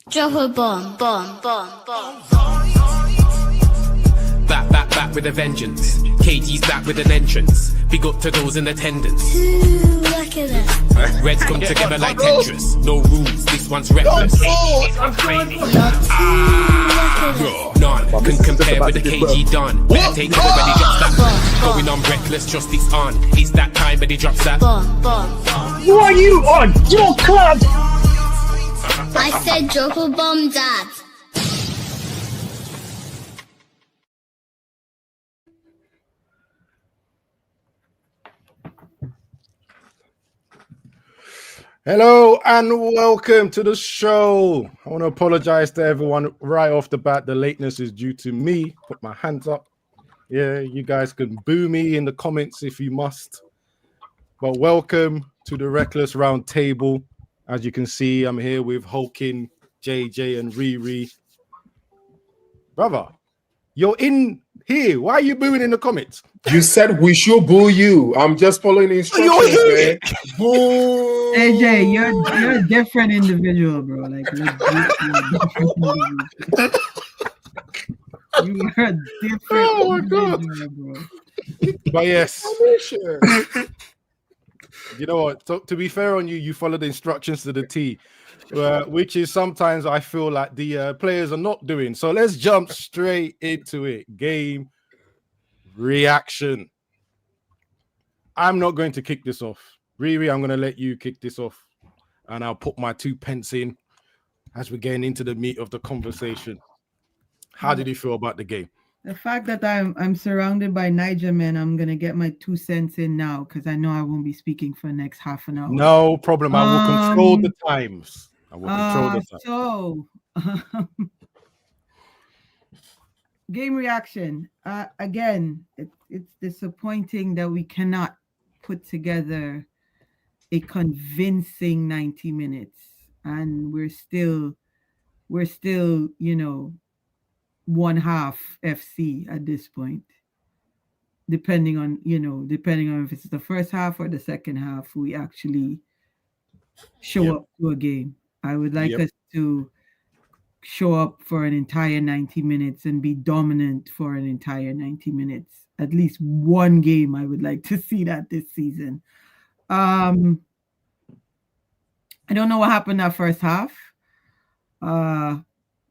Drop a bomb, bomb, bomb, bomb. Back with a vengeance. KG's back with an entrance. Big up to those in attendance. Look at that. Reds come together like Tetris. No rules, this one's reckless. None can compare with the KG done. Better take it when he drops that. Going on reckless, just it's on. It's that time when he drops that. Bomb, bomb. Who are you on? Your club! I said drop a bomb, Dad. Hello and welcome to the show. I want to apologize to everyone right off the bat. The lateness is due to me. Put my hands up. Yeah, you guys can boo me in the comments if you must. But welcome to the Reckless Roundtable. As you can see, I'm here with Hulkin, JJ, and Riri. Brother, you're in here. Why are you booing in the comments? You said we should boo you. I'm just following the instructions, man. Boo. AJ, you're a different individual, bro. Like you're a different individual, bro. But yes. You know what? To be fair on you, you follow the instructions to the T, which is sometimes I feel like the players are not doing. So let's jump straight into it. Game reaction. I'm not going to kick this off. Riri, I'm going to let you kick this off, and I'll put my 2 pence in as we're getting into the meat of the conversation. How did you feel about the game? The fact that I'm surrounded by Niger men, I'm gonna get my 2 cents in now because I know I won't be speaking for the next half an hour. No problem. I will control the times. I will control the time. So, game reaction. Again, it's disappointing that we cannot put together a convincing 90 minutes, and we're still, you know, one half FC at this point, depending on if it's the first half or the second half we actually show up to a game. I would like us to show up for an entire 90 minutes and be dominant for an entire 90 minutes. At least one game I would like to see that this season. I don't know what happened that first half.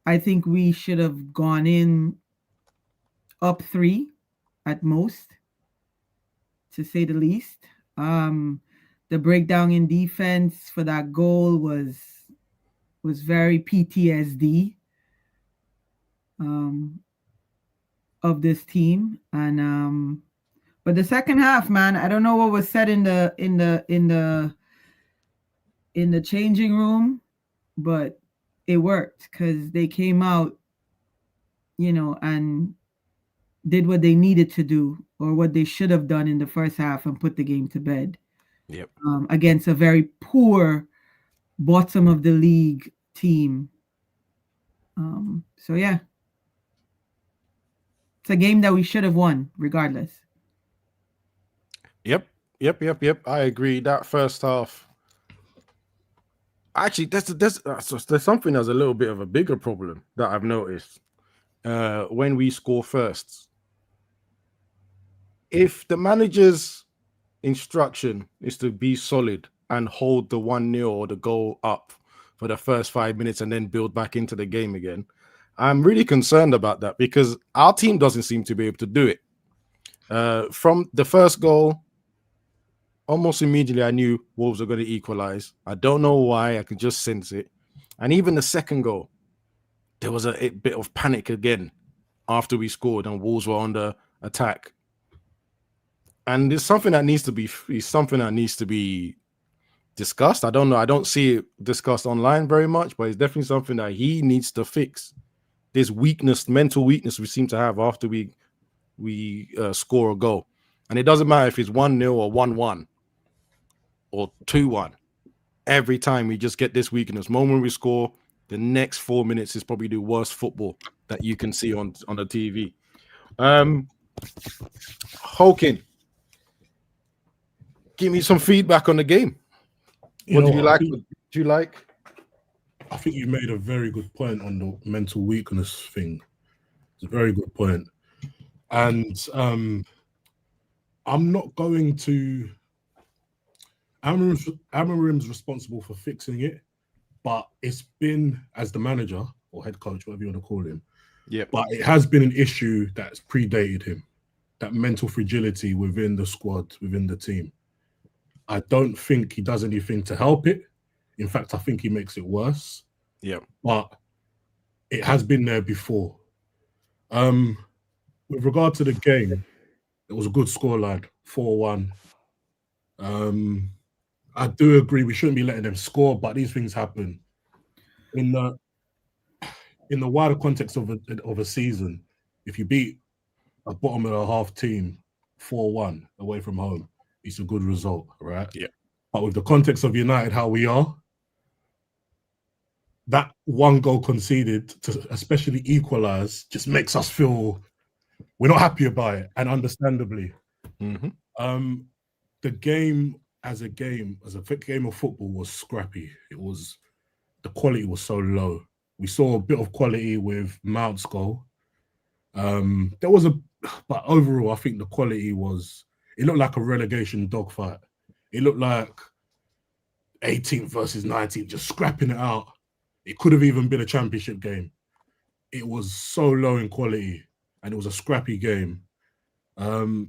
I think we should have gone in up 3 at most, to say the least. The breakdown in defense for that goal was very PTSD of this team. And but the second half, man, I don't know what was said in the changing room, but it worked because they came out, you know, and did what they needed to do or what they should have done in the first half and put the game to bed. Yep. Against a very poor bottom of the league team. So yeah, it's a game that we should have won regardless. Yep. I agree. That first half. Actually, there's something that's a little bit of a bigger problem that I've noticed when we score first. If the manager's instruction is to be solid and hold the 1-0 or the goal up for the first 5 minutes and then build back into the game again, I'm really concerned about that because our team doesn't seem to be able to do it. From the first goal, almost immediately, I knew Wolves were going to equalize. I don't know why. I could just sense it. And even the second goal, there was a bit of panic again after we scored and Wolves were on the attack. And it's something that needs to be discussed. I don't know. I don't see it discussed online very much, but it's definitely something that he needs to fix. This weakness, mental weakness we seem to have after we score a goal. And it doesn't matter if it's 1-0 or 1-1. Or 2-1. Every time we just get this weakness. Moment we score, the next 4 minutes is probably the worst football that you can see on the TV. Hulkin, give me some feedback on the game. What do you like? I think you made a very good point on the mental weakness thing. It's a very good point. And I'm not going to... Amarim's responsible for fixing it, but it's been, as the manager or head coach, whatever you want to call him, but it has been an issue that's predated him, that mental fragility within the squad, within the team. I don't think he does anything to help it. In fact, I think he makes it worse. Yeah. But it has been there before. With regard to the game, it was a good scoreline, 4-1. I do agree we shouldn't be letting them score, but these things happen. In the wider context of a season, if you beat a bottom of the half team 4-1 away from home, it's a good result, right? Yeah. But with the context of United, how we are, that one goal conceded to especially equalize just makes us feel we're not happy about it, and understandably. Mm-hmm. The game as a game of football was scrappy. The quality was so low. We saw a bit of quality with Mount's goal. But overall, I think the quality it looked like a relegation dogfight. It looked like 18th versus 19th, just scrapping it out. It could have even been a championship game. It was so low in quality, and it was a scrappy game. I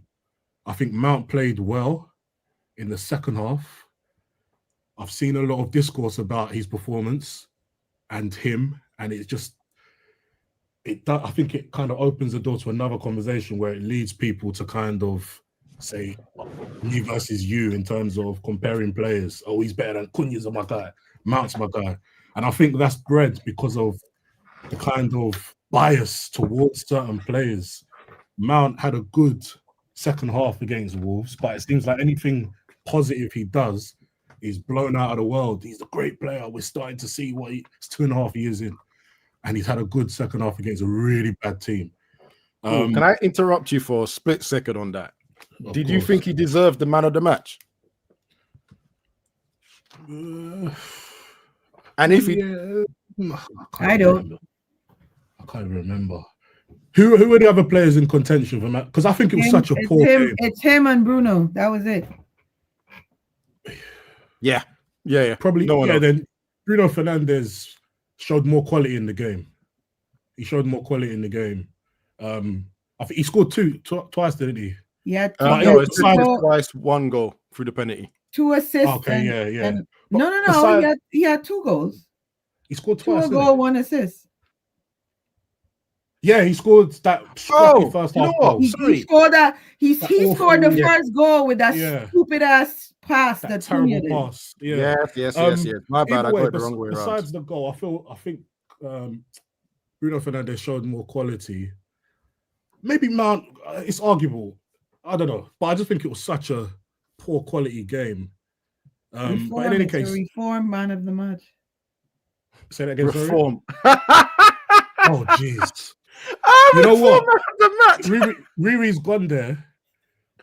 think Mount played well in the second half. I've seen a lot of discourse about his performance and him, and I think it kind of opens the door to another conversation where it leads people to kind of say me versus you in terms of comparing players. Oh, he's better than Cunha's my guy, Mount's my guy. And I think that's bred because of the kind of bias towards certain players. Mount had a good second half against Wolves, but it seems like anything positive he does is blown out of the world. He's a great player. We're starting to see what he's 2.5 years in, and he's had a good second half against a really bad team. Can I interrupt you for a split second on that? Did you course. think he deserved the man of the match? And if he, I don't. I can't even remember. Who were the other players in contention for that? Because I think it was such a poor game. It's him and Bruno. That was it. Yeah. Probably. Then Bruno Fernandes showed more quality in the game. He showed more quality in the game. I think he scored twice, didn't he? Yeah. No, it's twice, one goal through the penalty. 2 assists. Okay, yeah. No. He had 2 goals. He scored twice. 2 goal, 1 assist. Yeah, he scored that first half goal. He scored that. He scored the first goal with that stupid ass pass. That terrible pass. Yeah. Yes. My bad. I got it the wrong way around. Besides the goal, I think Bruno Fernandes showed more quality. Maybe Mount. It's arguable. I don't know, but I just think it was such a poor quality game. But in any case, reform man of the match. Say that again. Reform. Oh jeez. You know what? Riri's gone there,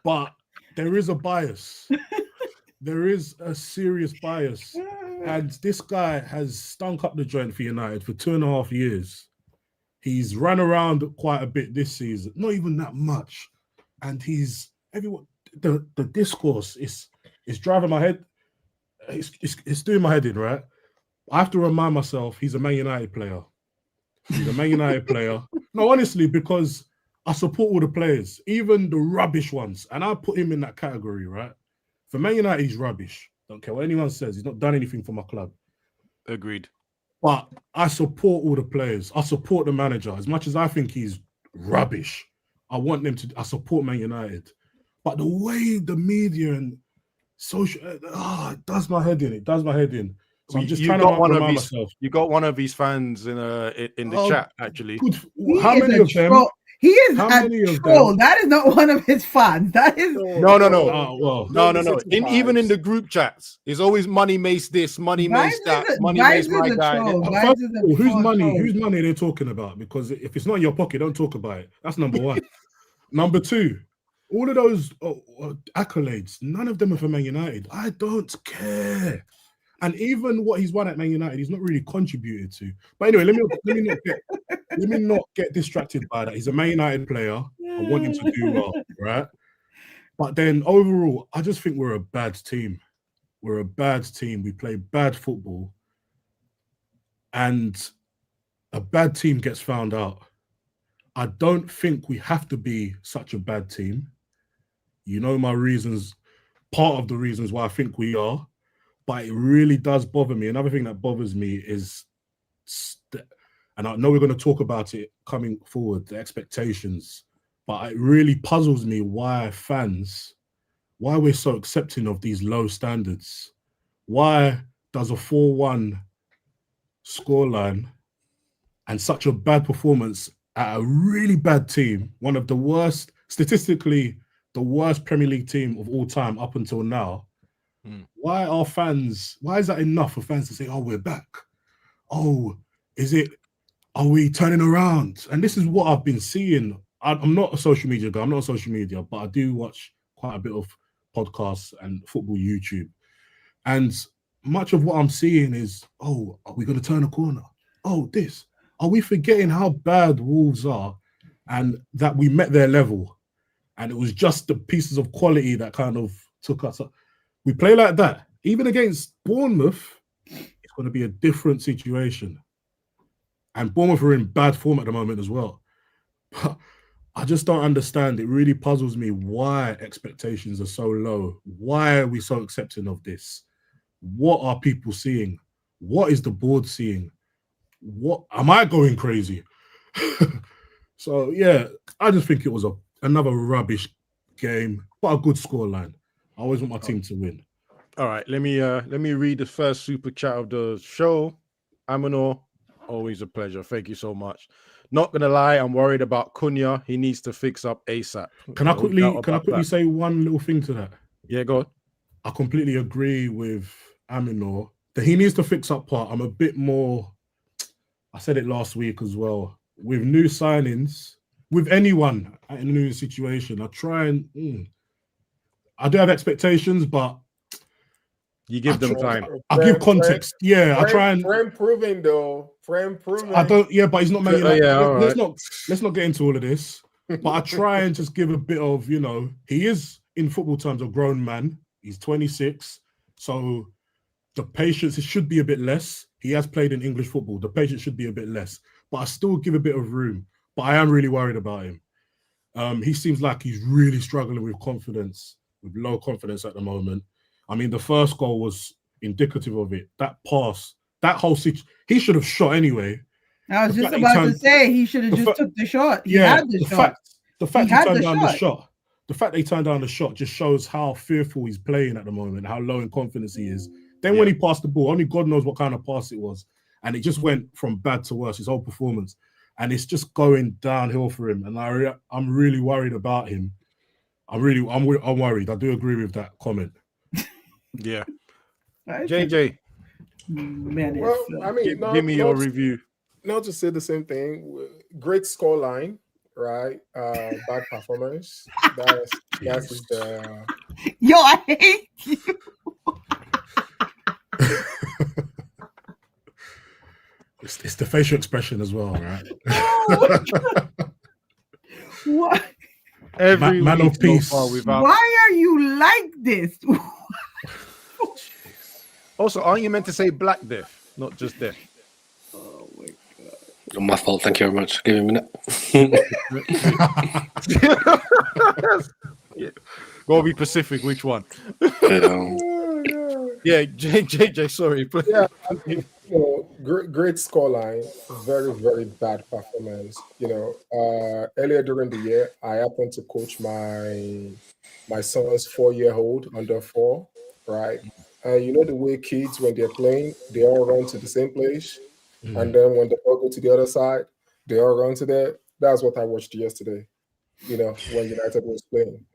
but there is a bias. There is a serious bias, and this guy has stunk up the joint for United for 2.5 years. He's run around quite a bit this season, not even that much, and everyone. The discourse is driving my head. It's doing my head in, right? I have to remind myself he's a Man United player. He's a Man United player. No, honestly, because I support all the players, even the rubbish ones, and I put him in that category, right? For Man United, he's rubbish. Don't care what anyone says. He's not done anything for my club. Agreed. But I support all the players. I support the manager. As much as I think he's rubbish, I support Man United. But the way the media and social, it does my head in. It does my head in. So I'm just trying to remind myself. You got one of his fans in the chat, actually. How many of them? He is a troll. That is not one of his fans. That is no. No. Even in the group chats, it's always Money Mace this, Money Mace that, Money Mace my guy. Whose money are they talking about? Because if it's not in your pocket, don't talk about it. That's number one. Number two, all of those accolades, none of them are for Man United. I don't care. And even what he's won at Man United, he's not really contributed to. But anyway, let me not get distracted by that. He's a Man United player. I want him to do well, right? But then overall, I just think we're a bad team. We're a bad team. We play bad football. And a bad team gets found out. I don't think we have to be such a bad team. You know my reasons, part of the reasons why I think we are, but it really does bother me. Another thing that bothers me is, and I know we're going to talk about it coming forward, the expectations, but it really puzzles me why we're so accepting of these low standards. Why does a 4-1 scoreline and such a bad performance at a really bad team, one of the worst, statistically, the worst Premier League team of all time up until now, why is that enough for fans to say, oh, we're back? Oh, are we turning around? And this is what I've been seeing. I'm not a social media guy, but I do watch quite a bit of podcasts and football YouTube. And much of what I'm seeing is, oh, are we going to turn a corner? Oh, this. Are we forgetting how bad Wolves are and that we met their level? And it was just the pieces of quality that kind of took us up. We play like that. Even against Bournemouth, it's going to be a different situation. And Bournemouth are in bad form at the moment as well. But I just don't understand. It really puzzles me why expectations are so low. Why are we so accepting of this? What are people seeing? What is the board seeing? What am I going crazy? So yeah, I just think it was another rubbish game, but a good scoreline. I always want my team to win. All right, let me read the first super chat of the show. Amanor, always a pleasure. Thank you so much. Not gonna lie, I'm worried about Cunha. He needs to fix up ASAP. Can I quickly say one little thing to that? Yeah, go on. I completely agree with Aminor that he needs to fix up part. I'm a bit more, I said it last week as well, with new signings, with anyone in a new situation, I try and I do have expectations, but you give them time. I give context. I try and friend proving though. Friend proving. I don't. Yeah, but he's not Man United. Let's not get into all of this. But I try and just give a bit of, he is in football terms a grown man. He's 26, so the patience should be a bit less. He has played in English football. The patience should be a bit less, but I still give a bit of room. But I am really worried about him. He seems like he's really struggling with confidence, with low confidence at the moment. I mean, the first goal was indicative of it. That pass, that whole situation, he should have shot anyway. I was just about to say he should have just took the shot. He had the shot. The fact he turned down the shot. The fact that he turned down the shot just shows how fearful he's playing at the moment, how low in confidence he is. Then when he passed the ball, only God knows what kind of pass it was. And it just went from bad to worse, his whole performance. And it's just going downhill for him. And I'm really worried about him. I'm worried. I do agree with that comment. Yeah. JJ. Man, well, I mean, give me your review. Not to say the same thing. Great scoreline, right? Bad performance. That's the. Yo, I hate you. It's the facial expression as well, right? What? Every man of peace. Why are you like this? Also, aren't you meant to say Black Death, not just Death? Oh my god! Not my fault. Thank you very much. Give me a minute. Yeah. Go be Pacific. Which one? Yeah, JJ. Sorry. Yeah, great scoreline. Very, very bad performance. Earlier during the year, I happened to coach my son's 4-year-old under 4, right? And the way kids, when they're playing, they all run to the same place. And then when the ball go to the other side, they all run to there. That's what I watched yesterday, when United was playing.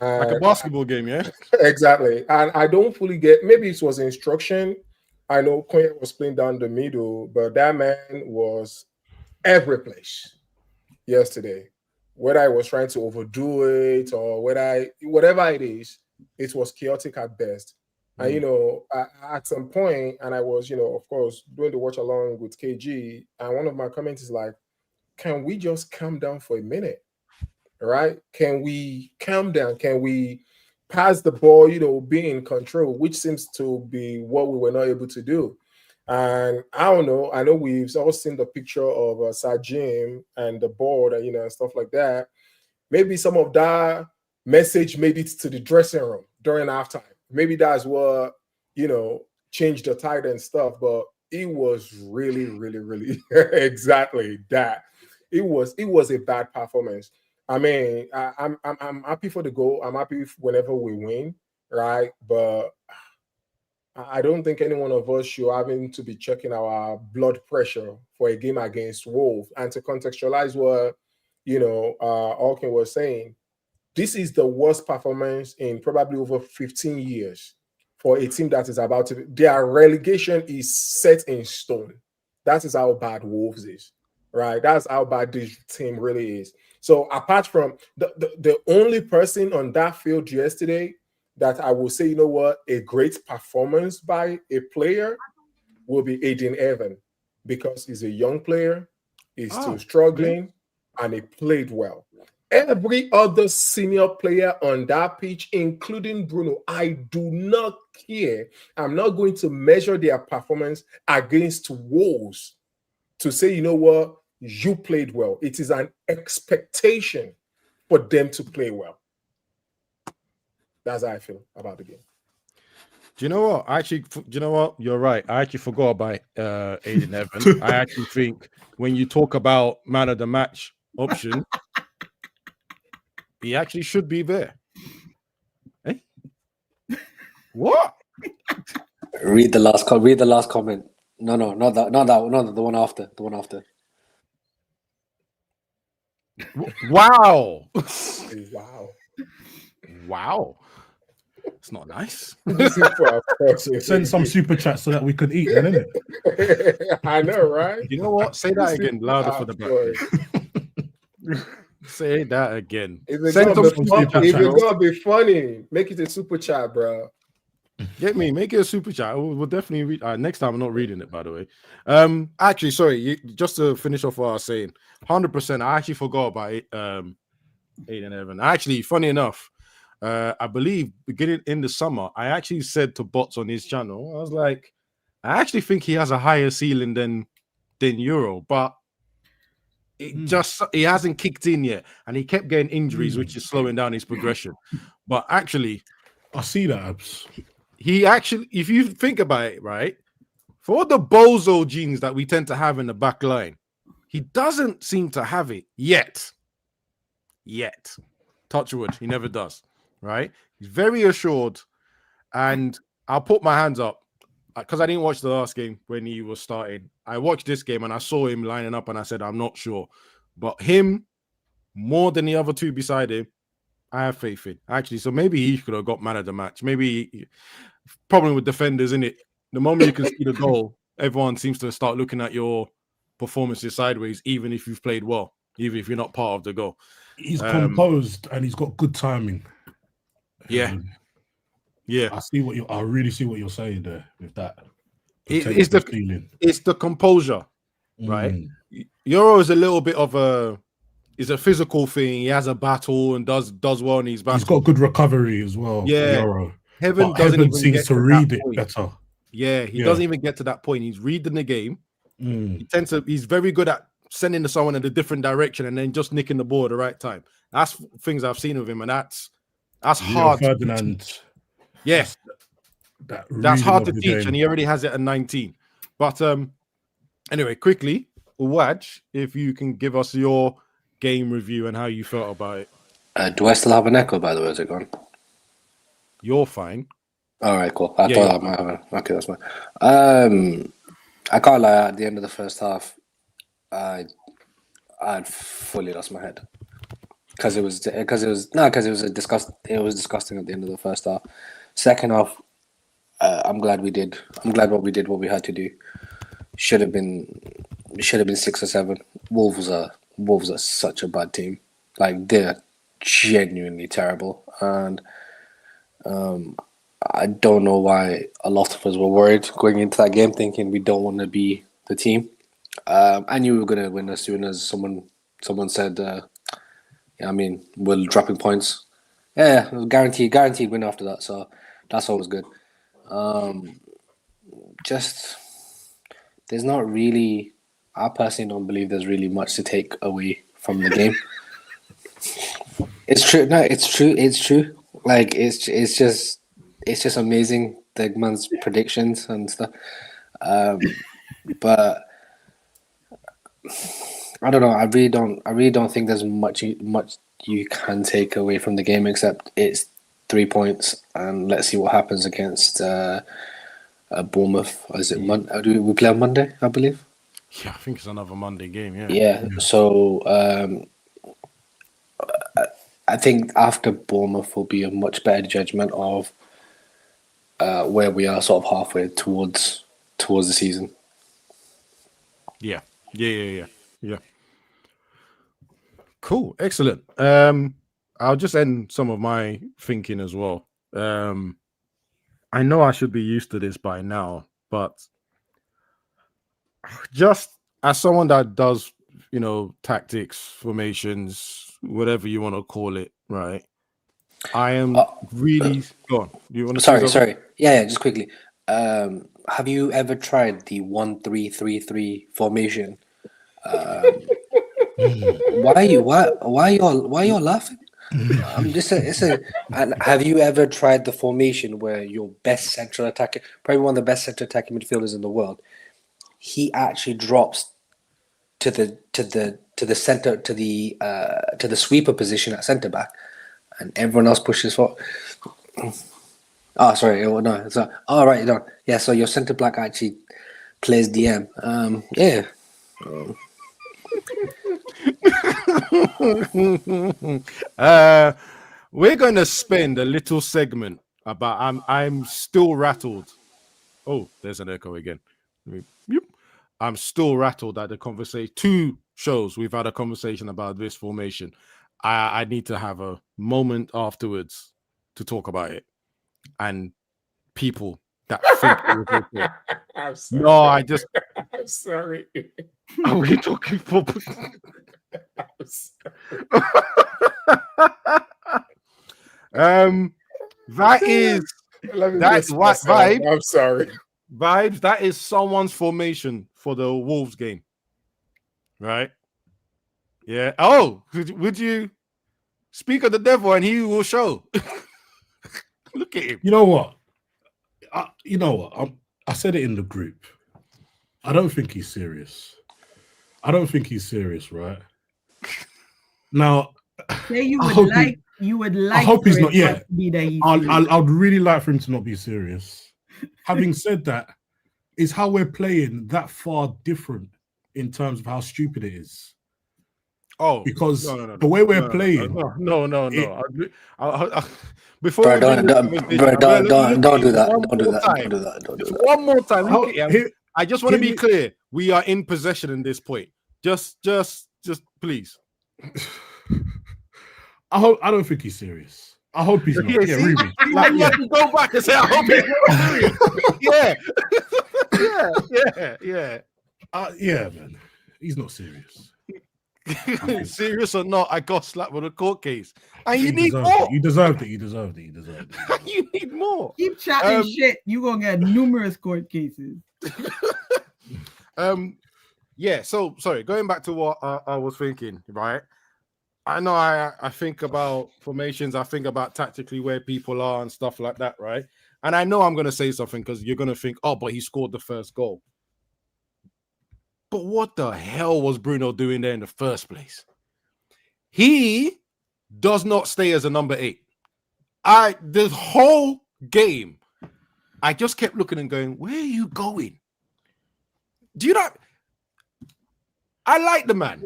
Like a basketball game, yeah? Exactly. And I don't fully get, maybe it was instruction. I know Konya was playing down the middle, but that man was every place yesterday. Whether I was trying to overdo it or whatever it is, it was chaotic at best. And at some point, and I was, of course, doing the watch along with KG, and one of my comments is like, can we just calm down for a minute? Right? Can we calm down? Can we pass the ball, be in control, which seems to be what we were not able to do. And I don't know. I know we've all seen the picture of Sir Jim and the board and, and stuff like that. Maybe some of that message made it to the dressing room during halftime. Maybe that's what, changed the tide and stuff. But it was really, really, really exactly that. It was a bad performance. I mean, I'm happy for the goal. I'm happy whenever we win, right? But I don't think any one of us should having to be checking our blood pressure for a game against Wolves. And to contextualize what Alkin was saying, this is the worst performance in probably over 15 years for a team that is about to. Their relegation is set in stone. That is how bad Wolves is, right? That's how bad this team really is. So apart from the only person on that field yesterday that I will say, a great performance by a player will be Aiden Evan, because he's a young player, he's still struggling, and he played well. Every other senior player on that pitch, including Bruno, I do not care. I'm not going to measure their performance against Wolves to say, you played well. It is an expectation for them to play well. That's how I feel about the game. Do you know what? You're right. I actually forgot about Aiden Evans. I actually think when you talk about man of the match option, he actually should be there. Hey? What? Read the last comment. No, not that. The one after. Wow. Wow. It's not nice. Send some super chats so that we could eat, isn't it? I know, right? You know what? Say that again, louder for the back. Say that again. If it's gonna be funny, make it a super chat, bro. Get me, make it a super chat. We'll definitely read. Next time, I'm not reading it, by the way. Actually, sorry, just to finish off what I was saying, 100%. I actually forgot about Aiden Evan. Actually, funny enough, I believe beginning in the summer, I actually said to Bots on his channel, I was like, I actually think he has a higher ceiling than Euro, but he hasn't kicked in yet, and he kept getting injuries, which is slowing down his progression. But actually, I see that, Abs. He actually, if you think about it, right, for all the bozo genes that we tend to have in the back line, he doesn't seem to have it yet. Touch wood, he never does, right? He's very assured, and I'll put my hands up because I didn't watch the last game when he was starting. I watched this game and I saw him lining up and I said, I'm not sure. But him, more than the other two beside him, I have faith in. Actually, so maybe he could have got man of the match. Maybe problem with defenders, isn't it? The moment you can see the goal, everyone seems to start looking at your performances sideways, even if you've played well, even if you're not part of the goal. He's composed and he's got good timing. Yeah. I really see what you're saying there with that. It's the composure, right? Euro is a little bit of it's a physical thing. He has a battle and does well in his battle. He's got good recovery as well. Yeah. Euro. Heaven seems to read it better. Yeah, he doesn't even get to that point. He's reading the game. He's very good at sending someone in a different direction and then just nicking the ball at the right time. That's things I've seen of him, and that's hard. Ferdinand. Yes. That's hard to teach, and he already has it at 19. But anyway, quickly, Uwaj, if you can give us your game review and how you felt about it. Do I still have an echo, by the way? Is it gone? You're fine. All right, cool. I thought I might have it. Okay, that's fine. I can't lie. At the end of the first half, I'd fully lost my head because it was disgusting at the end of the first half. Second half, I'm glad we did. I'm glad what we had to do. Should have been 6 or 7. Wolves are such a bad team. Like, they're genuinely terrible, and I don't know why a lot of us were worried going into that game, thinking we don't want to be the team. I knew we were going to win as soon as someone said, I mean, we're dropping points. Yeah, it was guaranteed win after that. So that's always good. Just there's not really. I personally don't believe there's really much to take away from the game. It's true. No, it's true. It's true. Like it's just amazing, the man's predictions and stuff. But I don't know. I really don't think there's much you can take away from the game except it's 3 points, and let's see what happens against Bournemouth. Is it Monday? Do we play on Monday? I believe. Yeah, I think it's another Monday game. Yeah. Yeah. So I think after Bournemouth will be a much better judgment of where we are, sort of halfway towards the season. Yeah. Cool, excellent. I'll just end some of my thinking as well. I know I should be used to this by now, but just as someone that does, tactics, formations, whatever you want to call it, right? I am really gone. Do you want to? Sorry. Yeah, just quickly. Have you ever tried the 1-3-3-3 formation? Why are you laughing? And have you ever tried the formation where your best central attacker, probably one of the best central attacking midfielders in the world, he actually drops to the center to the sweeper position at centre back, and everyone else pushes forward. Oh, sorry. No, it's not. Oh, right. No. Yeah. So your centre back actually plays DM. Yeah. We're going to spend a little segment about I'm still rattled. Oh, there's an echo again. Yep. I'm still rattled at the conversation. 2 shows we've had a conversation about this formation. I need to have a moment afterwards to talk about it. And people that think I'm sorry. no, I just I'm sorry. are we talking for I'm sorry. that is that's what vibe. I'm sorry. Vibes, that is someone's formation for the Wolves game. Right? Yeah. Oh, would you speak of the devil and he will show? Look at him. You know what? I said it in the group. I don't think he's serious. Right? Now, you would like. I hope he's not. Yeah, I'd really like for him to not be serious. Having said that, is how we're playing that far different in terms of how stupid it is. Oh, because the way we're playing. No. Before don't do that. Don't do that. One more time. Look at him. I just want to be clear. We are in possession in this point. Just please. I don't think he's serious. I hope he's not. Yeah, really. You have to go back and say, I hope he's not serious. Yeah, man. He's not serious. Serious or not, I got slapped with a court case. And you need more. You deserved it. You need more. Keep chatting shit. You're going to get numerous court cases. Yeah, so, sorry, going back to what I was thinking, right? I know I think about formations. I think about tactically where people are and stuff like that, right? And I know I'm going to say something because you're going to think, oh, but he scored the first goal. But what the hell was Bruno doing there in the first place? He does not stay as a number 8. The whole game, I just kept looking and going, where are you going? Do you not? I like the man.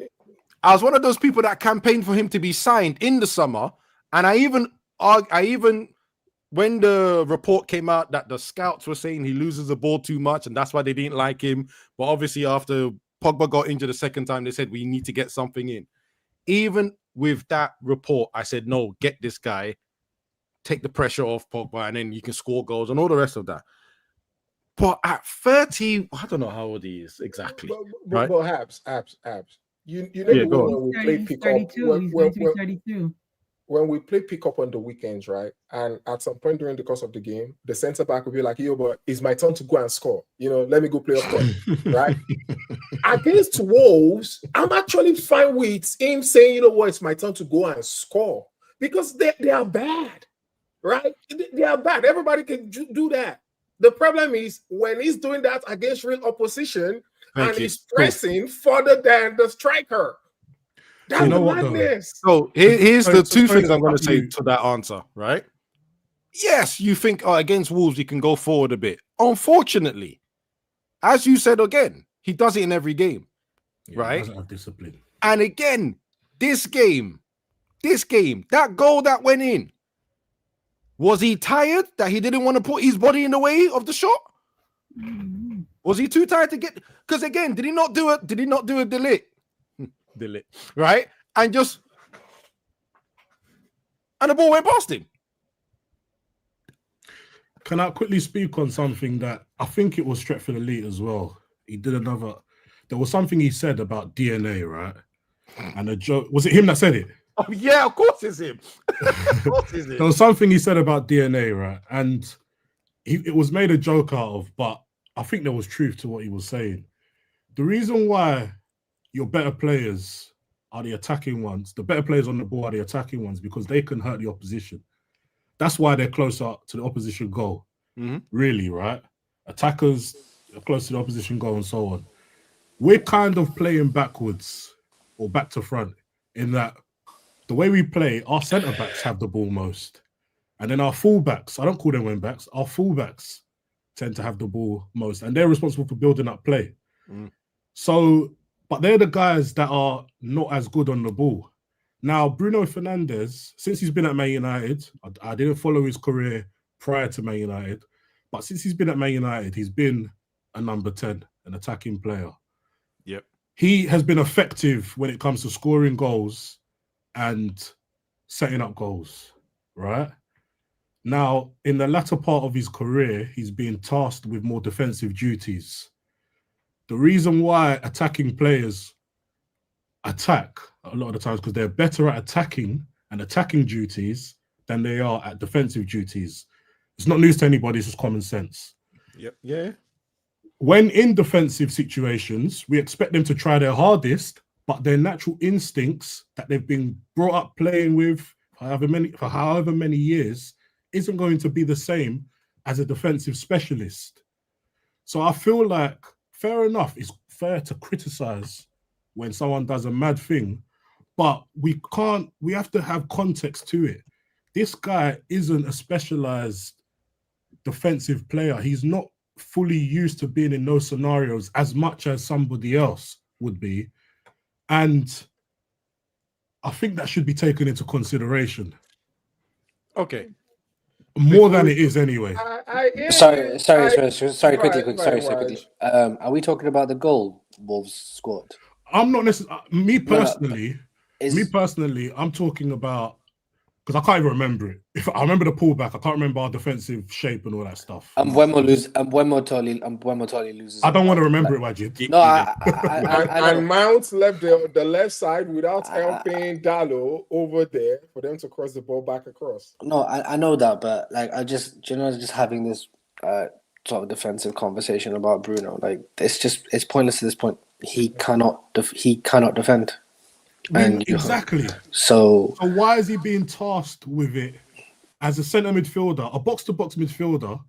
I was one of those people that campaigned for him to be signed in the summer. And I even, when the report came out that the scouts were saying he loses the ball too much and that's why they didn't like him. But obviously after Pogba got injured the second time, they said we need to get something in. Even with that report, I said, no, get this guy. take the pressure off Pogba, and then you can score goals and all the rest of that. But at 30, I don't know how old he is exactly. But Habs. You know Yeah, the go way on. when we play He's pick up 32. He's going to be 32. when we play pick up on the weekends, right? And at some point during the course of the game, the centre back will be like, yo, but it's my turn to go and score. You know, let me go play up front, right? Against Wolves, I'm actually fine with him saying, you know what, it's my turn to go and score. Because they are bad, right? They are bad. Everybody can do that. The problem is when he's doing that against real opposition he's pressing further than the striker. That's the madness. So here's the two things I'm going to say you. to that answer, right? Yes, you think against Wolves you can go forward a bit. Unfortunately, as you said again, he does it in every game, right? He doesn't have discipline. And again, this game, that goal that went in, was he tired that he didn't want to put his body in the way of the shot? Was he too tired to get? Because again, did he not do a delete? Delete, right? And the ball went past him. Can I quickly speak on something that I think it was Stretford Elite as well? There was something he said about DNA, right? And a joke, was it him that said it? Oh yeah, of course it's him. Of course it's him. There was something he said about DNA, right? And it was made a joke out of, but I think there was truth to what he was saying. The reason why your better players are the attacking ones, the better players on the ball are the attacking ones, because they can hurt the opposition. That's why they're closer to the opposition goal. Really, right? Attackers are close to the opposition goal and so on. We're kind of playing backwards or back to front in that the way we play, our centre-backs have the ball most. And then our full-backs, I don't call them wing-backs, our full-backs tend to have the ball most. And they're responsible for building up play. So, but they're the guys that are not as good on the ball. Now, Bruno Fernandes, since he's been at Man United, I didn't follow his career prior to Man United, but since he's been at Man United, he's been a number 10, an attacking player. Yep. He has been effective when it comes to scoring goals and setting up goals, right? Now, in the latter part of his career, he's being tasked with more defensive duties. The reason why attacking players attack a lot of the times because they're better at attacking and attacking duties than they are at defensive duties. It's not news to anybody, it's just common sense. Yep. Yeah. When in defensive situations, we expect them to try their hardest, but their natural instincts that they've been brought up playing with for however many years isn't going to be the same as a defensive specialist. So I feel like, fair enough, it's fair to criticize when someone does a mad thing, but we have to have context to it. This guy isn't a specialized defensive player. He's not fully used to being in those scenarios as much as somebody else would be. And I think that should be taken into consideration. Okay. More than it is anyway. Sorry, quickly. Are we talking about the goal Wolves scored? I'm not necessarily, me personally, I'm talking about, because I can't even remember it. If I remember the pullback, I can't remember our defensive shape and all that stuff. And Mbeumo totally loses. I don't want to remember it, Wajid. No, and Mount left the left side without helping Dallo over there for them to cross the ball back across. No, I know that, but like just having this sort of defensive conversation about Bruno, like it's pointless at this point. He cannot defend. Exactly. So why is he being tasked with it as a centre midfielder, a box-to-box midfielder,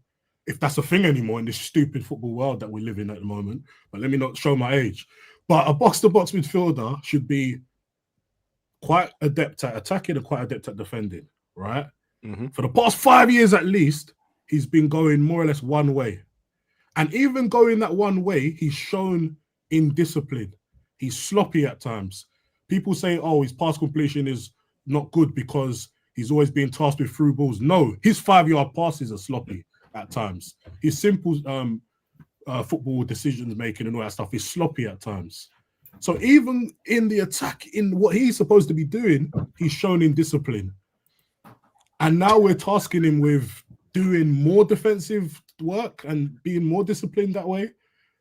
if that's a thing anymore in this stupid football world that we live in at the moment? But let me not show my age. But a box-to-box midfielder should be quite adept at attacking and quite adept at defending, right? Mm-hmm. For the past 5 years at least, he's been going more or less one way. And even going that one way, he's shown indiscipline. He's sloppy at times. People say, oh, his pass completion is not good because he's always being tasked with through balls. No, his 5-yard passes are sloppy at times. His simple football decisions making and all that stuff is sloppy at times. So even in the attack, in what he's supposed to be doing, he's shown indiscipline. and now we're tasking him with doing more defensive work and being more disciplined that way.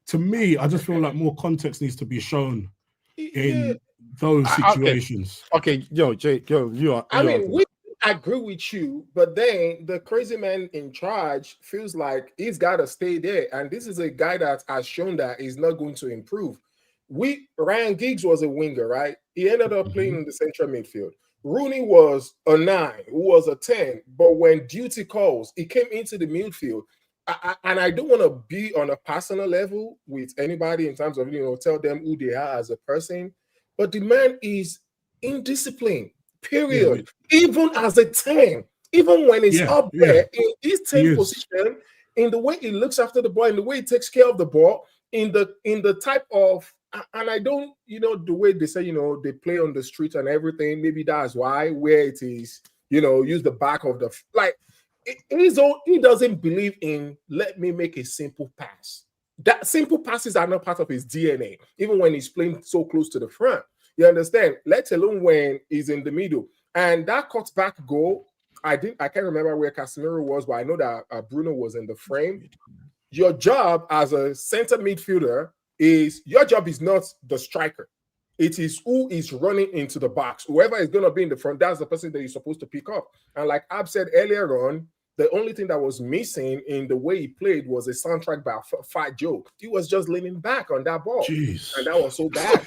To me, I just feel like more context needs to be shown in those situations. Okay, yo, Jake, you are. I mean, we agree with you, but then the crazy man in charge feels like he's got to stay there. And this is a guy that has shown that he's not going to improve. Ryan Giggs was a winger, right? He ended up playing in the central midfield. Rooney was a 9, who was a 10. But when duty calls, he came into the midfield. And I don't want to be on a personal level with anybody in terms of, tell them who they are as a person. But the man is indisciplined, period. Even as a 10, even when he's up there in his 10 position, in the way he looks after the ball, in the way he takes care of the ball, in the type of, and I don't, the way they say, they play on the street and everything, maybe that's why, where it is, use the back of the, like, he doesn't believe in, let me make a simple pass. That simple passes are not part of his DNA, even when he's playing so close to the front. You understand? Let alone when he's in the middle. And that cutback goal, I can't remember where Casemiro was, but I know that Bruno was in the frame. Your job as a center midfielder your job is not the striker. It is who is running into the box. Whoever is going to be in the front, that's the person that you're supposed to pick up. And like Ab said earlier on, the only thing that was missing in the way he played was a soundtrack by Fat Joe. He was just leaning back on that ball. Jeez. And that was so bad.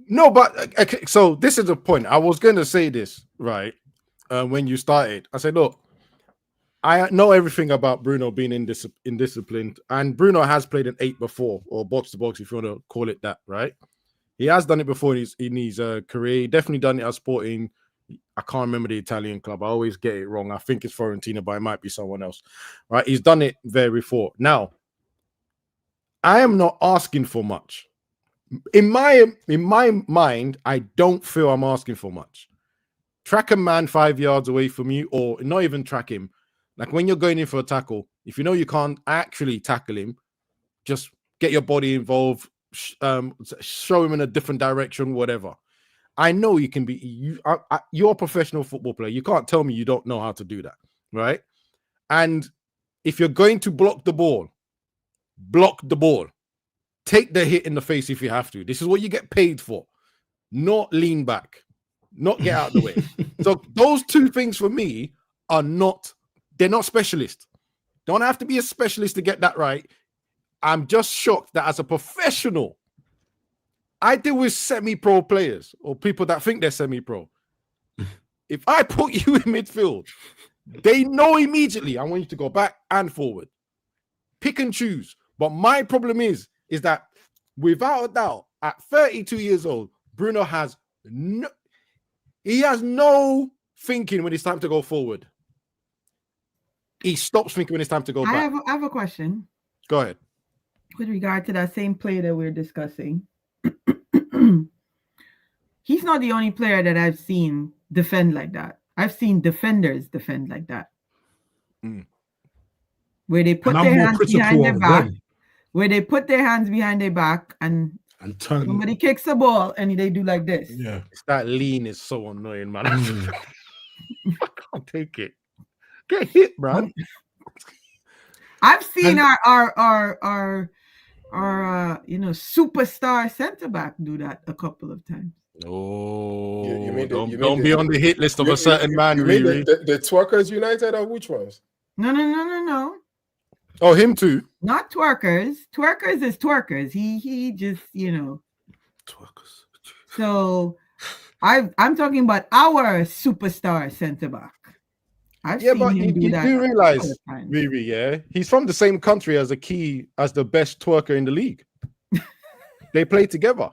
No, but okay, so this is the point. I was going to say this, right? When you started, I said, look, I know everything about Bruno being indisciplined, and Bruno has played an 8 before, or box to box, if you want to call it that, right? He has done it before in his career. He definitely done it at Sporting. I can't remember the Italian club. I always get it wrong. I think it's Fiorentina, but it might be someone else, right? He's done it there before. Now, I am not asking for much. In my mind, I don't feel I'm asking for much. Track a man 5 yards away from you, or not even track him. Like when you're going in for a tackle, if you know you can't actually tackle him, just get your body involved, show him in a different direction, whatever. I know you can be, you're a professional football player. You can't tell me you don't know how to do that, right? And if you're going to block the ball. Take the hit in the face if you have to. This is what you get paid for. Not lean back. Not get out of the way. So those two things for me are they're not specialists. Don't have to be a specialist to get that right. I'm just shocked that as a professional, I deal with semi-pro players or people that think they're semi-pro. If I put you in midfield, they know immediately I want you to go back and forward. Pick and choose. But my problem is that without a doubt, at 32 years old, Bruno has no thinking when it's time to go forward. He stops thinking when it's time to go back. I have a question. Go ahead. With regard to that same player that we're discussing, he's not the only player that I've seen defend like that. I've seen defenders defend like that. Where they put their hands behind their back. Where they put their hands behind their back and turn. Somebody kicks the ball and they do like this. Yeah. It's that lean is so annoying, man. I can't take it. Get hit, man. I've seen our superstar center back do that a couple of times. Oh, don't be on the hit list of a certain man. You mean the Twerkers United or which ones? No. Oh, him too. Not twerkers. Twerkers is twerkers. He just, Twerkers. So I'm talking about our superstar center back. I've seen him do that. You realize, Riri, he's from the same country as the best twerker in the league. They play together.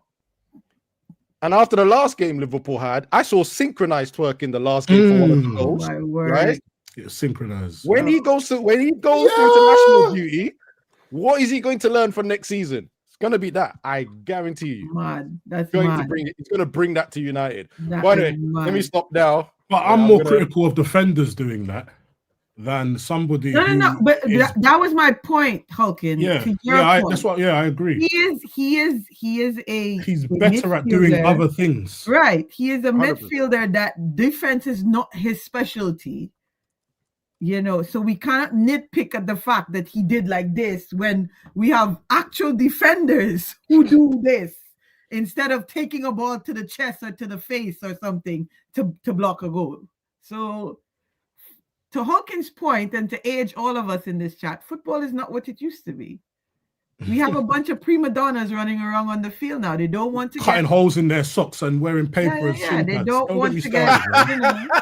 And after the last game Liverpool had, I saw synchronized twerk in the last game for one of the goals. Right? Yeah, synchronized. When he goes to international duty, what is he going to learn for next season? It's going to be that. I guarantee you. Mad. That's going mad. to bring it. It's going to bring that to United. That But anyway, let me stop now. But I'm more critical of defenders doing that. than somebody. No. who But is- that was my point, Hulkin. yeah, To your yeah. point. That's what. Yeah, I agree. He is a He's better at doing midfielder. other things. Right. He is a 100%. midfielder that defense is not his specialty. You know, so we can't nitpick at the fact that he did like this when we have actual defenders who do this instead of taking a ball to the chest or to the face or something to block a goal. So to Hawkins' point and to age all of us in this chat, football is not what it used to be. We have a bunch of prima donnas running around on the field now. They don't want to Cutting get holes in their socks and wearing paper and shin They pads. don't Don't want get to me get, started, you man. know,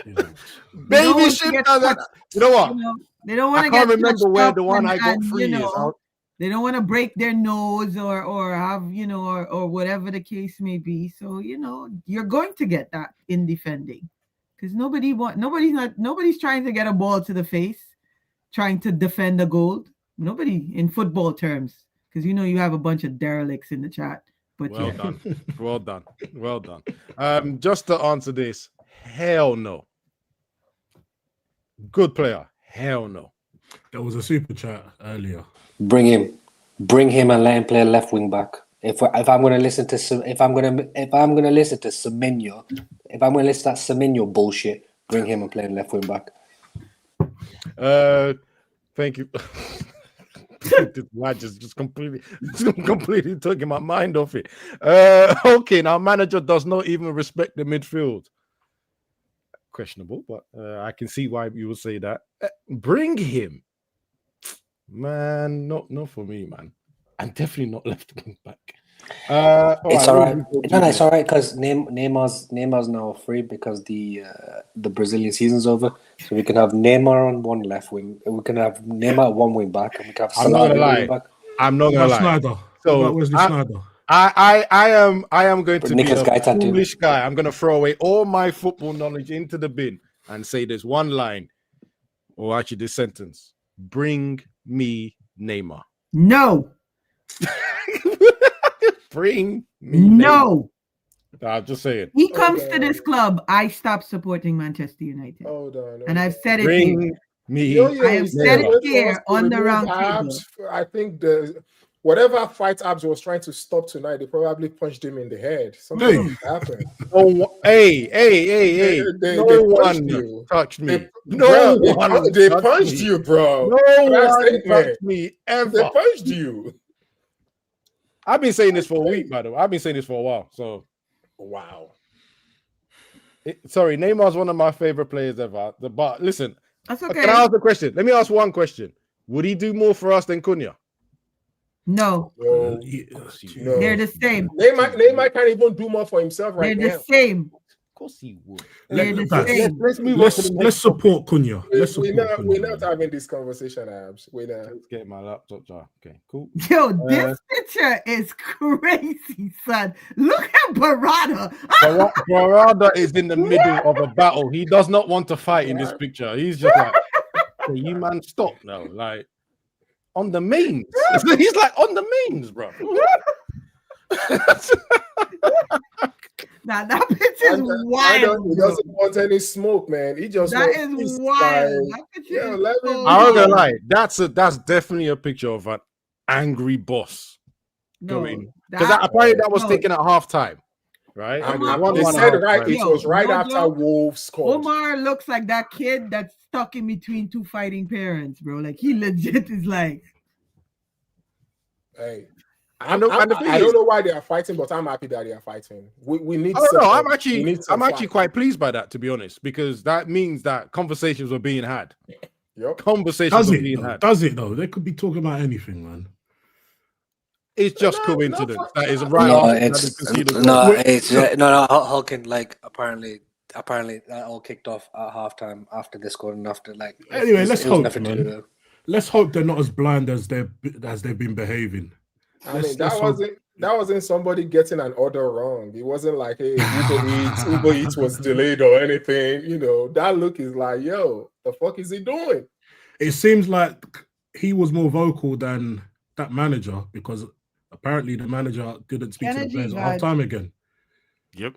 You know. they don't Baby want to shit. get No, no, touched, no. You know what? you know, they don't want I to can't get remember touched where up the one I got and, free you know, is. they don't want to break their nose or have, you know, or whatever the case may be. So, you know, you're going to get that in defending because nobody's trying to get a ball to the face, trying to defend a goal. Nobody in football terms, because you know you have a bunch of derelicts in the chat. But Well yeah. done. Well done. Well done. Just to answer this, hell no. Good player. Hell no. There was a super chat earlier. Bring him and let him play left wing back. If I'm going to listen to Semenyo, if I'm going to listen to that Semenyo bullshit, bring him and play left wing back. Thank you. This lad just completely taking my mind off it. Okay, now manager does not even respect the midfield. Questionable, but I can see why you would say that. Bring him, man. Not for me, man. I'm definitely not left wing back. It's all right. No, it's all right because Neymar's now free because the Brazilian season's over. So we can have Neymar on one left wing. We can have Neymar at one wing back, and we can have I'm not gonna lie. I'm not gonna lie. Snyder. So Wesley Snyder. I am going to be Nicholas a Gaetan too. foolish guy. I'm going to throw away all my football knowledge into the bin and say there's one line, or actually this sentence: "Bring me Neymar." No. Bring me. No. Neymar. I'm just saying. He comes to this club, I stop supporting Manchester United. Hold on. And I've said it Bring here. me. I have said it here on the round table. I think whatever fight Abs was trying to stop tonight, they probably punched him in the head. Something happened. Oh, hey! They No punched one you. touched me. They punched you, bro. No one touched me ever. They punched you. I've been saying this for a week, by the way. I've been saying this for a while. So, wow. Sorry, Neymar's one of my favorite players ever. But listen, that's okay. Can I ask a question? Let me ask one question. Would he do more for us than Cunha? No. No. They're the same. Neymar can't even do more for himself right now. They're the same. Of course he would. Let's move on. Let's support Cunha. We're not having this conversation, Abs. We're not. Let's get my laptop. Okay, cool. Yo, this picture is crazy, son. Look at Barada. Barada is in the middle of a battle. He does not want to fight in this picture. He's just like, hey, you man, stop now. Like on the mains. He's like on the mains, bro. Now that picture is wild. He doesn't want any smoke, man. He just that is wild. That picture is so I'm not gonna lie. That's definitely a picture of an angry boss. Because apparently that was taken at halftime, right? They said it was right after Wolves scored. Omar looks like that kid that's stuck in between two fighting parents, bro. Like he legit is like, hey. I don't know why they are fighting, but I'm happy that they are fighting. We need. Oh no, I'm actually quite pleased by that, to be honest, because that means that conversations were being had. Yep. Conversations were being had. Does it though? They could be talking about anything, man. It's just coincidence. That is right. No, Hulkin. Like apparently that all kicked off at halftime after they scored and after like. Anyway, let's hope, man. Let's hope they're not as blind as they've been behaving. I mean, that wasn't somebody getting an order wrong. It wasn't like, hey, Uber Eats was delayed or anything. You know, that look is like, yo, the fuck is he doing? It seems like he was more vocal than that manager because apparently the manager didn't speak to the players at half time again. Yep.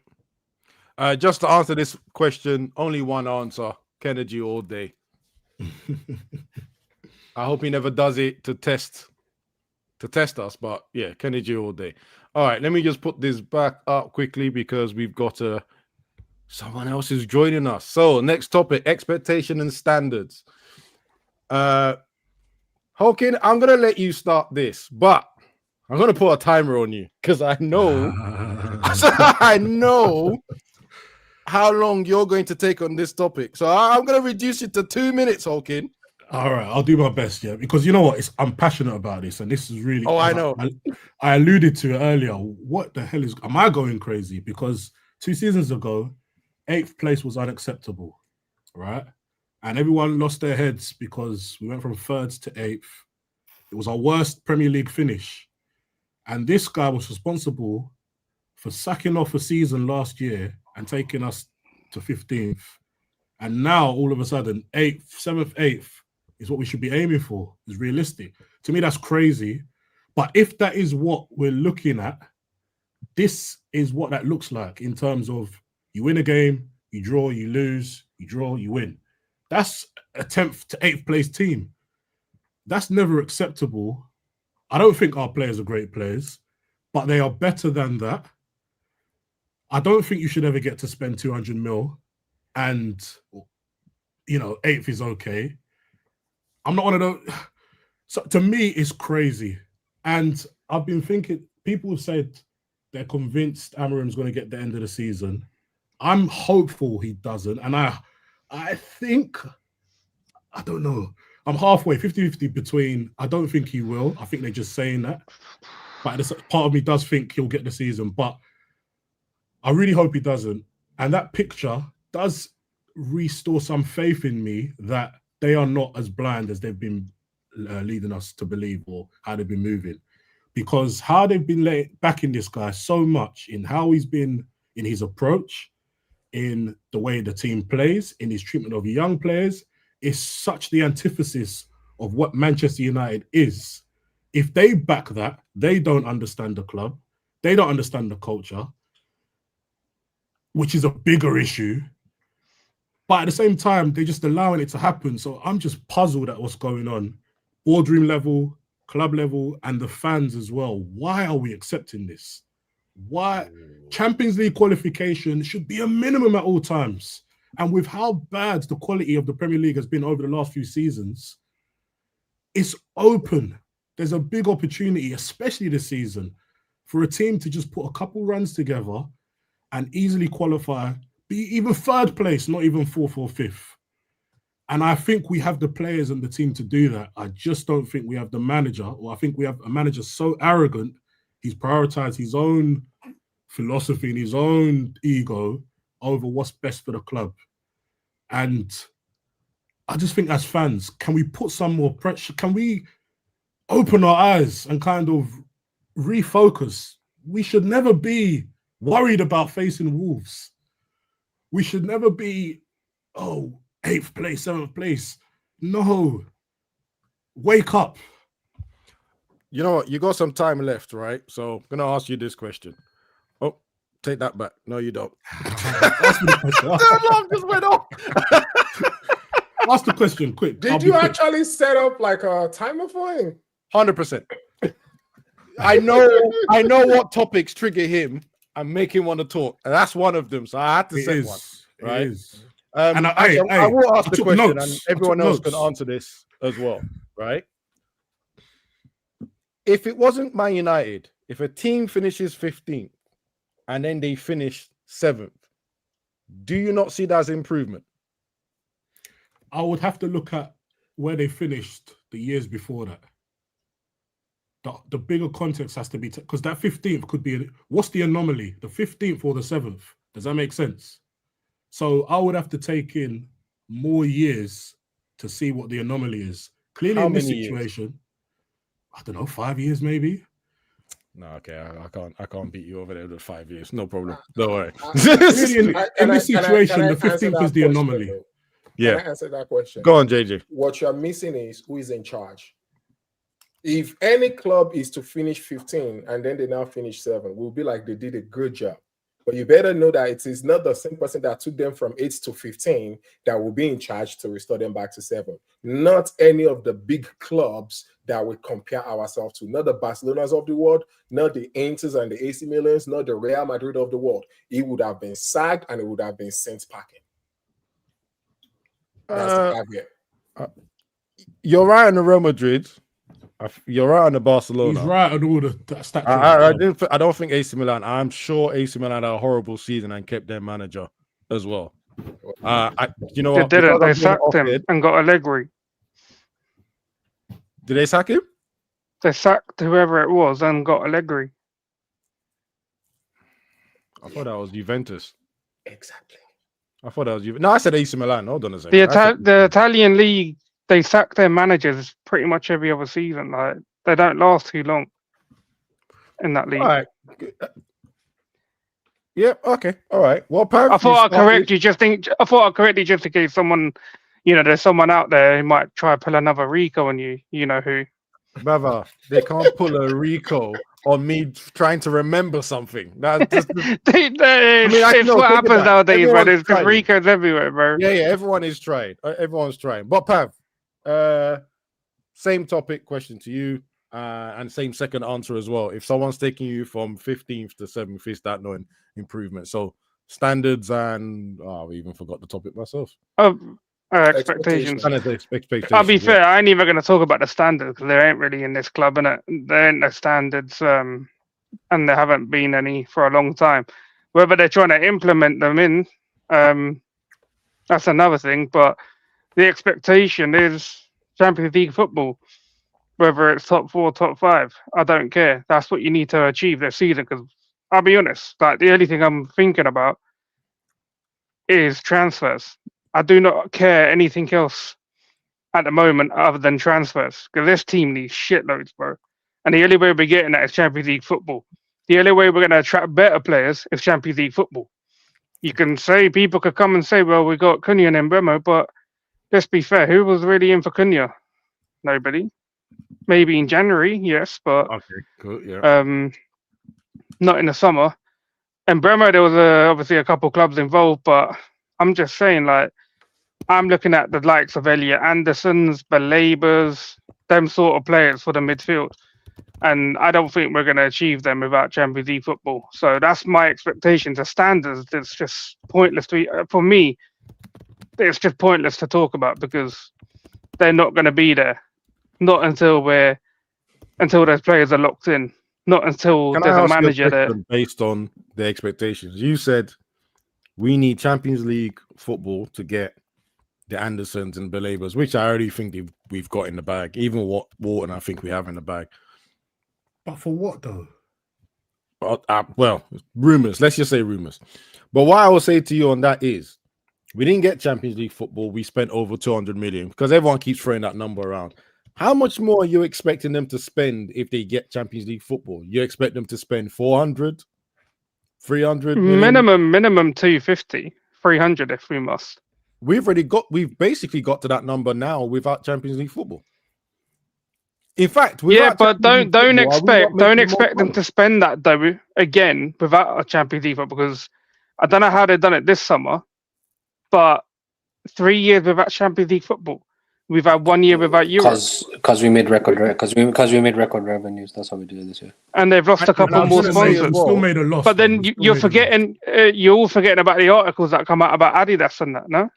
Just to answer this question, only one answer: Kennedy all day. I hope he never does it to test us. But yeah, Kenny G all day. All right, let me just put this back up quickly because we've got someone else is joining us. So next topic: expectation and standards. Hawking, I'm gonna let you start this, but I'm gonna put a timer on you because I know how long you're going to take on this topic. So I'm gonna reduce it to 2 minutes, Hawking. All right, I'll do my best, yeah, because you know what? I'm passionate about this, and this is really. Oh, I know. I alluded to it earlier. What the hell am I going crazy? Because 2 seasons ago, 8th place was unacceptable, right? And everyone lost their heads because we went from 3rd to 8th. It was our worst Premier League finish, and this guy was responsible for sacking off a season last year and taking us to 15th. And now all of a sudden, 8th, 7th, 8th. Is what we should be aiming for, is realistic. To me, that's crazy. But if that is what we're looking at, this is what that looks like in terms of you win a game, you draw, you lose, you draw, you win. That's a 10th to 8th place team. That's never acceptable. I don't think our players are great players, but they are better than that. I don't think you should ever get to spend 200 mil and, 8th is okay. I'm not one of those. So to me, it's crazy. And I've been thinking, people have said they're convinced Amarim's going to get the end of the season. I'm hopeful he doesn't. And I think, I don't know. I'm halfway, 50-50 between, I don't think he will. I think they're just saying that. But part of me does think he'll get the season. But I really hope he doesn't. And that picture does restore some faith in me that they are not as blind as they've been leading us to believe, or how they've been moving. Because how they've been backing this guy so much in how he's been in his approach, in the way the team plays, in his treatment of young players, is such the antithesis of what Manchester United is. If they back that, they don't understand the club. They don't understand the culture, which is a bigger issue. But at the same time, they're just allowing it to happen. So I'm just puzzled at what's going on. Boardroom level, club level, and the fans as well. Why are we accepting this? Why? Champions League qualification should be a minimum at all times. And with how bad the quality of the Premier League has been over the last few seasons, it's open. There's a big opportunity, especially this season, for a team to just put a couple runs together and easily qualify, be even 3rd place, not even 4th or 5th. And I think we have the players and the team to do that. I just don't think we have the manager, or I think we have a manager so arrogant, he's prioritized his own philosophy and his own ego over what's best for the club. And I just think as fans, can we put some more pressure? Can we open our eyes and kind of refocus? We should never be worried about facing Wolves. We should never be, 8th place, 7th place. No. Wake up. You know what? You got some time left, right? So I'm going to ask you this question. Oh, take that back. No, you don't. Ask me the question. The alarm just went off. Ask the question, quick. Did you actually set up like a timer for him? 100%. I know what topics trigger him and make him want to talk. And that's one of them. So I had to say one. Right? It is. And I will ask the question, notes. and everyone else can answer this as well, right? If it wasn't Man United, if a team finishes 15th and then they finish 7th, do you not see that as improvement? I would have to look at where they finished the years before that. The bigger context has to be, because that 15th could be, what's the anomaly? The 15th or the 7th? Does that make sense? So I would have to take in more years to see what the anomaly is. Clearly, in this situation, I don't know, 5 years maybe. No, okay, I can't beat you over there with 5 years. No problem. Don't worry. in this situation, the 15th is the anomaly. Yeah. Can I answer that question? Go on, JJ. What you're missing is who is in charge. If any club is to finish 15 and then they now finish 7, we'll be like they did a good job. But you better know that it is not the same person that took them from 8 to 15 that will be in charge to restore them back to 7. Not any of the big clubs that we compare ourselves to. Not the Barcelonas of the world, not the Inters and the AC Milans, not the Real Madrid of the world. He would have been sacked and it would have been sent packing. That's the caveat. You're right on the Real Madrid. You're right on the Barcelona. He's right on all the stats. I don't think AC Milan. I'm sure AC Milan had a horrible season and kept their manager as well. You know what? They didn't. They sacked him and got Allegri. Did they sack him? They sacked whoever it was and got Allegri. I thought that was Juventus. Exactly. I thought that was Juventus. No, I said AC Milan. Hold on a second. The Italian league, they sack their managers pretty much every other season. Like, they don't last too long in that league. All right. Yep. Okay. All right. Well, I thought I'd correct you just in case someone, there's someone out there who might try to pull another Rico on you. You know who? Brother, they can't pull a Rico on me trying to remember something. It's what happens nowadays, bro. There's Ricos everywhere, bro. Yeah. Everyone is trying. Everyone's trying. But Pav, same topic question to you, and same second answer as well. If someone's taking you from 15th to 7th, is that no improvement? So standards and I even forgot the topic myself. Expectations. I'll be fair, I ain't even going to talk about the standards because there ain't really in this club, innit? There ain't no standards, and there haven't been any for a long time. Whether they're trying to implement them in, that's another thing. But the expectation is Champions League football, whether it's top 4, top 5. I don't care. That's what you need to achieve this season. Because I'll be honest, like the only thing I'm thinking about is transfers. I do not care anything else at the moment other than transfers because this team needs shitloads, bro. And the only way we're getting that is Champions League football. The only way we're going to attract better players is Champions League football. You can say, people could come and say, well, we got Cunha and Mbemo, but let's be fair, who was really in for Cunha? Nobody. Maybe in January, yes, but okay, cool, yeah. Not in the summer. And Mbemo, there was obviously a couple clubs involved, but I'm just saying, like, I'm looking at the likes of Elliot Anderson's, Balabers, them sort of players for the midfield. And I don't think we're going to achieve them without Champions League football. So that's my expectation. The standards, it's just pointless for me, it's just pointless to talk about because they're not going to be there. Not until those players are locked in. Not until there's a manager there. Based on the expectations. You said we need Champions League football to get the Andersons and Balabers, which I already think we've got in the bag. Even what Wharton, I think we have in the bag. But for what though? Well, rumors. Let's just say rumors. But what I will say to you on that is, we didn't get Champions League football. We spent over 200 million because everyone keeps throwing that number around. How much more are you expecting them to spend if they get Champions League football? You expect them to spend 400, 300 million? Minimum 250, 300 if we must. We've basically got to that number now without Champions League football. In fact, but don't expect them to spend that though again without a Champions League football because I don't know how they've done it this summer, but 3 years without Champions League football. We've had 1 year without Europe. Because we made record revenues. That's how we did it this year. And they've lost a couple more sponsors. Still made a loss. But then you're all forgetting about the articles that come out about Adidas and that, no?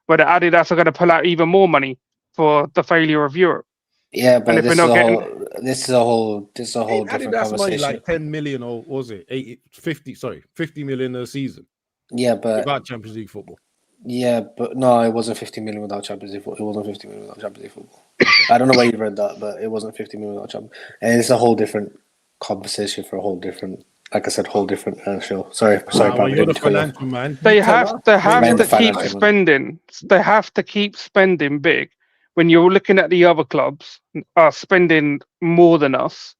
Where the Adidas are going to pull out even more money for the failure of Europe. Yeah, but this is a whole different conversation. Money like 10 million or was it 50 million a season? Yeah, but without Champions League football. Yeah, but no, it wasn't 50 million without Champions League football. It wasn't 50 million without Champions League football. I don't know where you read that, but it wasn't 50 million without Champions. And it's a whole different conversation for a whole different, like I said, whole different show. Sorry, well, you're the financial man. They have to keep spending. They have to keep spending big. When you're looking at the other clubs are spending more than us,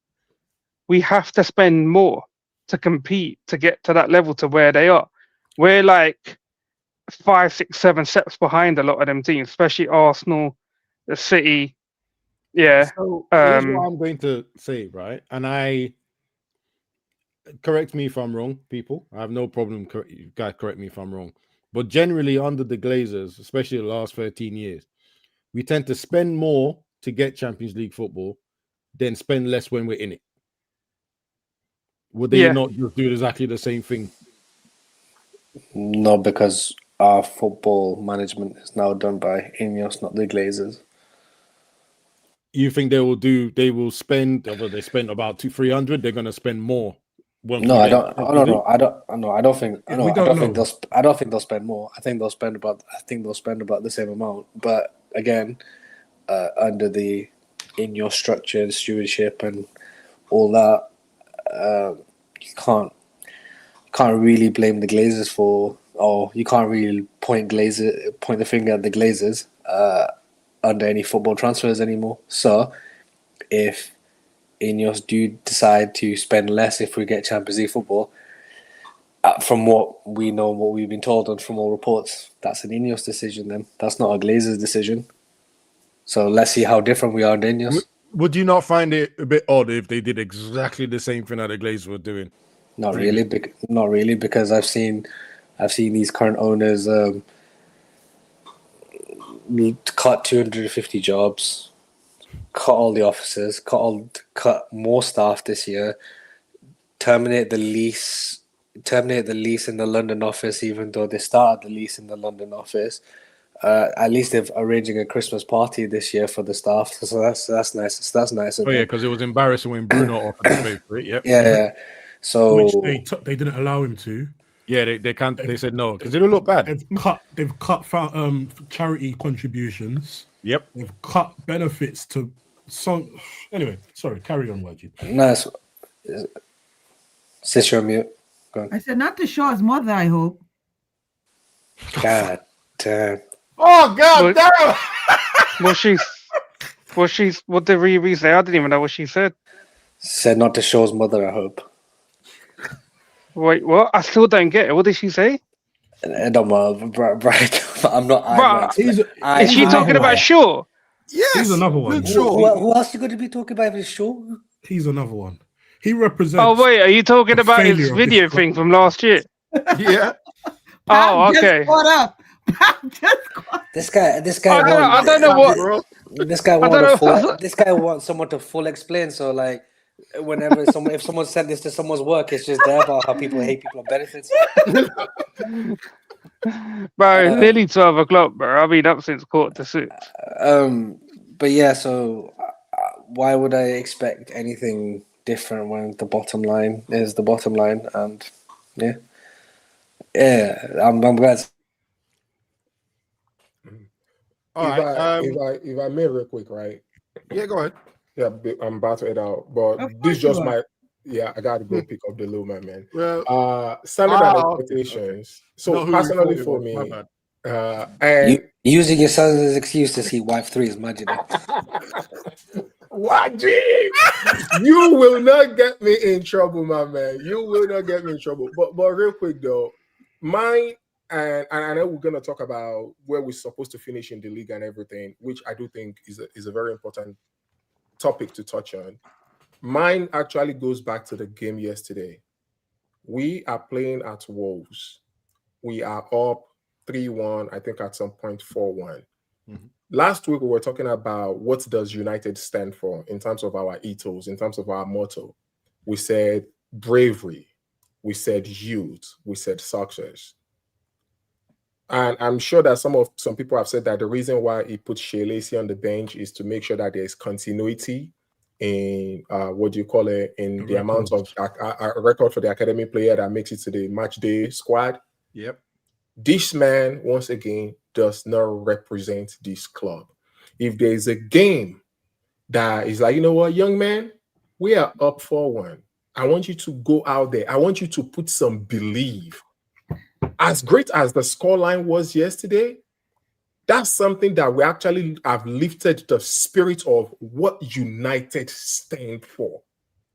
we have to spend more to compete to get to that level to where they are. We're like 5, 6, 7 steps behind a lot of them teams, especially Arsenal, the City. Yeah. So here's what I'm going to say, right? And correct me if I'm wrong, people. I have no problem. You guys correct me if I'm wrong. But generally, under the Glazers, especially the last 13 years, we tend to spend more to get Champions League football than spend less when we're in it. Would they not just do exactly the same thing? No, because our football management is now done by Ineos, not the Glazers. You think they will spend, although they spent about 200-300, they're going to spend more. No, I don't think they'll spend more. I think they'll spend about the same amount. But again, under the Ineos structure and stewardship and all that, you can't really blame the Glazers you can't really point the finger at the Glazers under any football transfers anymore. So if Ineos do decide to spend less if we get Champions League football, from what we know, what we've been told and from all reports, that's an Ineos decision then. That's not a Glazers decision. So let's see how different we are in Ineos. Would you not find it a bit odd if they did exactly the same thing that the Glazers were doing? Not really, because I've seen these current owners cut 250 jobs, cut all the offices, cut more staff this year, terminate the lease in the London office, even though they started the lease in the London office. At least they're arranging a Christmas party this year for the staff, so that's nice. That's nice. Oh yeah, because it was embarrassing when Bruno offered to pay for it. Yep. Yeah. So which they didn't allow him to. Yeah, they can't. They said no because it will look bad. They've cut charity contributions. Yep. They've cut benefits to some. Anyway, sorry. Carry on, Wajid. Nice. Sis, you're on mute. Go on. I said not to Shaw's mother. I hope. God damn. Oh God damn! What did Riri say? I didn't even know what she said. Said not to Shaw's mother, I hope. Wait, what? I still don't get it. What did she say? I don't know, right? I'm not. Is she talking about Shaw? Yes. He's another one. Who else you going to be talking about with Shaw? He's another one. He represents. Oh wait, are you talking about his video thing from last year? Yeah. Oh, okay. What up? This guy. I don't know what. This guy wants someone to full explain. So like, whenever if someone sent this to someone's work, it's just there about how people hate people on benefits. Bro, it's nearly 12 o'clock, bro. I've been up since 5:45. But yeah, so why would I expect anything different when the bottom line is the bottom line? And I'm glad. If I may real quick, right? Yeah, go ahead. Yeah, I'm about to head out, but this just might. Yeah, I got to go pick up the Luma, man. Well, standard expectations. So personally for me, and using your son as an excuse to see wife 3 is magic. What, James? You will not get me in trouble, my man. You will not get me in trouble. But real quick though, mine. And I know we're gonna talk about where we're supposed to finish in the league and everything, which I do think is a very important topic to touch on. Mine actually goes back to the game yesterday. We are playing at Wolves. We are up 3-1, I think at some point 4-1. Mm-hmm. Last week we were talking about what does United stand for in terms of our ethos, in terms of our motto. We said bravery, we said youth, we said success. And I'm sure that some people have said that the reason why he put Shea Lacey on the bench is to make sure that there's continuity in in the amount of a record for the academy player that makes it to the match day squad. Yep. This man, once again, does not represent this club. If there is a game that is like, you know what, young man, we are up 4-1. I want you to go out there. I want you to put some belief. As great as the scoreline was yesterday, that's something that we actually have lifted the spirit of what United stand for,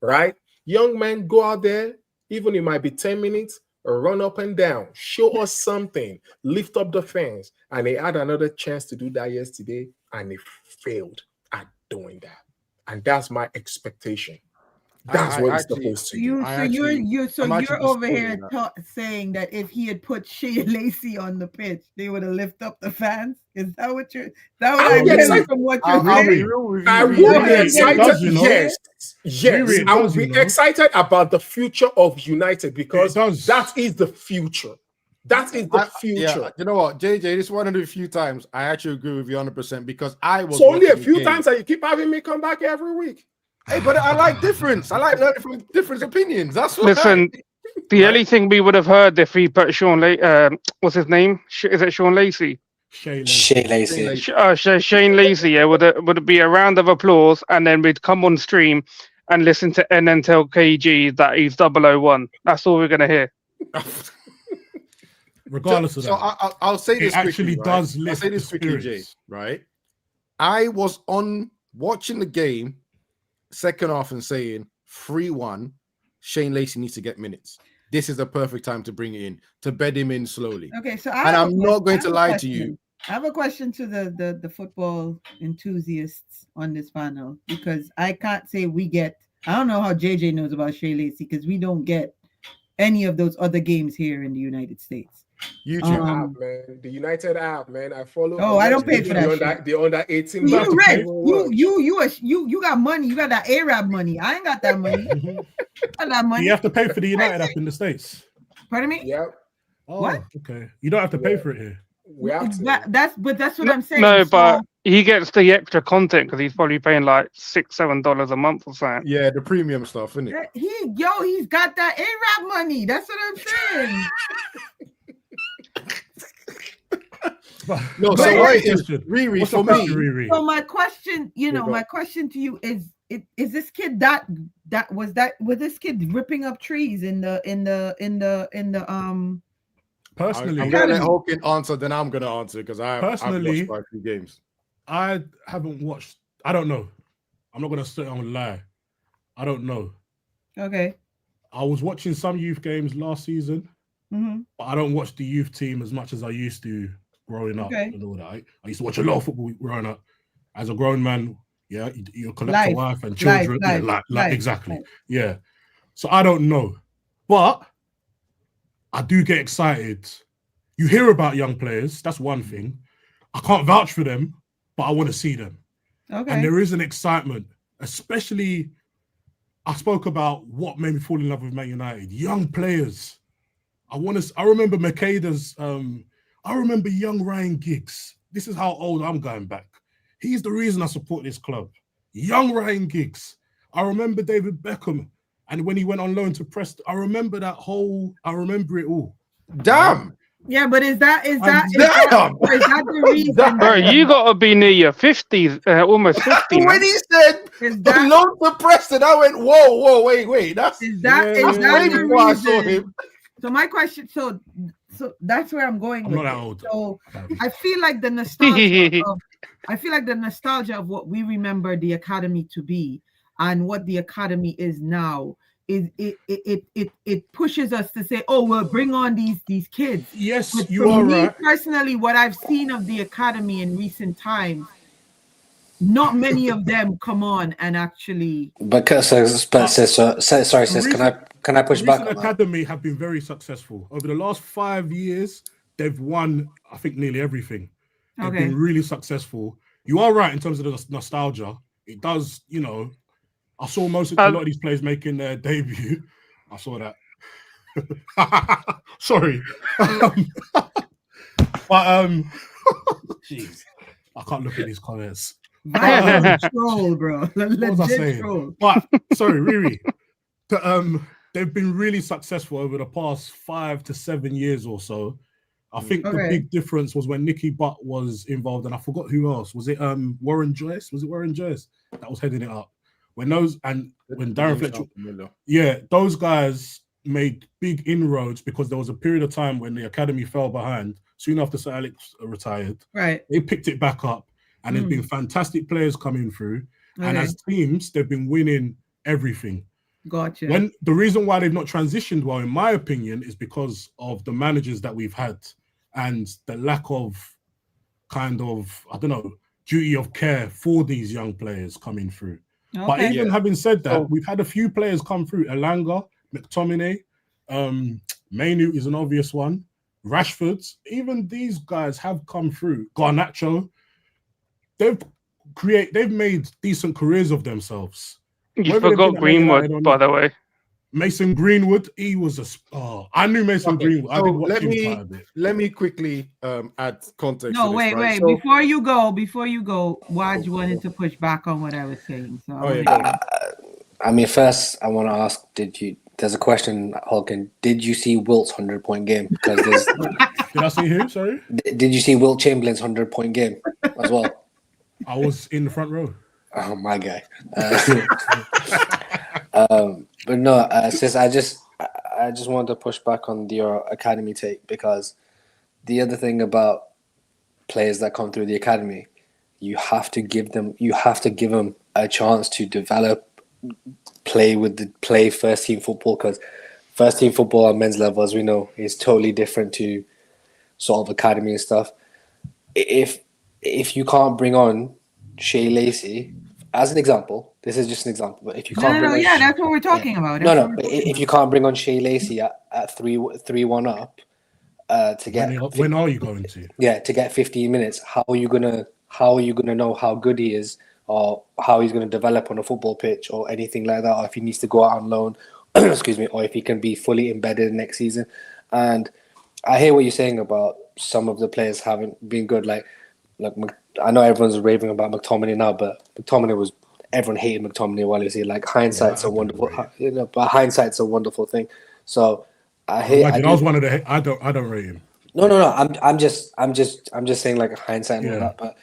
right? Young men, go out there, even it might be 10 minutes, run up and down, show us something, lift up the fans. And they had another chance to do that yesterday, and they failed at doing that. And that's my expectation. That's what it's supposed to do. You're over here saying that if he had put Shea Lacey on the pitch, they would have lifted up the fans. Is that what you're? That what I'm getting from what you're saying? I will be excited. Yes, I will be excited about the future of United because that is the future. That is the future. Yeah, you know what, JJ, this is one of the few times I actually agree with you 100% because I was. It's only a few times that you keep having me come back every week. Hey, but I like difference. I like learning from different opinions. That's what. Listen, the only thing we would have heard if we put what's his name? Is it Sean Lacey? Shea Lacey. Shane Lacey. Yeah, would it be a round of applause, and then we'd come on stream and listen to NN tell KG that he's 001. That's all we're gonna hear. Regardless of that, I'll say this. It actually quickly, does right? lift I'll say this quickly, Jay. Right? I was on watching the game, second half, and saying 3-1. Shane Lacey needs to get minutes. This is the perfect time to bring it in, to bed him in slowly. Okay, so I'm not going to lie to you. I have a question to the football enthusiasts on this panel because I can't say we get. I don't know how JJ knows about Shea Lacey because we don't get any of those other games here in the United States. YouTube app, man. The United app, man. I follow. Oh, I don't pay for that. The under 18. You rich. You got money. You got that Arab money. I ain't got that money. I got that money. You have to pay for the United app in the States. Pardon me? Yep. Oh, what? Okay. You don't have to pay for it here. We have to. That's what I'm saying. No, but he gets the extra content because he's probably paying like $6-7 a month or something. Yeah, the premium stuff, isn't it? He's got that Arab money. That's what I'm saying. No, so why is Riri for me? Riri? So my question, my question to you is this kid was this kid ripping up trees in the Personally, I'm gonna let Hawkin answer, then I'm gonna answer because I've watched quite a few games. I haven't watched. I don't know. I'm not gonna sit and lie. I don't know. Okay. I was watching some youth games last season, but I don't watch the youth team as much as I used to growing up and all that. I used to watch a lot of football growing up. As a grown man, yeah, you collect a wife and children. Exactly. Yeah. So I don't know. But I do get excited. You hear about young players, that's one thing. I can't vouch for them, but I want to see them. Okay. And there is an excitement, especially I spoke about what made me fall in love with Man United. Young players. I remember Makeda's I remember young Ryan Giggs. This is how old I'm going back. He's the reason I support this club. Young Ryan Giggs. I remember David Beckham. And when he went on loan to Preston, I remember it all. Damn. Yeah, but is that the reason? Bro, you gotta be near your 50s, almost 50. When he said loan to Preston, I went, whoa, wait. Is that the reason? I saw him. So my question, so that's where I'm going with not that old. So I feel like the nostalgia of what we remember the academy to be and what the academy is now is it pushes us to say, oh, well, bring on these kids. Yes, but you are right. Personally, what I've seen of the academy in recent times, not many of them come on and actually. But sorry, sis. Can I push back? The academy have been very successful over the last 5 years. They've won, I think, nearly everything. They've been really successful. You are right in terms of the nostalgia. It does, I saw a lot of these players making their debut. I saw that. Sorry. But jeez, I can't look at these comments. Troll, bro. What was I saying? Troll. But sorry, Riri. They've been really successful over the past 5 to 7 years or so. I think the big difference was when Nicky Butt was involved, and I forgot who else. Was it Warren Joyce? Was it Warren Joyce that was heading it up? When Darren Fletcher, those guys made big inroads because there was a period of time when the academy fell behind. Soon after Sir Alex retired, they picked it back up, and there's been fantastic players coming through. And as teams, they've been winning everything. Gotcha. When the reason why they've not transitioned well, in my opinion, is because of the managers that we've had and the lack of duty of care for these young players coming through. But even having said that, we've had a few players come through. Elanga, McTominay, Mainu is an obvious one. Rashford's, even these guys have come through. Garnacho, they've made decent careers of themselves. You forgot Greenwood, by the way. Mason Greenwood, he was I knew Mason Greenwood. I did watch him quite a bit. Let me quickly add context. No, to this, wait, right? wait. Before you go, Waj wanted to push back on what I was saying. So I mean, first I want to ask: There's a question, Hulkin. Did you see Wilt's 100-point game? Because there's. Did I see who? Sorry. Did you see Wilt Chamberlain's 100-point game as well? I was in the front row. Oh, my guy. But no, sis, I just wanted to push back on your academy take, because the other thing about players that come through the academy, you have to give them a chance to develop, play first team football, because first team football at men's level, as we know, is totally different to sort of academy and stuff. If you can't bring on Shea Lacey as an example, this is just an example, but if you can't that's what we're talking about. But if you can't bring on Shea Lacey at 3-1 up to get when are you going to? Yeah, to get 15 minutes, how are you gonna know how good he is, or how he's gonna develop on a football pitch or anything like that, or if he needs to go out on loan, excuse me, or if he can be fully embedded next season? And I hear what you're saying about some of the players haven't been good. Like I know everyone's raving about McTominay now, but everyone hated McTominay while he was here. Like hindsight's a wonderful, but hindsight's a wonderful thing. So I was one of the. I don't rate him. No. I'm just saying, like, hindsight and all that. But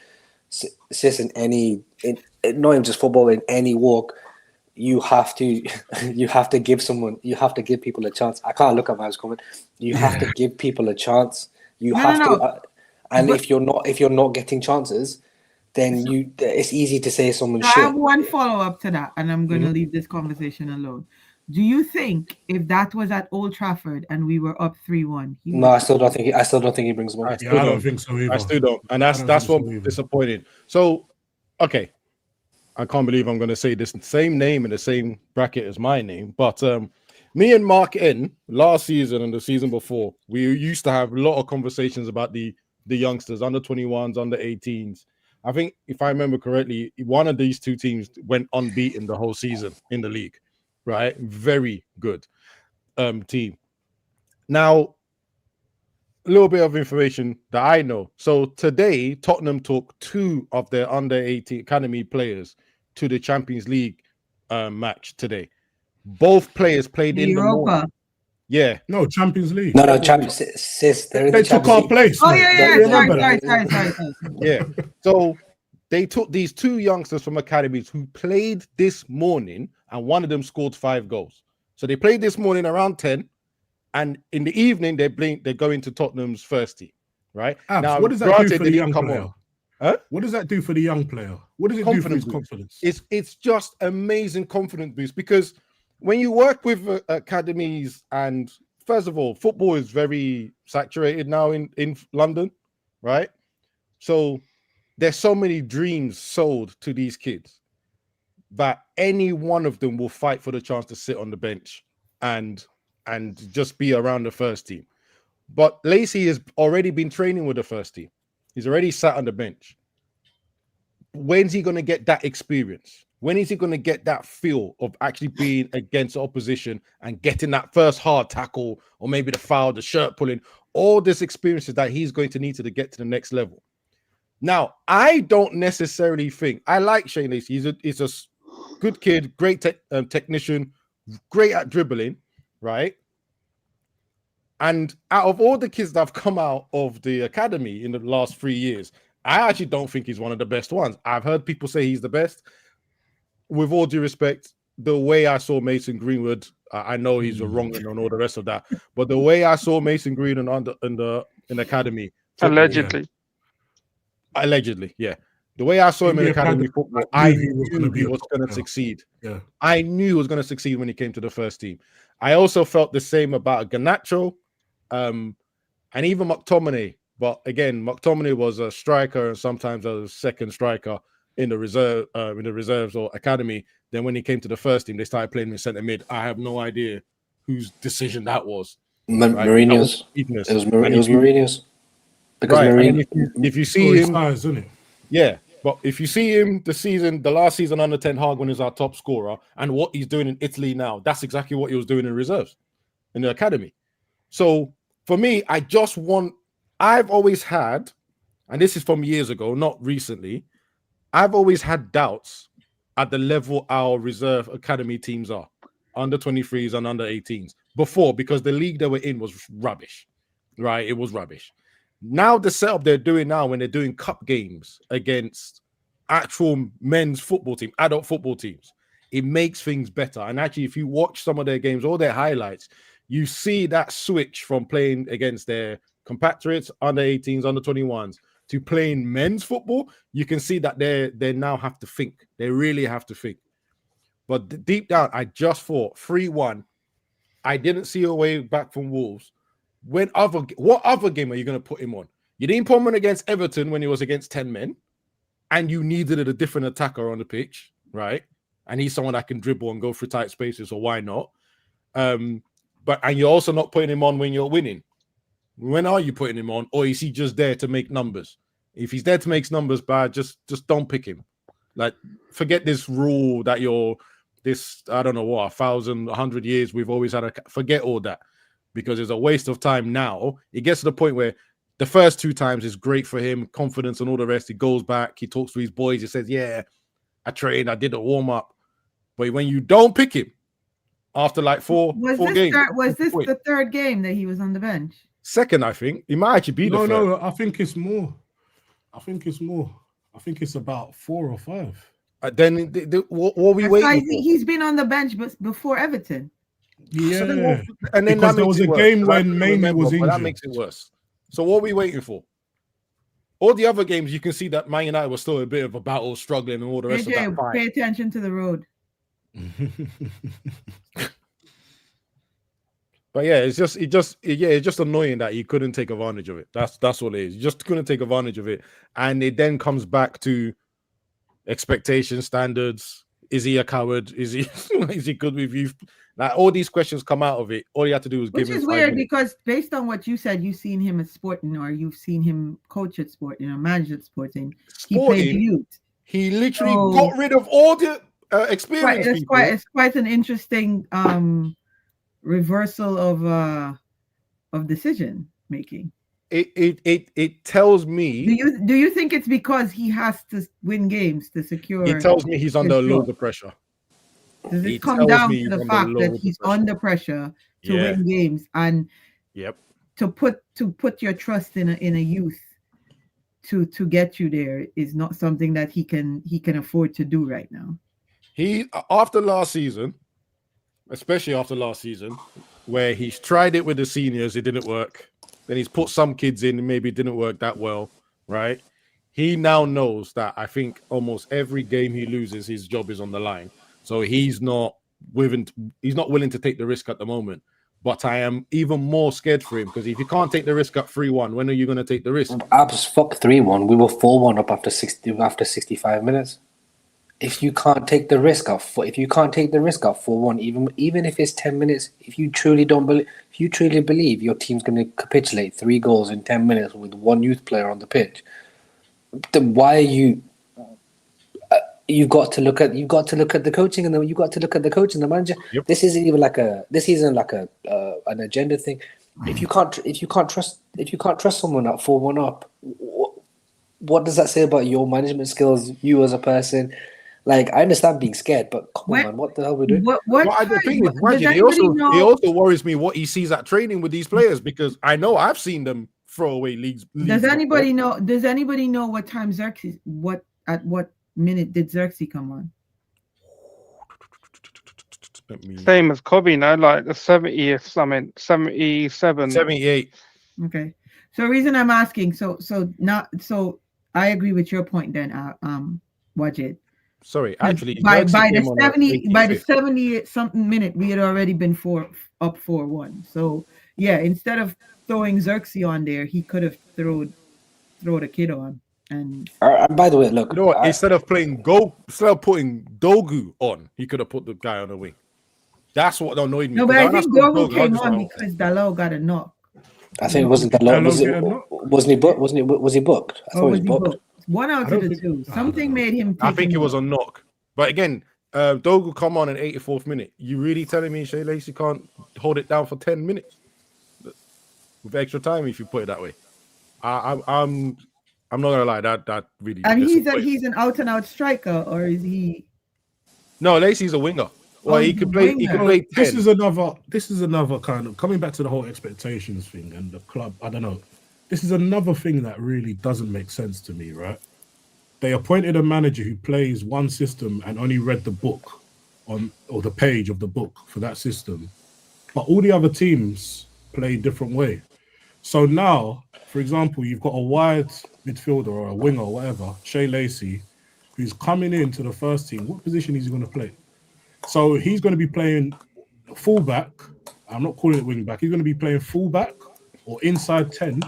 sis, not even just football, in any walk, you have to give people a chance. I can't look at Vibes comment. You have to give people a chance. You have to. And if you're not getting chances, then it's easy to say someone's shit. I have one follow-up to that, and I'm going to leave this conversation alone. Do you think if that was at Old Trafford and we were up 3-1? No, I still don't think he brings them on. I don't think so either. I still don't, and that's what I'm disappointed. So, okay, I can't believe I'm going to say this same name in the same bracket as my name, but me and Mark N last season and the season before, we used to have a lot of conversations about the youngsters, under 21s, under 18s. I think, if I remember correctly, one of these two teams went unbeaten the whole season in the league, right? Very good team. Now, a little bit of information that I know. So today, Tottenham took 2 of their under 18 academy players to the Champions League match today. Both players played in the morning. Yeah. No, Champions League. No, Champions sis. They took our place. Oh, sorry. Yeah. So they took these 2 youngsters from academies who played this morning, and one of them scored 5 goals. So they played this morning around 10, and in the evening they go into Tottenham's first team, right? Now, what does that do for the young player? Huh? What does that do for the young player? What does it do for his confidence? It's just amazing confidence boost, because when you work with academies, and first of all, football is very saturated now in London, right? So there's so many dreams sold to these kids that any one of them will fight for the chance to sit on the bench and just be around the first team. But Lacey has already been training with the first team. He's already sat on the bench. When's he going to get that experience? When is he going to get that feel of actually being against the opposition and getting that first hard tackle, or maybe the foul, the shirt pulling, all these experiences that he's going to need to get to the next level? Now, I don't necessarily think, I like Shane Lacey. He's a good kid, great technician, great at dribbling, right? And out of all the kids that have come out of the academy in the last 3 years, I actually don't think he's one of the best ones. I've heard people say he's the best. With all due respect, the way I saw Mason Greenwood, I know he's a wrong and all the rest of that, but the way I saw Mason Greenwood in the academy, allegedly, yeah. The way I saw him in academy football, I knew he was going to succeed. Yeah, I knew he was going to succeed when he came to the first team. I also felt the same about Garnacho, and even McTominay. But again, McTominay was a striker and sometimes a second striker. in the reserves or academy. Then when he came to the first team, they started playing him in centre mid. I have no idea whose decision that was. Mourinho's. It was Mourinho's. Because right, Mourinho, if you see him, size, isn't it? yeah. But if you see him the last season under Ten Hag when he's our top scorer, and what he's doing in Italy now, that's exactly what he was doing in reserves, in the academy. So for me, I've always had, and this is from years ago, not recently, I've always had doubts at the level our reserve academy teams are, under 23s and under 18s, before, because the league they were in was rubbish, right? It was rubbish. Now the setup they're doing now when they're doing cup games against actual men's football team, adult football teams, it makes things better. And actually, if you watch some of their games or their highlights, you see that switch from playing against their compatriots, under 18s, under 21s, to playing men's football. You can see that they now have to think. They really have to think. But deep down, I just thought 3-1. I didn't see a way back from Wolves. What other game are you going to put him on? You didn't put him on against Everton when he was against 10 men, and you needed a different attacker on the pitch, right? And he's someone that can dribble and go through tight spaces, so why not? And you're also not putting him on when you're winning. When are you putting him on, or is he just there to make numbers? If he's there to make numbers, bad, just don't pick him. Like, forget this rule that you're this, I don't know what, 100 years we've always had forget all that, because it's a waste of time now. It gets to the point where the first 2 times is great for him, confidence and all the rest. He goes back, he talks to his boys, he says, yeah, I trained, I did a warm-up. But when you don't pick him after like four games. Was this the third game that he was on the bench? Second, I think. It might actually be the third. No, I think it's more. I think it's about 4 or 5. Then what are we waiting for? He's been on the bench before Everton. Yeah. And then because there was a game when Maynard was injured. That makes it worse. So what are we waiting for? All the other games, you can see that Man United was still a bit of a battle, struggling, and all the rest of that. Pay attention to the road. But yeah, it's just annoying that he couldn't take advantage of it. That's all it is. He just couldn't take advantage of it, and it then comes back to expectation standards. Is he a coward? Is he good with you? Like, all these questions come out of it. All you have to do is give him. Which is weird because based on what you said, you've seen him at Sporting, or you've seen him coach at Sporting, or manage at Sporting. He played youth. He literally got rid of all the experience. It's quite an interesting reversal of decision making. It tells me. Do you think it's because he has to win games to secure? It tells me he's under loads of pressure. Does it come down to the fact that he's under pressure to win games and to put your trust in a youth to get you there is not something that he can afford to do right now? After last season, especially after last season, where he's tried it with the seniors, it didn't work. Then he's put some kids in and maybe it didn't work that well, right? He now knows that I think almost every game he loses, his job is on the line. So he's not willing to take the risk at the moment. But I am even more scared for him, because if you can't take the risk at 3-1, when are you going to take the risk? Abs fuck 3-1. We were 4-1 up after 65 minutes. If you can't take the risk of 4-1, even if it's 10 minutes, if you truly believe your team's going to capitulate 3 goals in 10 minutes with one youth player on the pitch, then why are you? You've got to look at the coaching, and then you've got to look at the coach and the manager. Yep. This isn't like an agenda thing. If you can't trust someone at 4-1 up, what does that say about your management skills, you as a person? Like, I understand being scared, but come on, man, what the hell are we doing? The thing is, Raji, he also worries me what he sees at training with these players, because I know I've seen them throw away leagues. Does anybody know? Does anybody know what time Xerxes? At what minute did Xerxes come on? Same as Kobe, no, like the 70th, 77, 78. Okay, so the reason I'm asking, so I agree with your point then, Wajid. Sorry, actually, by the 70 something minute, we had already been up 4-1. So yeah, instead of throwing Xerxes on there, he could have thrown a kid on. And by the way, look, you know what? Instead of putting Dogu on, he could have put the guy on the wing. That's what annoyed me. No, but I think Dogu came on because Dalot got a knock. I think it wasn't Dalot. Wasn't he booked? Was he booked? I thought he was booked. One out of the two. Something made him. I think it was a knock. But again, Dogu come on in 84th minute. You really telling me Shea Lacey can't hold it down for 10 minutes with extra time? If you put it that way, I'm not gonna lie. That really. And he's an out and out striker, or is he? No, Lacey's a winger. Well, he could play. He could play. 10. This is another kind of coming back to the whole expectations thing and the club. I don't know. This is another thing that really doesn't make sense to me, right? They appointed a manager who plays one system and only read the book or the page of the book for that system, but all the other teams play a different way. So now, for example, you've got a wide midfielder or a winger or whatever, Shea Lacey, who's coming into the first team. What position is he going to play? So he's going to be playing fullback. I'm not calling it wing back. He's going to be playing fullback or inside 10.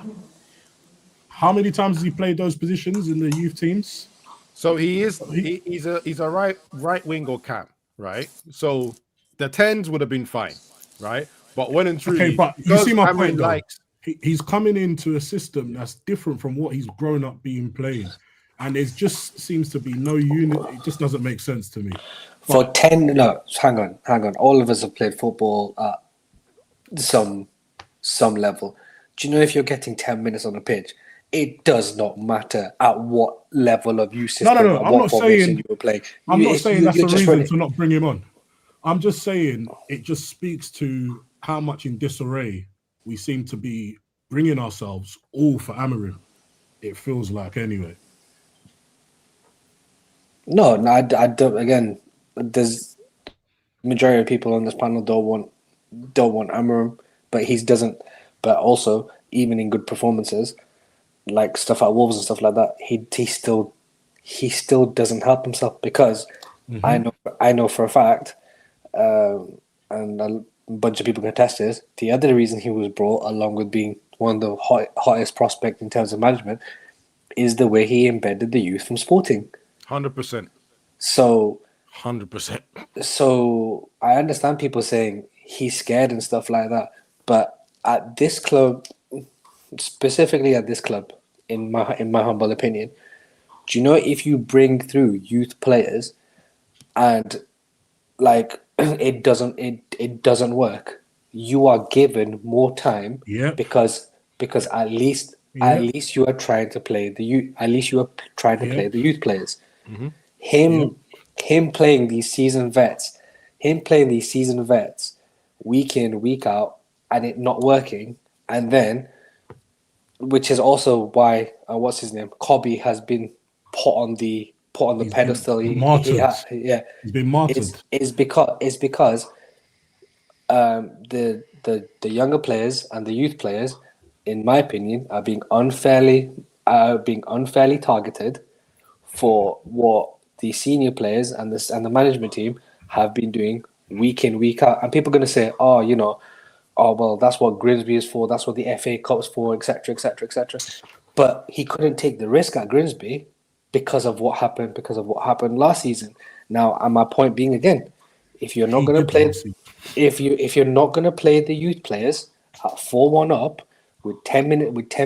How many times has he played those positions in the youth teams? So he's a right wing or cam, right? So the 10s would have been fine, right? But when in truly, okay, but you see my point. He's coming into a system that's different from what he's grown up being played, and it just seems to be no unit. It just doesn't make sense to me. For 10, no, hang on. All of us have played football at some level. Do you know if you're getting 10 minutes on the pitch, it does not matter at what level of use system. No. I'm not saying you were playing. I'm not saying that's the reason to not bring him on. I'm just saying it just speaks to how much in disarray we seem to be bringing ourselves all for Amorim. It feels like anyway. No, I don't. Again, there's majority of people on this panel don't want Amorim, but he doesn't. But also, even in good performances, like stuff at Wolves and stuff like that, he still doesn't help himself because I know for a fact, and a bunch of people can attest this. The other reason he was brought, along with being one of the hottest prospect in terms of management, is the way he embedded the youth from Sporting. 100%. So 100%. So I understand people saying he's scared and stuff like that, but at this club, specifically at this club, in my humble opinion, do you know if you bring through youth players and like it doesn't work, you are given more time because at least you are trying to play the youth. At least you are trying to play the youth players. Mm-hmm. Him playing these seasoned vets, week in, week out, and it not working, and then, which is also why what's his name, Cobby, has been put on the pedestal. He's been martyred. Is because the younger players and the youth players, in my opinion, are being unfairly targeted for what the senior players and the management team have been doing week in, week out. And people are going to say, well, that's what Grimsby is for, that's what the FA Cup's for, etc., etc., etc. But he couldn't take the risk at Grimsby because of what happened last season. Now, and my point being again, if you're not going to play, if you're not going to play the youth players at 4-1 up with 10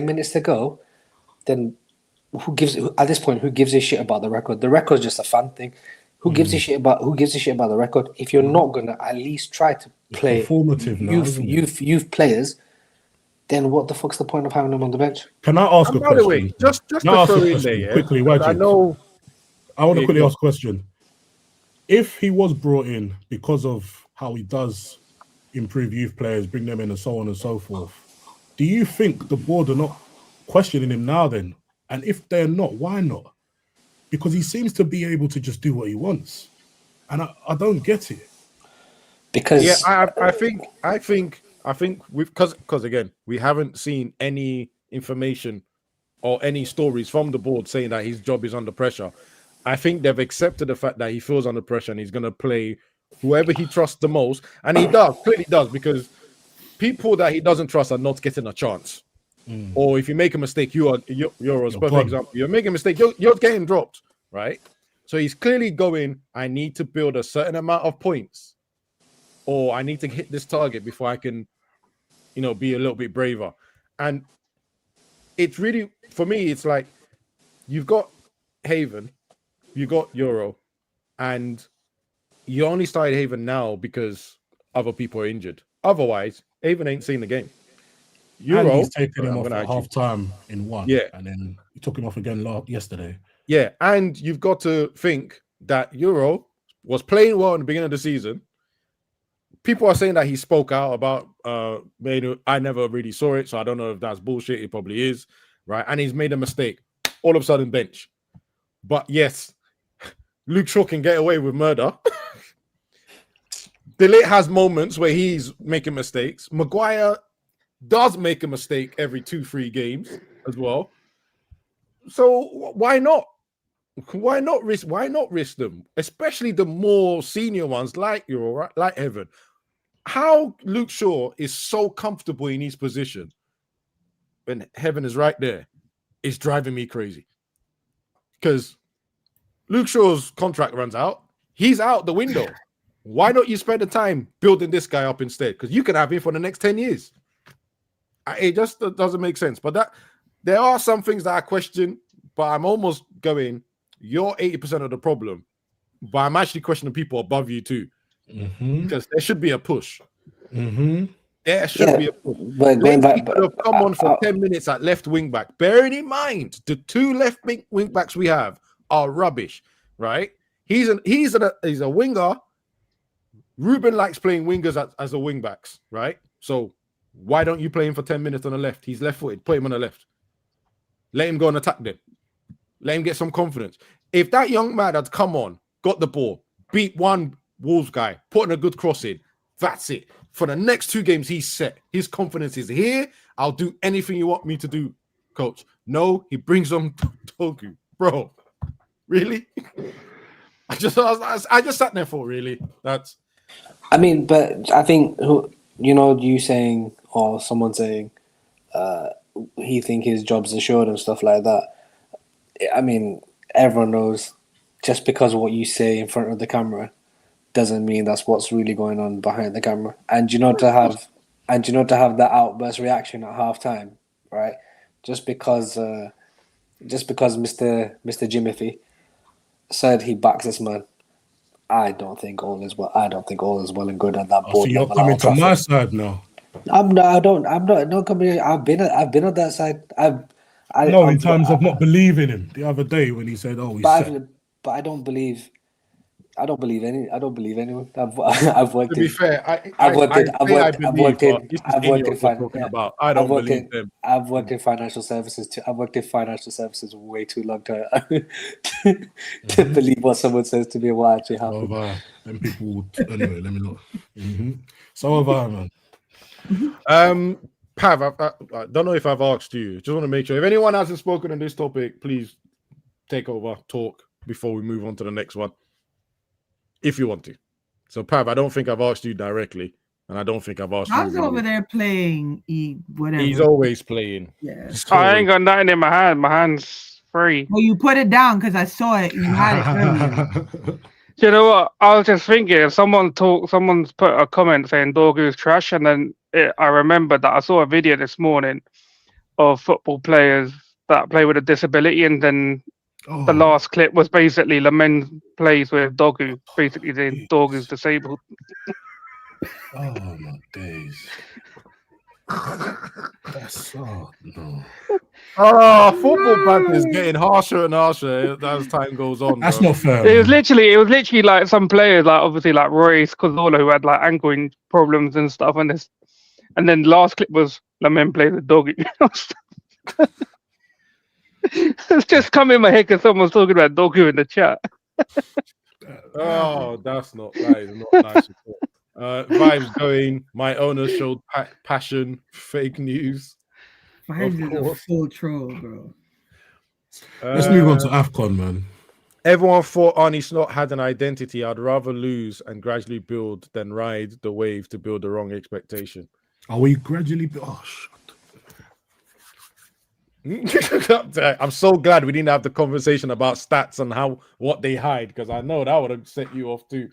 minutes to go, then who gives a shit about the record? The record's just a fan thing. Who gives a shit about the record? If you're not gonna at least try to play youth players, then what the fuck's the point of having them on the bench? Can I ask a question? By the way, just to throw in there, quickly, I want to quickly ask a question. If he was brought in because of how he does improve youth players, bring them in, and so on and so forth, do you think the board are not questioning him now then? And if they're not, why not? Because he seems to be able to just do what he wants, and I don't get it. Because I think because again, we haven't seen any information or any stories from the board saying that his job is under pressure. I think they've accepted the fact that he feels under pressure and he's going to play whoever he trusts the most, and he clearly does, because people that he doesn't trust are not getting a chance. Or if you make a mistake, you're a perfect gone. example. You're making a mistake, you're getting dropped, right? So he's clearly going, I need to build a certain amount of points, or I need to hit this target before I can, be a little bit braver. And it's really, for me, it's like you've got Haven, you got Euro, and you only started Haven now because other people are injured. Otherwise, Haven ain't seen the game. And he's taken him off at half time in one. Yeah. And then he took him off again yesterday. Yeah. And you've got to think that Euro was playing well in the beginning of the season. People are saying that he spoke out about I never really saw it, so I don't know if that's bullshit. It probably is, right? And he's made a mistake. All of a sudden, bench. But yes, Luke Shaw can get away with murder. DeLitt has moments where he's making mistakes. Maguire does make a mistake every 2-3 games as well. So why not? Why not risk them? Especially the more senior ones like Euro, like Evan. How Luke Shaw is so comfortable in his position when Heaven is right there is driving me crazy. Because Luke Shaw's contract runs out. He's out the window. Why don't you spend the time building this guy up instead? Because you can have him for the next 10 years. It just doesn't make sense. But there are some things that I question, but I'm almost going, you're 80% of the problem. But I'm actually questioning people above you too. Because there should be a push. There should be a push. But going back, could have come on for 10 minutes at left wing back. Bearing in mind, the 2 left wing backs we have are rubbish, right? He's a winger. Ruben likes playing wingers as a wing backs, right? So why don't you play him for 10 minutes on the left? He's left-footed. Put him on the left. Let him go and attack them. Let him get some confidence. If that young man had come on, got the ball, beat one Wolves guy, put in a good cross in, that's it. For the next 2 games, he's set. His confidence is here. I'll do anything you want me to do, coach. No, he brings on Togu. Bro, really? I just sat there for really. I mean, but I think, you saying, or someone saying, he think his job's assured and stuff like that. I mean, everyone knows just because of what you say in front of the camera doesn't mean that's what's really going on behind the camera. And to have that outburst reaction at halftime, right? Just because Mr. Jimothy said he backs this man. I don't think all is well and good at that board. So you're coming to my side now. I'm not coming. I've been on that side. In terms of not believing him the other day when he said, "Oh, he's set." But I don't believe anyone. I've worked. To be fair, I've worked in financial services too. I've worked in financial services way too long to believe what someone says to me and what actually happened. So have I. Then people would, anyway. Let me look. So have I, man. Pav, I don't know if I've asked you. Just want to make sure if anyone hasn't spoken on this topic, please take over, talk before we move on to the next one. If you want to. So, Pav, I don't think I've asked you directly, and I don't think I've asked you. I was over there playing whatever. He's always playing. Yeah. I ain't got nothing in my hand. My hand's free. Well, you put it down because I saw it. You had it earlier. You know what? I was just thinking, if someone's put a comment saying Dorgu's trash, and then I remembered that I saw a video this morning of football players that play with a disability, and then the last clip was basically Lamen plays with Dogu, basically saying Dorgu's disabled. Oh my days. That's no. Football banter is getting harsher and harsher as time goes on. That's not fair. It was literally like some players, like obviously like Royce Cazorla, who had like ankle problems and stuff, and then last clip was Lamen played with Dogu. It's just come in my head because someone's talking about Dogu in the chat. That is not nice at all. Vibes going. My owner showed passion. Fake news. Vibes is a full troll, bro. Let's move on to AFCON, man. Everyone thought Arnie Slot had an identity. I'd rather lose and gradually build than ride the wave to build the wrong expectation. Are we gradually? Oh, shut I'm so glad we didn't have the conversation about stats and what they hide, because I know that would have set you off too.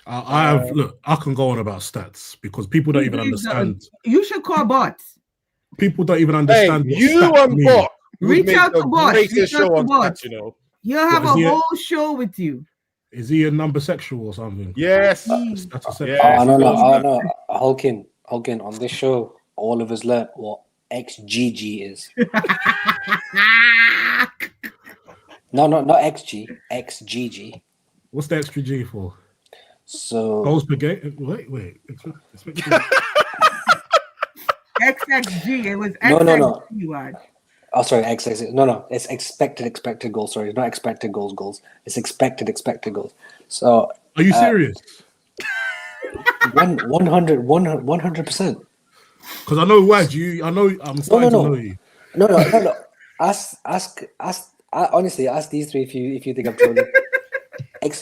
Look, I can go on about stats because people don't even understand. You should call bots. People don't even understand. Hey, you and bot. Reach out to bots. You know, he'll have a whole show with you. Is he a number sexual or something? Yes. No. Hulkin, on this show, all of us learnt what XGG is. No, not XG. XGG. What's the extra G for? So goals per game. Wait. XXG. It was XXG. No. Oh, sorry, XX. No. It's expected goals. Sorry, it's not expected goals. It's expected goals. So are you serious? 100%. Because I know Wad, I'm starting to know you. No. Ask. Honestly, ask these three if you think I'm trolling.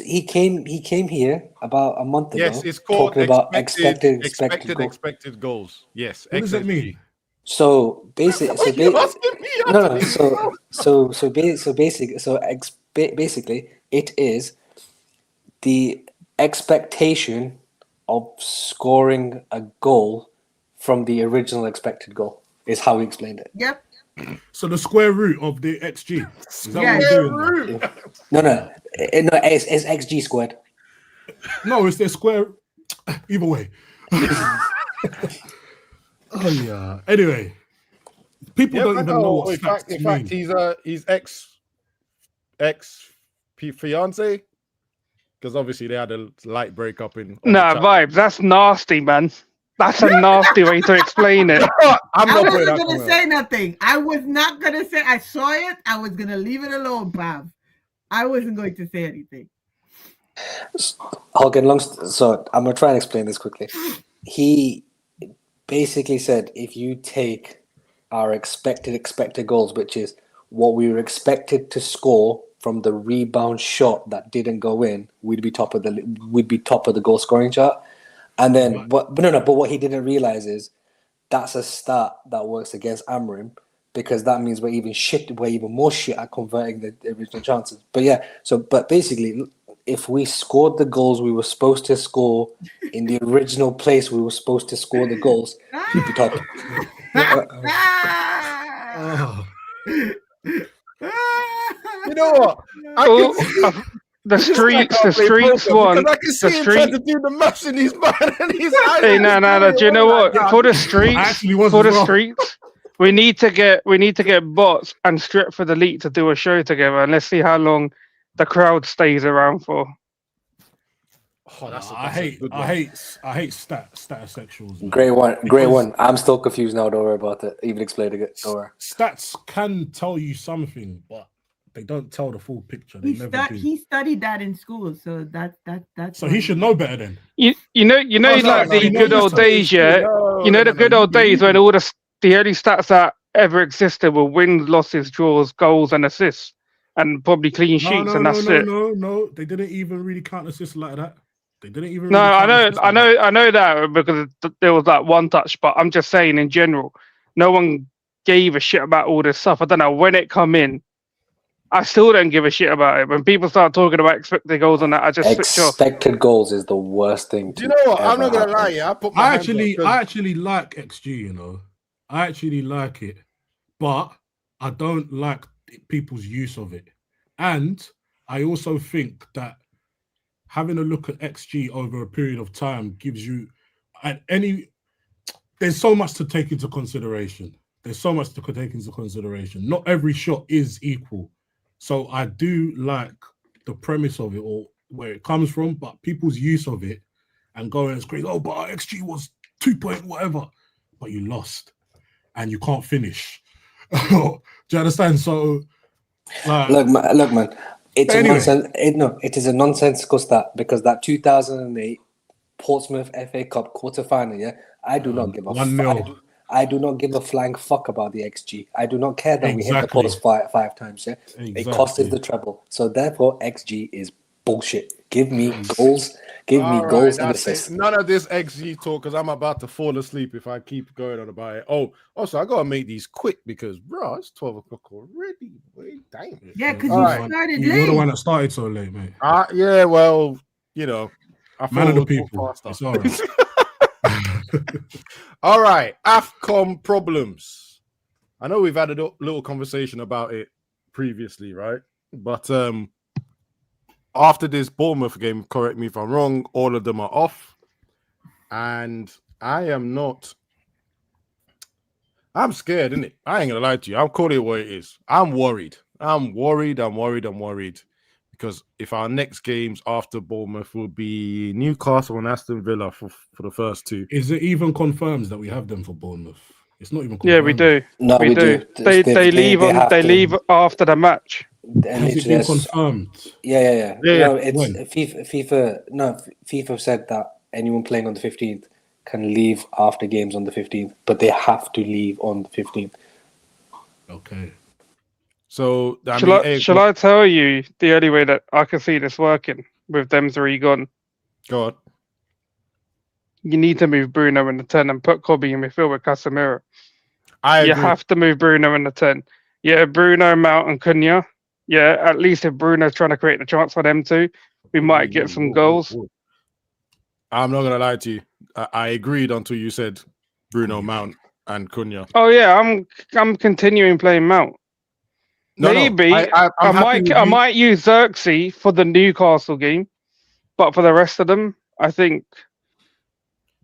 He came here about a month ago. Yes, it's called talking about expected goals. Yes. What does that mean? So basically, basically, it is the expectation of scoring a goal from the original expected goal is how he explained it. Yep. So the square root of the XG. Is that what we're doing? No. It's XG squared. No, it's the square. Either way. Oh yeah. Anyway, people don't even know what stats in fact, he's ex fiance, because obviously they had a light breakup in. Vibes. That's nasty, man. That's a nasty way to explain it. I wasn't going to say nothing. I was not going to say. I saw it. I was going to leave it alone, Bob. I wasn't going to say anything. Hulkin, so I'm going to try and explain this quickly. He basically said if you take our expected goals, which is what we were expected to score from the rebound shot that didn't go in, we'd be top of the goal scoring chart. And then, but what he didn't realize is that's a stat that works against Amorim, because that means we're even more shit at converting the original chances. But basically, if we scored the goals we were supposed to score in the original place we were supposed to score the goals, we'd be top. You know what? The streets one. I can see him trying to do the maths in his mind and his eyes. Hey, no. Do you know what? For the streets, we need to get bots and Strip for the League to do a show together, and let's see how long the crowd stays around for. I hate statisexuals. Great one. I'm still confused now. Don't worry about it. Even explaining it. Don't worry. Stats can tell you something, but they don't tell the full picture. He studied that in school, so that's. So he should know better then. The good old days, yeah. The good old days when all the only stats that ever existed were wins, losses, draws, goals, and assists, and probably clean sheets, and that's it. No, they didn't even really count assists like that. They didn't even. No, I know that because there was that one touch, but I'm just saying in general, no one gave a shit about all this stuff. I don't know when it come in. I still don't give a shit about it. When people start talking about expected goals and that, I just switch off. Expected goals is the worst thing. Do you know what? I'm not gonna lie. Yeah, I actually like XG. You know, I actually like it, but I don't like people's use of it. And I also think that having a look at XG over a period of time gives you there's so much to take into consideration. Not every shot is equal. So I do like the premise of it or where it comes from, but people's use of it and going as crazy, but our XG was 2 point whatever, but you lost and you can't finish. Do you understand? So look, man. It is a nonsensical stat because that 2008 Portsmouth FA Cup quarterfinal, yeah, I do not give a 1-0. I do not give a flying fuck about the XG. I do not care that we hit the post five times. Yeah, It costed the treble. So therefore, XG is bullshit. Give me goals. Give me All goals right, and that's it. assists. None of this XG talk because I'm about to fall asleep if I keep going on about it. Oh, also, I got to make these quick because, bro, it's 12 o'clock already. Wait, damn. Yeah, because All you right. started You're the late. one that started so late, mate. Yeah, well, you know, I Man of thought the it was people. faster. It's all right. All right, AFCON problems. I know we've had a little conversation about it previously, right? But after this Bournemouth game, correct me if I'm wrong, all of them are off. And I am not. I'm scared, innit? I ain't gonna lie to you. I'll call it what it is. I'm worried. I'm worried. Because if our next games after Bournemouth will be Newcastle and Aston Villa for the first two. Is it even confirmed that we have them for Bournemouth? It's not even confirmed. Yeah, we do. No, we do. They leave after the match. Has it been confirmed? Yeah. Yeah. No, it's FIFA. No, FIFA said that anyone playing on the 15th can leave after games on the 15th, but they have to leave on the 15th. Okay. So Shall I tell you the only way that I can see this working with them three gone? Go on. You need to move Bruno in the 10 and put Kobe in midfield with Casemiro. I You agree. have to move Bruno in the 10. Yeah, Bruno, Mount, and Cunha. Yeah, at least if Bruno's trying to create a chance for them two, we might get some goals. I'm not gonna lie to you. I agreed until you said Bruno, Mount, and Cunha. Oh yeah, I'm continuing playing Mount. Maybe I might use Xerxes for the Newcastle game, but for the rest of them, I think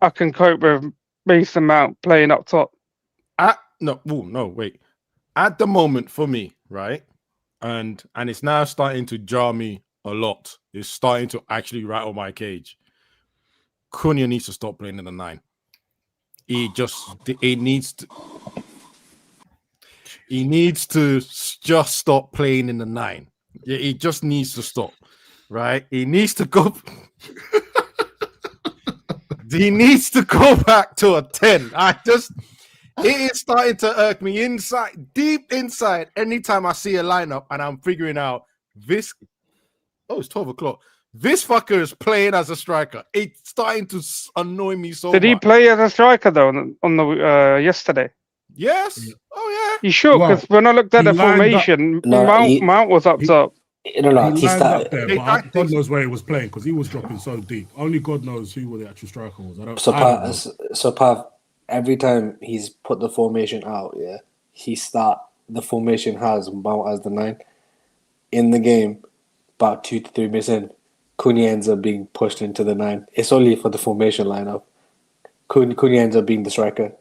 I can cope with Mason Mount playing up top. Wait. At the moment, for me, right, and it's now starting to jar me a lot. It's starting to actually rattle my cage. Cunha needs to stop playing in the 9. He needs to just stop playing in the 9. Yeah, he just needs to stop, right? He needs to go. He needs to go back to a 10. It is starting to irk me deep inside. Anytime I see a lineup and I'm figuring out this. Oh, it's 12 o'clock. This fucker is playing as a striker. It's starting to annoy me so much. Did he play as a striker though on the yesterday? Yes. Oh yeah. You sure? Because when I looked at the formation, Mount was up top. He lined up there, but God knows where he was playing because he was dropping so deep. Only God knows who the actual striker was. So Pav, every time he's put the formation out, the formation has Mount as the 9. In the game, about 2 to 3 minutes in, Cunha ends up being pushed into the 9. It's only for the formation lineup. Cunha ends up being the striker.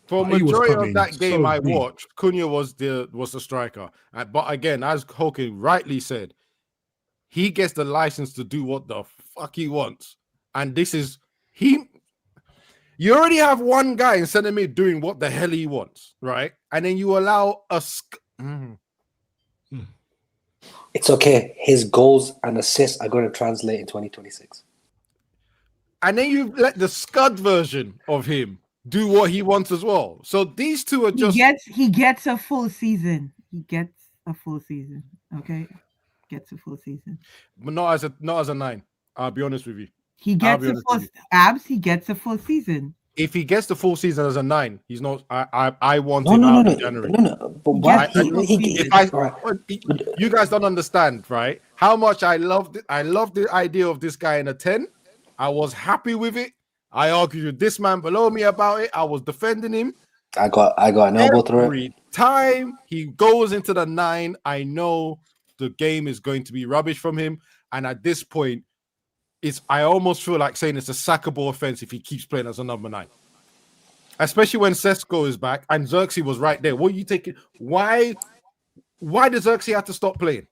For majority of that game I watched, Cunha was the striker. But again, as Hawking rightly said, he gets the license to do what the fuck he wants. And this is he. You already have one guy in centre mid doing what the hell he wants, right? And then you allow us. It's okay. His goals and assists are going to translate in 2026. And then you let the scud version of him do what he wants as well. So these two are just. He gets a full season. Okay, gets a full season. But not as a 9. I'll be honest with you. He gets a full season. If he gets the full season as a 9, he's not. I want him out in January. No. But why? You guys don't understand, right? How much I loved it. I love the idea of this guy in a 10. I was happy with it. I argued with this man below me about it. I was defending him. I got an elbow through it. Every time he goes into the 9, I know the game is going to be rubbish from him. And at this point, I almost feel like saying it's a sackable offense if he keeps playing as a number 9. Especially when Sesko is back and Xerxes was right there. What are you taking? Why does Xerxes have to stop playing?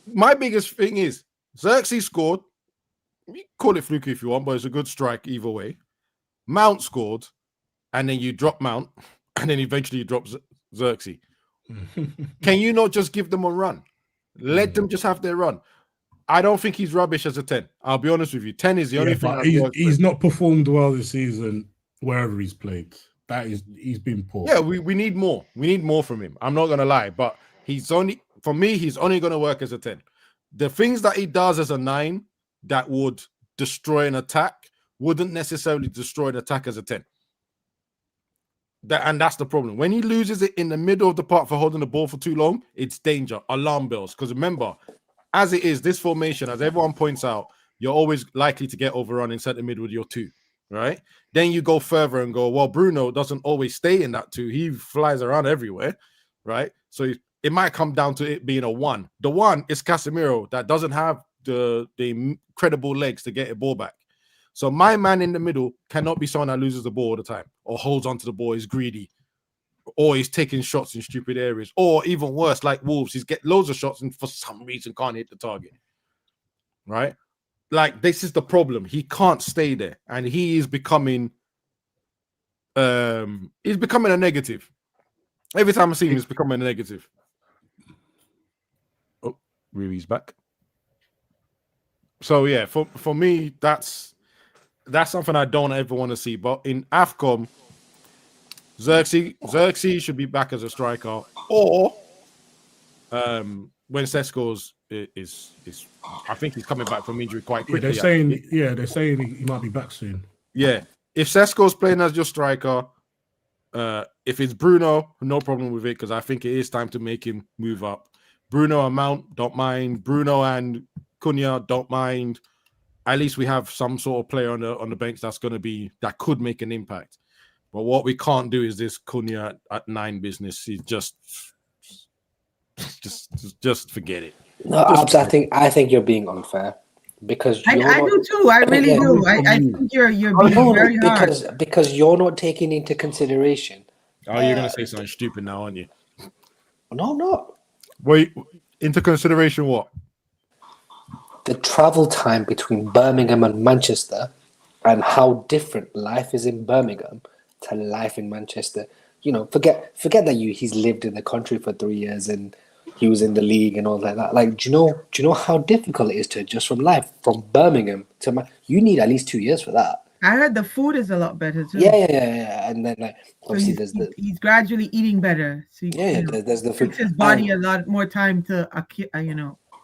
My biggest thing is Xerxes scored. You call it fluky if you want, but it's a good strike either way. Mount scored, and then you drop Mount, and then eventually you drop Xerxes. Can you not just give them a run? Let them just have their run. I don't think he's rubbish as a 10. I'll be honest with you. 10 is the only thing. He's not performed well this season wherever he's played. He's been poor. Yeah, we need more. We need more from him. I'm not gonna lie, but he's only going to work as a 10. the things that he does as a 9 that would destroy an attack wouldn't necessarily destroy an attack as a 10. And that's the problem. When he loses it in the middle of the park for holding the ball for too long, it's danger, alarm bells. Because remember, as it is, this formation, as everyone points out, you're always likely to get overrun in centre mid with your 2, right? Then you go further and go, well, Bruno doesn't always stay in that 2. He flies around everywhere, right? So it might come down to it being a 1. The 1 is Casemiro that doesn't have the incredible legs to get a ball back. So my man in the middle cannot be someone that loses the ball all the time or holds onto the ball, is greedy, or he's taking shots in stupid areas, or even worse, like Wolves, he's get loads of shots and for some reason can't hit the target, right? Like, this is the problem. He can't stay there, and he is becoming a negative. Every time I see him, he's becoming a negative. Oh, Riri's back. So yeah, for me, that's something I don't ever want to see. But in AFCON, Xerxes should be back as a striker, or when Sesko's is I think he's coming back from injury quite quickly. They're saying he might be back soon. Yeah, if Sesko's playing as your striker, if it's Bruno, no problem with it, because I think it is time to make him move up. Bruno and Mount, don't mind. Bruno and Cunha, don't mind. At least we have some sort of player on the bench that could make an impact. But what we can't do is this Cunha at 9 business. He's just forget it. No, Abs, I think you're being unfair because I do too. I really do. I think you're being very hard because you're not taking into consideration. Oh, you're gonna say something stupid now, aren't you? No, I'm not. Wait, into consideration what? The travel time between Birmingham and Manchester, and how different life is in Birmingham to life in Manchester. You know, forget that he's lived in the country for 3 years and he was in the league and all like that. Like, do you know how difficult it is to adjust from life from Birmingham to you need at least 2 years for that. I heard the food is a lot better too. Yeah. And then like obviously so he's gradually eating better. So there's the food. Gives his body a lot more time to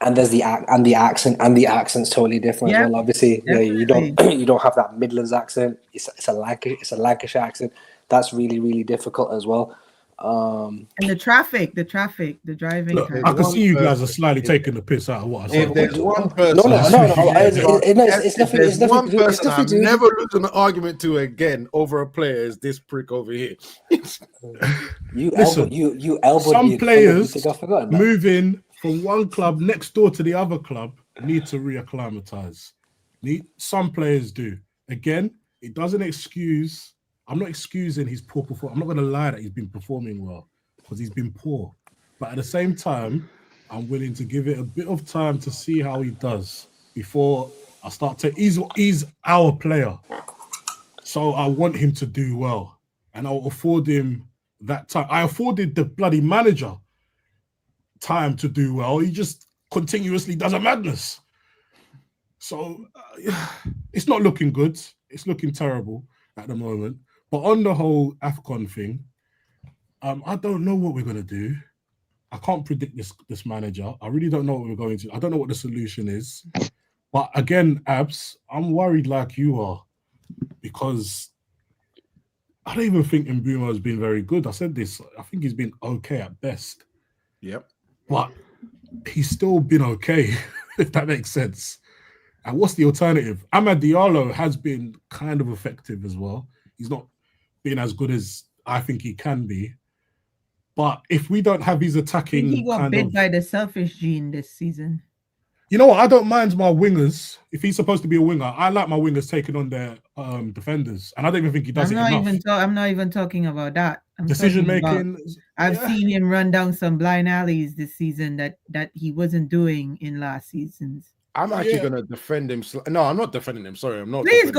And there's the accent, and the accent's totally different as well. Obviously, you don't have that Midlands accent. It's a Lancashire accent. That's really, really difficult as well. And the traffic, the driving. Look, I can see you guys are slightly taking the piss out of what I said. If there's one person, it's nothing. One person I'm never losing an argument to again over a player is this prick over here. You elbowed some me. Players moving from one club next door to the other club need to reacclimatize. Some players do. Again, it doesn't excuse. I'm not excusing his poor performance. I'm not going to lie that he's been performing well because he's been poor. But at the same time, I'm willing to give it a bit of time to see how he does before I start to. He's our player. So I want him to do well. And I'll afford him that time. I afforded the bloody manager time to do well. He just continuously does a madness. So it's not looking good. It's looking terrible at the moment. But on the whole AFCON thing, I don't know what we're going to do. I can't predict this manager. I really don't know what we're going to. I don't know what the solution is. But again, Abs, I'm worried like you are because I don't even think Mbeumo has been very good. I said this. I think he's been okay at best. Yep. But he's still been okay, if that makes sense. And what's the alternative? Amad Diallo has been kind of effective as well. He's not been as good as I think he can be. But if we don't have his attacking... I think he got bit by the selfish gene this season. You know what? I don't mind my wingers. If he's supposed to be a winger, I like my wingers taking on their defenders. And I don't even think he does enough. I'm not even talking about that. Decision-making... I've seen him run down some blind alleys this season that he wasn't doing in last season's. I'm actually going to defend him. No, I'm not defending him. Sorry, I'm not. Please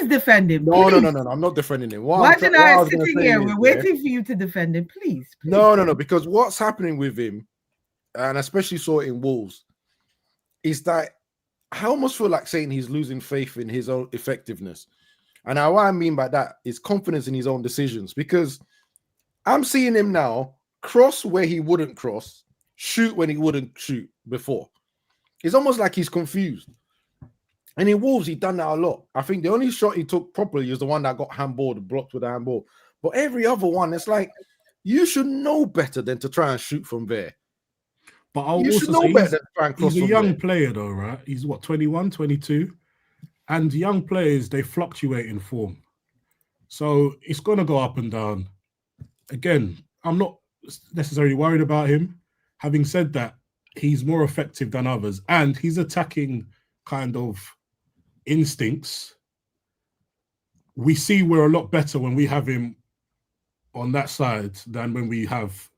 defend him. No. I'm not defending him. Why should I sitting here? We're waiting for you to defend him. Please. No. Because what's happening with him, and especially saw it in Wolves, is that I almost feel like saying he's losing faith in his own effectiveness. And now what I mean by that is confidence in his own decisions. Because I'm seeing him now cross where he wouldn't cross, shoot when he wouldn't shoot before. It's almost like he's confused. And in Wolves, he'd done that a lot. I think the only shot he took properly is the one that got handballed, blocked with a handball. But every other one, it's like, you should know better than to try and shoot from there. But I'll you also should know say better than to try and cross he's a from young there. player though, right? He's what, 21, 22? And young players, they fluctuate in form. So it's going to go up and down. Again, I'm not necessarily worried about him. Having said that, he's more effective than others. And his attacking kind of instincts, we see we're a lot better when we have him on that side than when we have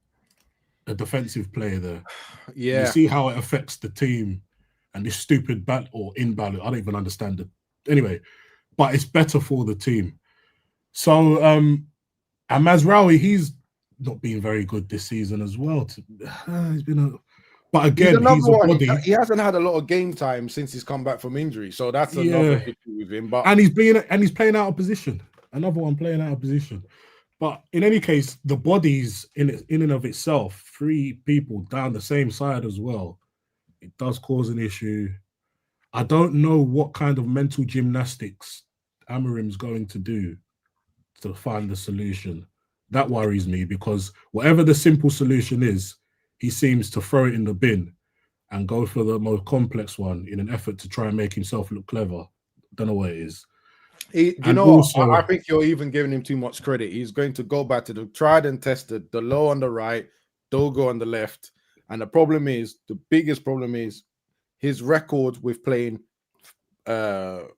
a defensive player there. Yeah. You see how it affects the team and this stupid or invalid. I don't even understand it. Anyway, but it's better for the team. So, and Mazraoui, he's not been very good this season as well. He's been but again, he's a body. He hasn't had a lot of game time since he's come back from injury, so that's another issue with him. But and he's playing out of position. Another one playing out of position. But in any case, the bodies in and of itself, 3 people down the same side as well, it does cause an issue. I don't know what kind of mental gymnastics Amorim's going to do to find the solution. That worries me because whatever the simple solution is, he seems to throw it in the bin and go for the most complex one in an effort to try and make himself look clever. Don't know what it is. I think you're even giving him too much credit. He's going to go back to the tried and tested, the low on the right, Dogo on the left. And the biggest problem is his record with playing 5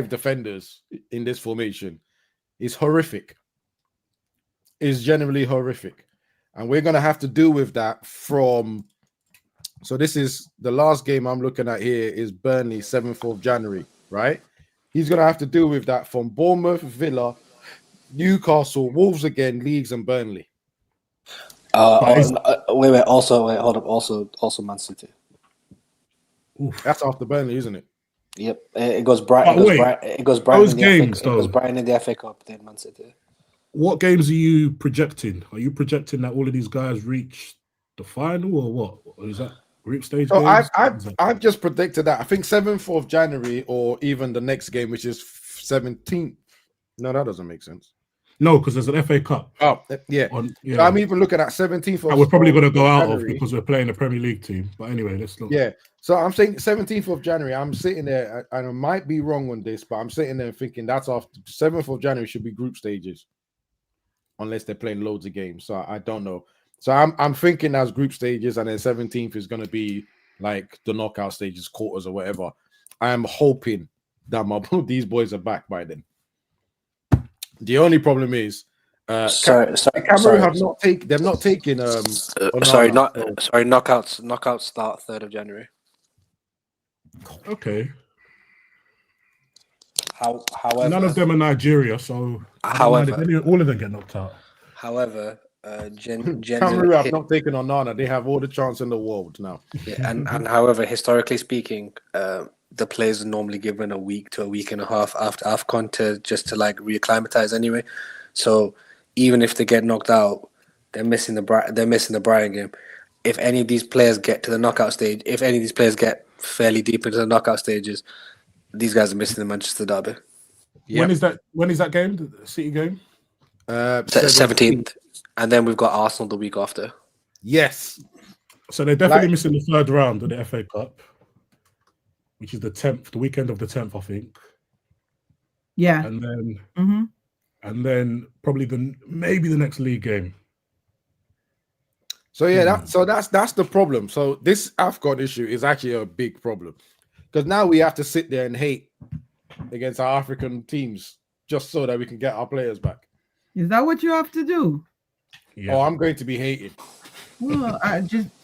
defenders in this formation is horrific. Is generally horrific. And we're going to have to deal with that so this is the last game I'm looking at here is Burnley, 7th of January, right? He's going to have to deal with that from Bournemouth, Villa, Newcastle, Wolves again, Leeds and Burnley. Hold up. Also Man City. Oof. That's after Burnley, isn't it? Yep. It goes Brighton. It goes Brighton in the FA Cup, then Man City. What games are you projecting? Are you projecting that all of these guys reach the final or what? Or is that group stage games? I've just predicted that. I think 7th of January or even the next game, which is 17th. No, that doesn't make sense. No, because there's an FA Cup. Oh, yeah. So I'm even looking at 17th of we're probably going to go out January. of because we're playing a Premier League team. But anyway, let's look. Yeah. So I'm saying 17th of January. I'm sitting there, and I might be wrong on this, but I'm sitting there thinking that's after 7th of January should be group stages. Unless they're playing loads of games. So I don't know. So I'm thinking as group stages, and then 17th is going to be like the knockout stages, quarters or whatever. I am hoping that these boys are back by then. The only problem is Cameroon have not taken. They've not taken. Knockouts start 3rd of January. Okay. However, none of them are Nigeria, so all of them get knocked out. However, Cameroon have not taken Onana. They have all the chance in the world now. Yeah, and however, historically speaking, the players are normally given a week to a week and a half after AFCON to reacclimatize anyway. So even if they get knocked out, they're missing the Brighton game. If any of these players get to the knockout stage, if any of these players get fairly deep into the knockout stages, these guys are missing the Manchester derby. Yep. When is that game? The City game? 17th. And then we've got Arsenal the week after. Yes. So they're definitely missing the 3rd round of the FA Cup, which is the 10th, the weekend of the 10th, I think. Yeah. And then probably maybe the next league game. So that's the problem. So this AFCON issue is actually a big problem. Because now we have to sit there and hate against our African teams just so that we can get our players back. Is that what you have to do? Yeah. Oh, I'm going to be hated. Well,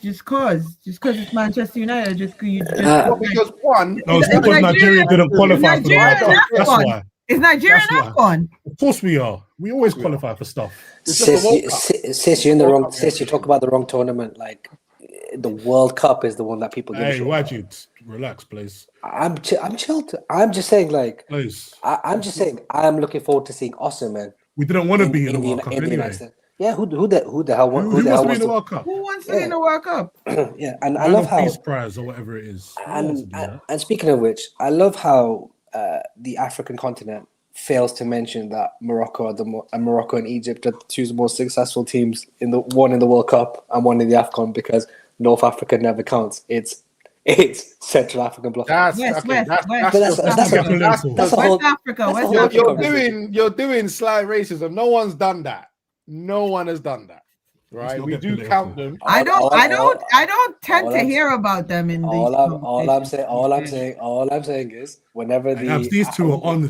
just cause it's Manchester United, because one. No, it's because Nigeria didn't qualify for the World Cup. That's why. Is Nigeria AFCON? Of course we are. We always qualify for stuff. Sis, you're in the wrong. Sis, you talk about the wrong tournament. Like the World Cup is the one that people. Hey, Wajid, relax, please. I'm chilled. I'm just saying, like, please. I'm just saying, I'm looking forward to seeing Osimhen. We didn't want to be in the World Cup anyway. Yeah, who the hell Who the hell wants to be wants in the World Cup? Who wants to be in the World Cup? Yeah, and I love how Peace Prize or whatever it is. and speaking of which, I love how the African continent fails to mention that Morocco and Egypt are the two most successful teams one in the World Cup and one in the AFCON, because North Africa never counts. It's Central African bloc. That's West Africa. You're doing sly racism. No one's done that. No one has done that. Right? We do count them. I don't tend to hear about them in these. All I'm saying is whenever these two are on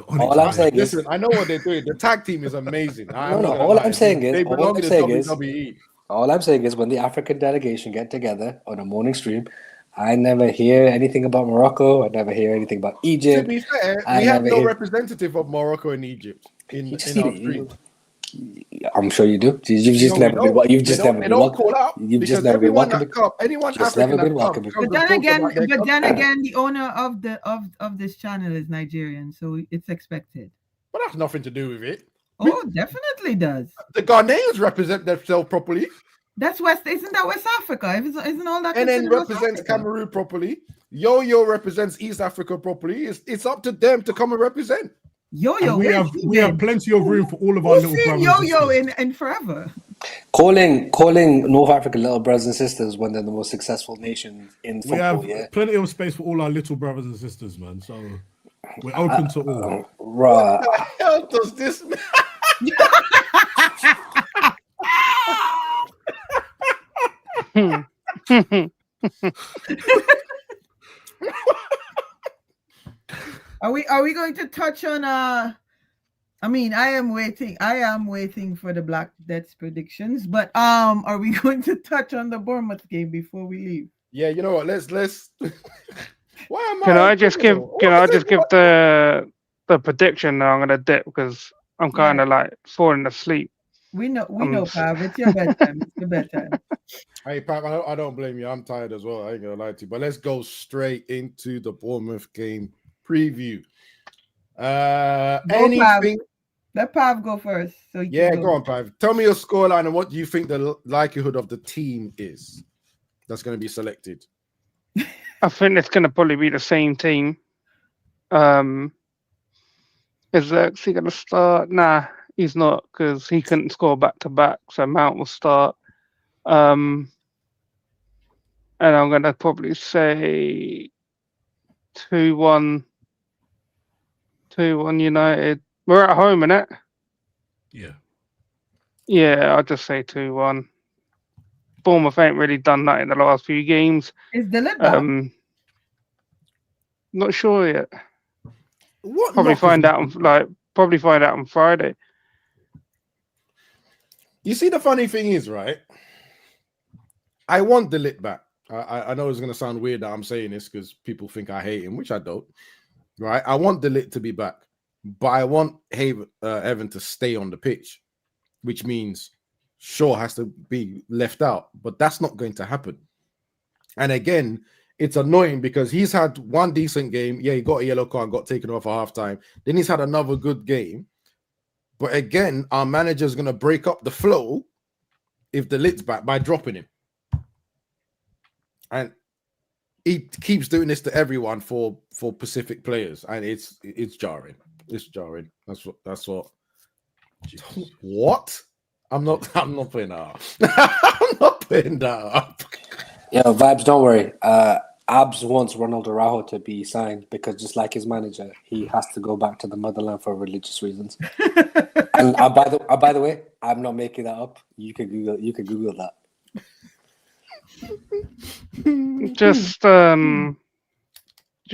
all I'm saying is, listen, I know what they're doing. The tag team is amazing. All I'm saying is WWE. All I'm saying is when the African delegation get together on a morning stream, I never hear anything about Morocco. I never hear anything about Egypt. To be fair, we have no representative of Morocco and Egypt in our stream. I'm sure you do. You've just never been welcome. You've just never been welcome. But then again, the owner of this channel is Nigerian, so it's expected. But that's nothing to do with it. Oh, definitely does. The Ghanaians represent themselves properly. That's isn't that West Africa? Isn't all that? And then represents Cameroon properly. Yo-Yo represents East Africa properly. It's up to them to come and represent. Yo-Yo, we have plenty of room for all of our little brothers. Yo-Yo in forever. Calling North Africa little brothers and sisters when they're the most successful nation in football. We have plenty of space for all our little brothers and sisters, man. So we're open to all. Right. What the hell does this mean? Are we going to touch on I am waiting for the Black Death's predictions, but are we going to touch on the Bournemouth game before we leave? Yeah, you know what? Let's Can I just give the prediction that I'm gonna dip because I'm kind of like falling asleep. We know, Pav. It's your bedtime. It's your bedtime. Hey, Pav, I don't blame you. I'm tired as well. I ain't gonna lie to you. But let's go straight into the Bournemouth game preview. Anything? Let Pav go first. So go on, Pav. Tell me your scoreline and what do you think the likelihood of the team is that's going to be selected. I think it's going to probably be the same team. Is Xerxes going to start? Nah, he's not, because he couldn't score back to back. So Mount will start. And I'm going to probably say 2-1 United. We're at home, innit? Yeah. Yeah, I'll just say 2-1. Bournemouth ain't really done that in the last few games. Is the lid back? Not sure yet. What? Probably find out on Friday. You see, the funny thing is, right? I want the lit back. I know it's going to sound weird that I'm saying this because people think I hate him, which I don't. Right? I want the lit to be back, but I want Evan to stay on the pitch, which means Shaw has to be left out, but that's not going to happen. And again, it's annoying because he's had one decent game. Yeah, he got a yellow card, got taken off at halftime. Then he's had another good game. But again, our manager's going to break up the flow if the lid's back by dropping him. And he keeps doing this to everyone for Pacific players, and it's jarring. It's jarring. That's what. Jesus. What? I'm not putting that up. I'm not putting that up. Yeah, Vibes, don't worry. Abs wants Ronald Araujo to be signed because just like his manager, he has to go back to the motherland for religious reasons. And by the way, I'm not making that up. You can Google that. Just do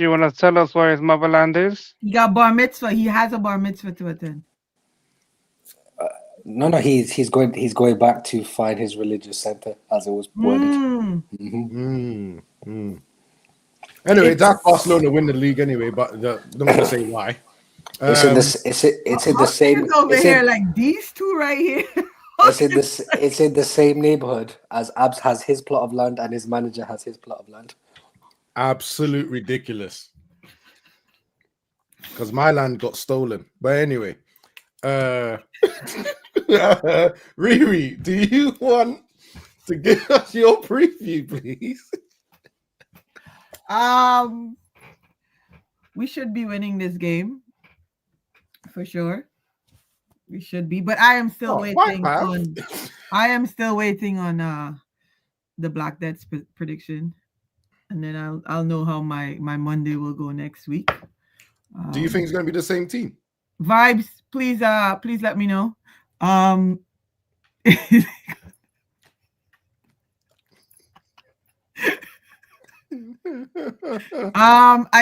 you want to tell us where his motherland is? He got bar mitzvah. He has a bar mitzvah to attend. No, he's going back to find his religious center as it was worded. Anyway, that's Barcelona win the league anyway, but I'm not going to say why. It's in the same. Over here, like these two right here. It's in the same neighborhood as Abs has his plot of land and his manager has his plot of land. Absolute ridiculous. Because my land got stolen. But anyway, Riri, do you want to give us your preview, please? We should be winning this game for sure. We should be, but I am still waiting on. I am still waiting on the Black Death's prediction, and then I'll know how my Monday will go next week. Do you think it's going to be the same team? Vibes, please let me know. I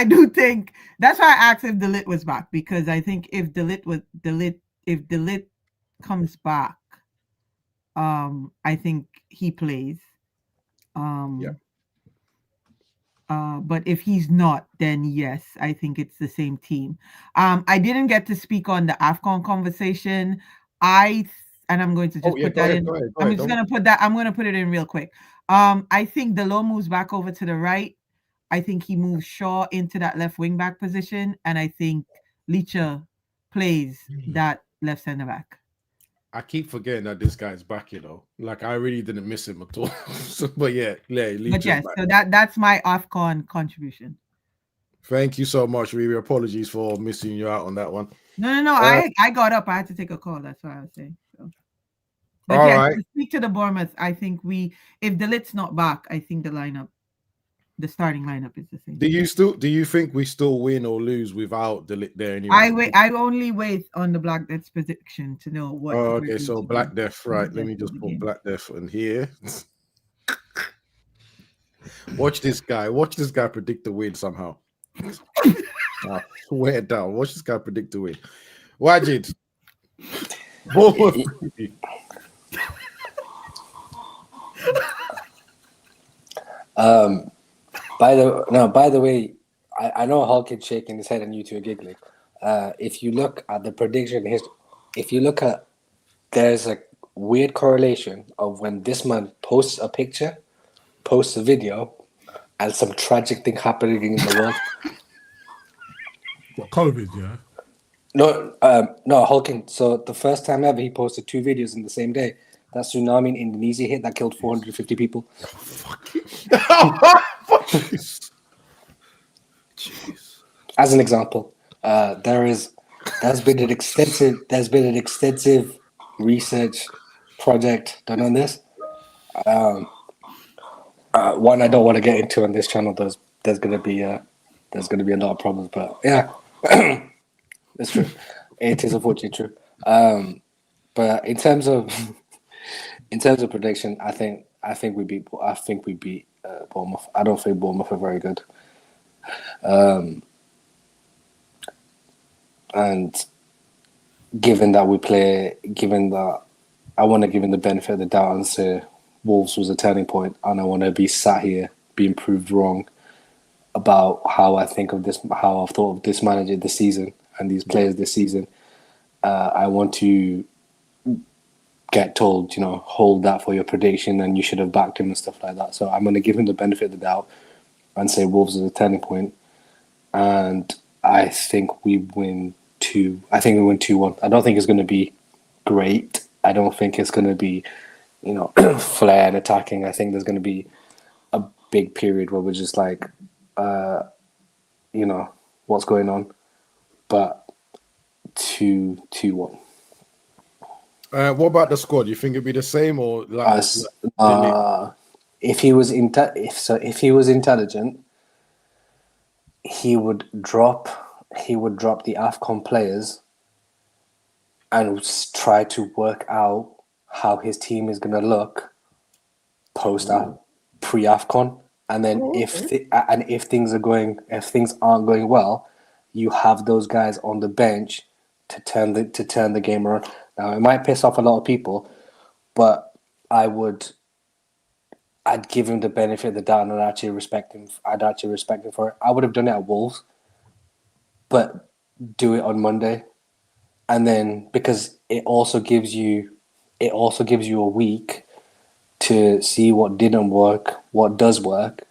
do think that's why I asked if Delit was back, because I think if Delit comes back, I think he plays. But if he's not, then yes, I think it's the same team. I didn't get to speak on the AFCON conversation. I'm going to just put that in. I'm just going to put that. I'm going to put it in real quick. I think Delo moves back over to the right. I think he moves Shaw into that left wing back position, and I think Licha plays that left center back. I keep forgetting that this guy's back, Like, I really didn't miss him at all. But yes, so that's my AFCON contribution. Thank you so much, Riri. Apologies for missing you out on that one. No. I got up. I had to take a call. That's what I was saying. So. But all right. To speak to the Bournemouth, I think if Delit's not back, I think the starting lineup is the same. Do you think we still win or lose without Delit there anyway? I only wait on the Black Death's prediction to know what. Oh, okay, so Black Death, right? Let me just put Black Death in here. Watch this guy predict the win somehow. I swear down. Watch this guy predict the win. Wajid. By the way, I know Hulk is shaking his head and you two are giggling. If you look at the prediction, there's a weird correlation of when this man posts a picture, posts a video, and some tragic thing happening in the world. What, COVID, yeah? No, Hulkin. So the first time ever he posted 2 videos in the same day. That tsunami in Indonesia hit that killed 450 people. Jeez. As an example, there's been an extensive research project done on this. One I don't want to get into on this channel. There's gonna be a lot of problems, but yeah, it's true. It is unfortunately true. But in terms of prediction, I think we beat Bournemouth. I don't think Bournemouth are very good. And given that I want to give him the benefit of the doubt and say Wolves was a turning point, and I want to be sat here being proved wrong about how I've thought of this manager this season and these players this season. I want to get told, hold that for your prediction and you should have backed him and stuff like that. So I'm going to give him the benefit of the doubt and say Wolves is a turning point. And I think we win 2. I think we win 2-1. I don't think it's going to be great. I don't think it's going to be, flair and attacking. I think there's going to be a big period where we're just like, what's going on? But 2-1. What about the squad? You think it'd be the same or like? If he was intelligent, he would drop the AFCON players and try to work out how his team is going to look pre-AFCON, and then if things aren't going well, you have those guys on the bench to turn the game around. Now it might piss off a lot of people, but I'd give him the benefit of the doubt and I'd actually respect him for it. I would have done it at Wolves, but do it on Monday. And then because it also gives you a week to see what didn't work, what does work,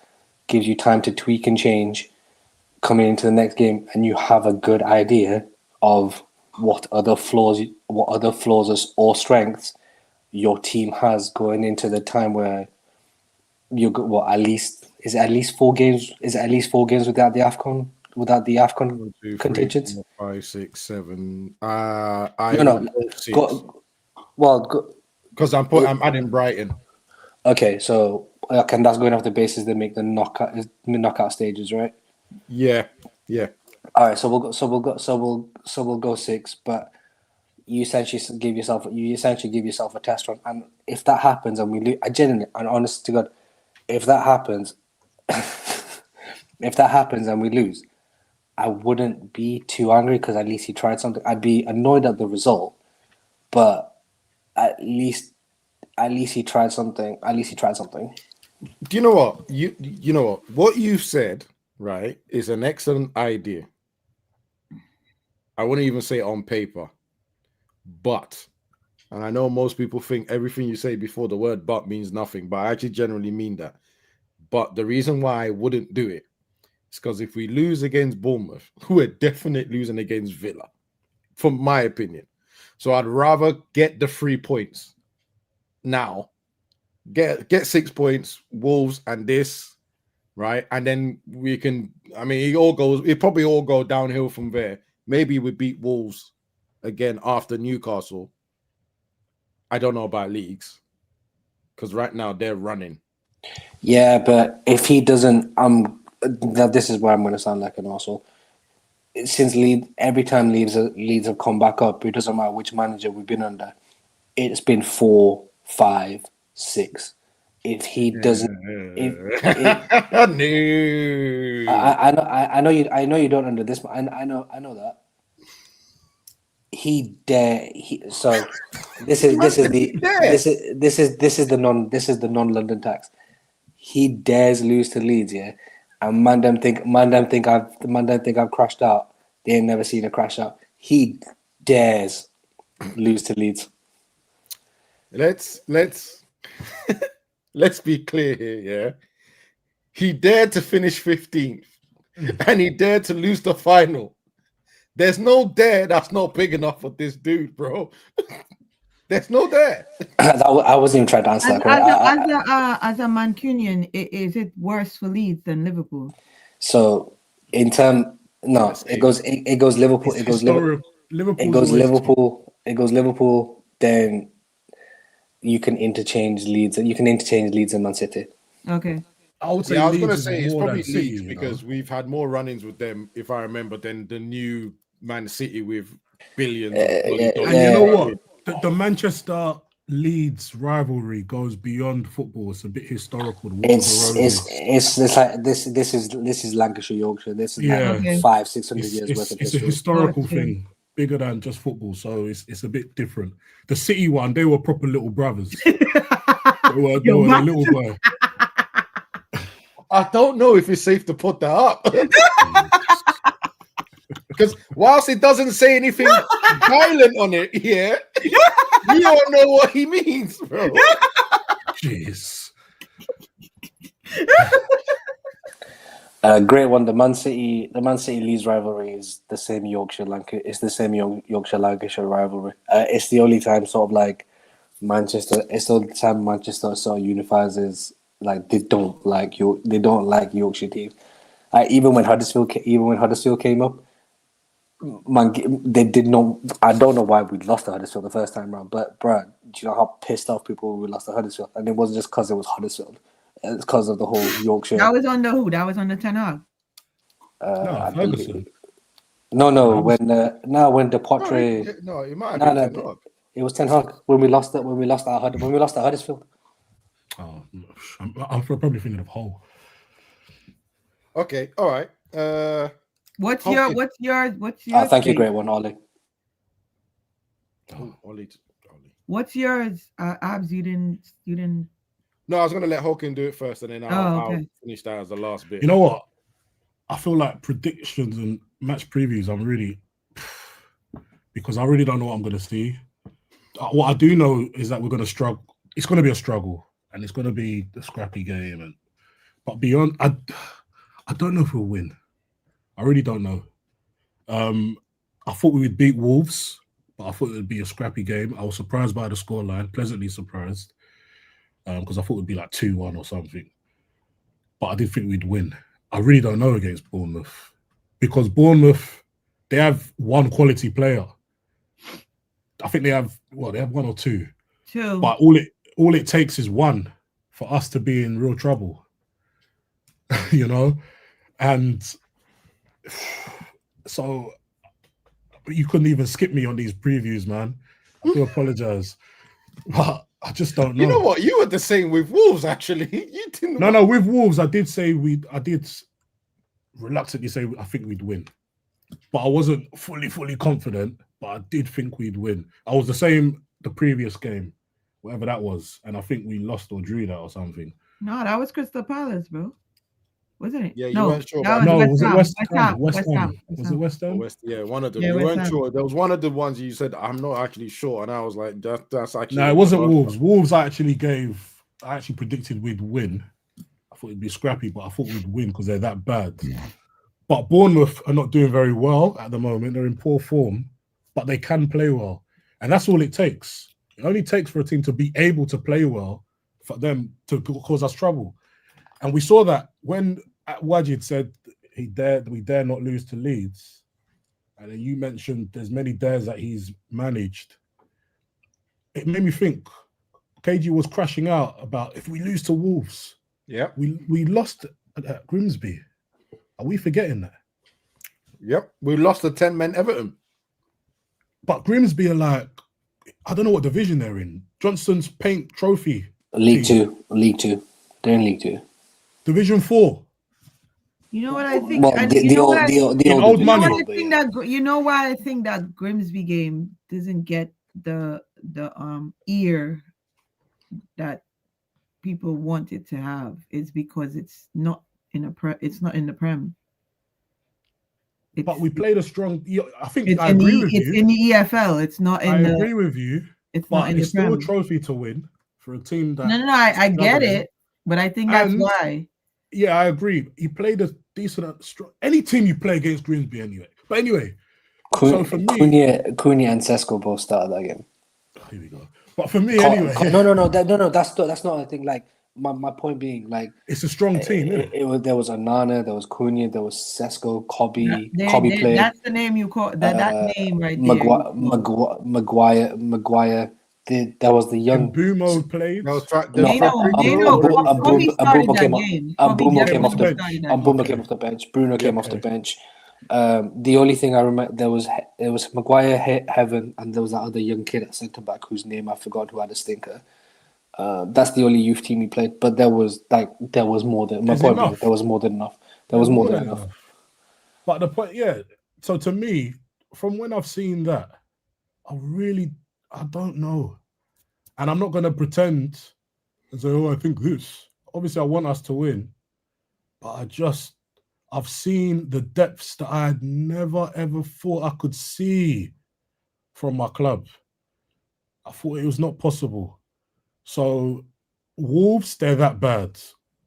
gives you time to tweak and change coming into the next game, and you have a good idea of what other flaws or strengths your team has going into the time where you got at least 4 games? Is it at least 4 games without the AFCON? Without the AFCON 1, 2, 3, contingents? 4, 5, 6, 7. Because I'm adding Brighton. Okay, so and that's going off the basis they make the knockout stages, right? Yeah. All right, so we'll go 6, but you essentially give yourself a test run, and if that happens and we lose, I genuinely and honest to God, if that happens, and we lose, I wouldn't be too angry because at least he tried something. I'd be annoyed at the result, but at least he tried something. Do you know what? You know what? What you've said, right, is an excellent idea. I wouldn't even say on paper, but, and I know most people think everything you say before the word "but" means nothing, but I actually generally mean that. But the reason why I wouldn't do it is because if we lose against Bournemouth, we're definitely losing against Villa, from my opinion. So I'd rather get the 3 points now, get 6 points, Wolves and this, right? And then we can, I mean, it probably all go downhill from there. Maybe we beat Wolves again after Newcastle. I don't know about leagues, because right now they're running. Yeah, but if he doesn't, this is where I'm going to sound like an arsehole. Since every time Leeds have come back up, it doesn't matter which manager we've been under. It's been 4, 5, 6. If he doesn't, No. I know you don't under this. I know that. So this is the non-London tax. He dares lose to Leeds, yeah, and man them think I've crashed out. They ain't never seen a crash out. He dares lose to Leeds. Let's be clear here, yeah. He dared to finish 15th, and he dared to lose the final. There's no dare that's not big enough for this dude, bro. There's no dare. I wasn't even trying to answer that. As a Mancunian, is it worse for Leeds than Liverpool? So it goes Liverpool. It goes Liverpool. Then you can interchange Leeds, and Man City. Okay. I would say I was going to say it's probably City, Leeds because we've had more run-ins with them, if I remember, than the new Man City with billions. And you know what? The Manchester Leeds rivalry goes beyond football. It's a bit historical. It's like this is Lancashire, Yorkshire. This is like 500-600 years worth of history. It's a historical thing, bigger than just football. So it's a bit different. The City one, they were proper little brothers. they were the little boy. I don't know if it's safe to put that up. Because whilst it doesn't say anything violent on it, yeah, you don't know what he means, bro. Jeez. Great one. The Man City Leeds rivalry is the same Yorkshire Lancashire rivalry. It's the only time sort of like Manchester. It's the only time Manchester sort of unifies is like they don't like Yorkshire teams. Even when Huddersfield came up, man, they did not. I don't know why we lost to Huddersfield the first time round, but bro, do you know how pissed off people were we lost to Huddersfield? And it wasn't just because it was Huddersfield; it's because of the whole Yorkshire. That was under who? That was under Ten Hag. Ferguson. No. When the Potre. No, it might have been Ten Hag. It was Ten Hag when we lost at Huddersfield. Oh, I'm probably thinking of Hull. Okay, all right. What's your? Thank you, great one, Ollie. Ollie. What's yours? Abs, you didn't. No, I was gonna let Hawking do it first, and then I'll finish that as the last bit. You know what? I feel like predictions and match previews. I'm really because I really don't know what I'm gonna see. What I do know is that we're gonna struggle. It's gonna be a struggle, and it's gonna be a scrappy game. But beyond, I don't know if we'll win. I really don't know. I thought we would beat Wolves, but I thought it would be a scrappy game. I was surprised by the scoreline, pleasantly surprised, because I thought it would be like 2-1 or something. But I did think we'd win. I really don't know against Bournemouth, because Bournemouth, they have one quality player. I think they have one or two. Two. But all it takes is one for us to be in real trouble. You know? And so you couldn't even skip me on these previews, man. I do apologize. But I just don't know. You know what? You were the same with Wolves, actually. You didn't. No, with Wolves, I did reluctantly say I think we'd win. But I wasn't fully confident, but I did think we'd win. I was the same the previous game, whatever that was, and I think we lost or drew that or something. No, that was Crystal Palace, bro. Wasn't it? Yeah, you weren't sure. Was it West Ham? Was it West Ham? Yeah, one of them. Yeah, you weren't sure. There was one of the ones you said, I'm not actually sure. And I was like, that's actually... No, it wasn't Wolves. Wolves I actually predicted we'd win. I thought it'd be scrappy, but I thought we'd win because they're that bad. Yeah. But Bournemouth are not doing very well at the moment. They're in poor form, but they can play well. And that's all it takes. It only takes for a team to be able to play well for them to cause us trouble. And we saw that when Wajid said we dare not lose to Leeds. And then you mentioned there's many dares that he's managed. It made me think KG was crashing out about if we lose to Wolves. Yeah. We lost at Grimsby. Are we forgetting that? Yep. We lost to 10-men Everton. But Grimsby are like, I don't know what division they're in. Johnson's Paint Trophy. League Two. They're in League 2. Division 4. You know what I think? Well, the old money. You know why I think that Grimsby game doesn't get the ear that people want it to have is because it's not in the Prem. But we played a strong. I think I agree with you. It's in the EFL. It's not in. I agree with you. It's not in the Prem. Still a trophy to win for a team that. No. I get it, but I think that's why. Yeah, I agree. He played a decent, strong. Any team you play against Grimsby anyway. But anyway, so for me, Cunha and Sesko both started that game. Here we go. But for me, anyway. No. That's not a thing. Like my point being, like it's a strong team. There was Onana, there was Cunha, there was Sesko, Cobby played. That's the name you call that name right there. Maguire. There was the young Mbumo played. Mbumo came off the bench. Bruno came off the bench. The only thing I remember there was Maguire, Heaven, and there was that other young kid at centre back whose name I forgot who had a stinker. That's the only youth team he played. But there was more than enough. There was more than enough. But the point, yeah. So to me, from when I've seen that, I don't know. And I'm not going to pretend and say, I think this. Obviously, I want us to win. But I've seen the depths that I had never, ever thought I could see from my club. I thought it was not possible. So, Wolves, they're that bad.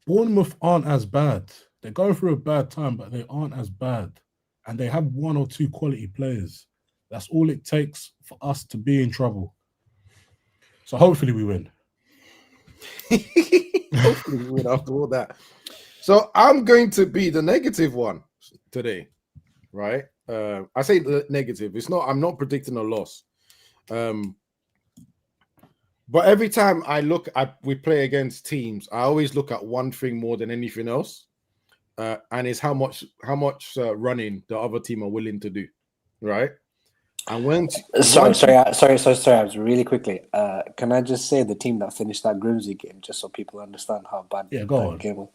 Bournemouth aren't as bad. They're going through a bad time, but they aren't as bad. And they have one or two quality players. That's all it takes for us to be in trouble. So hopefully we win. Hopefully we win after all that. So I'm going to be the negative one today, right? I say the negative. I'm not predicting a loss. But every time we play against teams, I always look at one thing more than anything else, and it's how much running the other team are willing to do, right? And sorry, really quickly. Can I just say the team that finished that Grimsby game, just so people understand how bad the game was?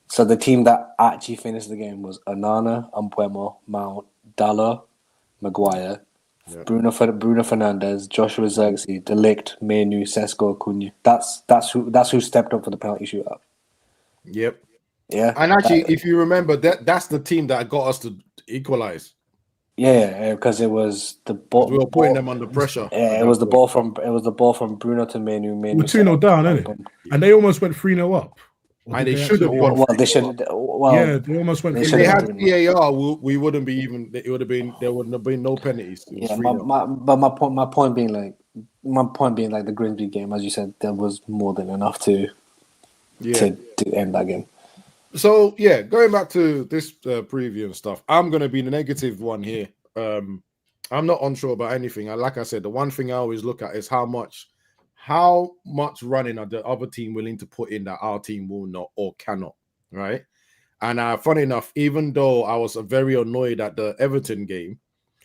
So the team that actually finished the game was Onana, Mbeumo, Mount, Dalla, Maguire, Bruno Fernandes, Joshua Zirkzee, De Ligt, Menu, Sesko, Cunha. That's who stepped up for the penalty shootout. Yep. Yeah. And actually, if you remember, that's the team that got us to equalize. Yeah, because it was the ball. We were putting them under pressure. Yeah, it was the ball from Bruno to Menu. We're 2-0 down, isn't it? And they almost went 3-0 up. And they should have gone. Well, they should. Well, yeah, they almost went. If they had VAR, we wouldn't be even. It would have been. There wouldn't have been no penalties. Yeah, my point being like the Grimsby game, as you said, there was more than enough to end that game. So yeah, going back to this preview and stuff, I'm going to be the negative one here. I'm not unsure about anything. Like I said, the one thing I always look at is how much running are the other team willing to put in that our team will not or cannot, right? And funny enough, even though I was very annoyed at the Everton game,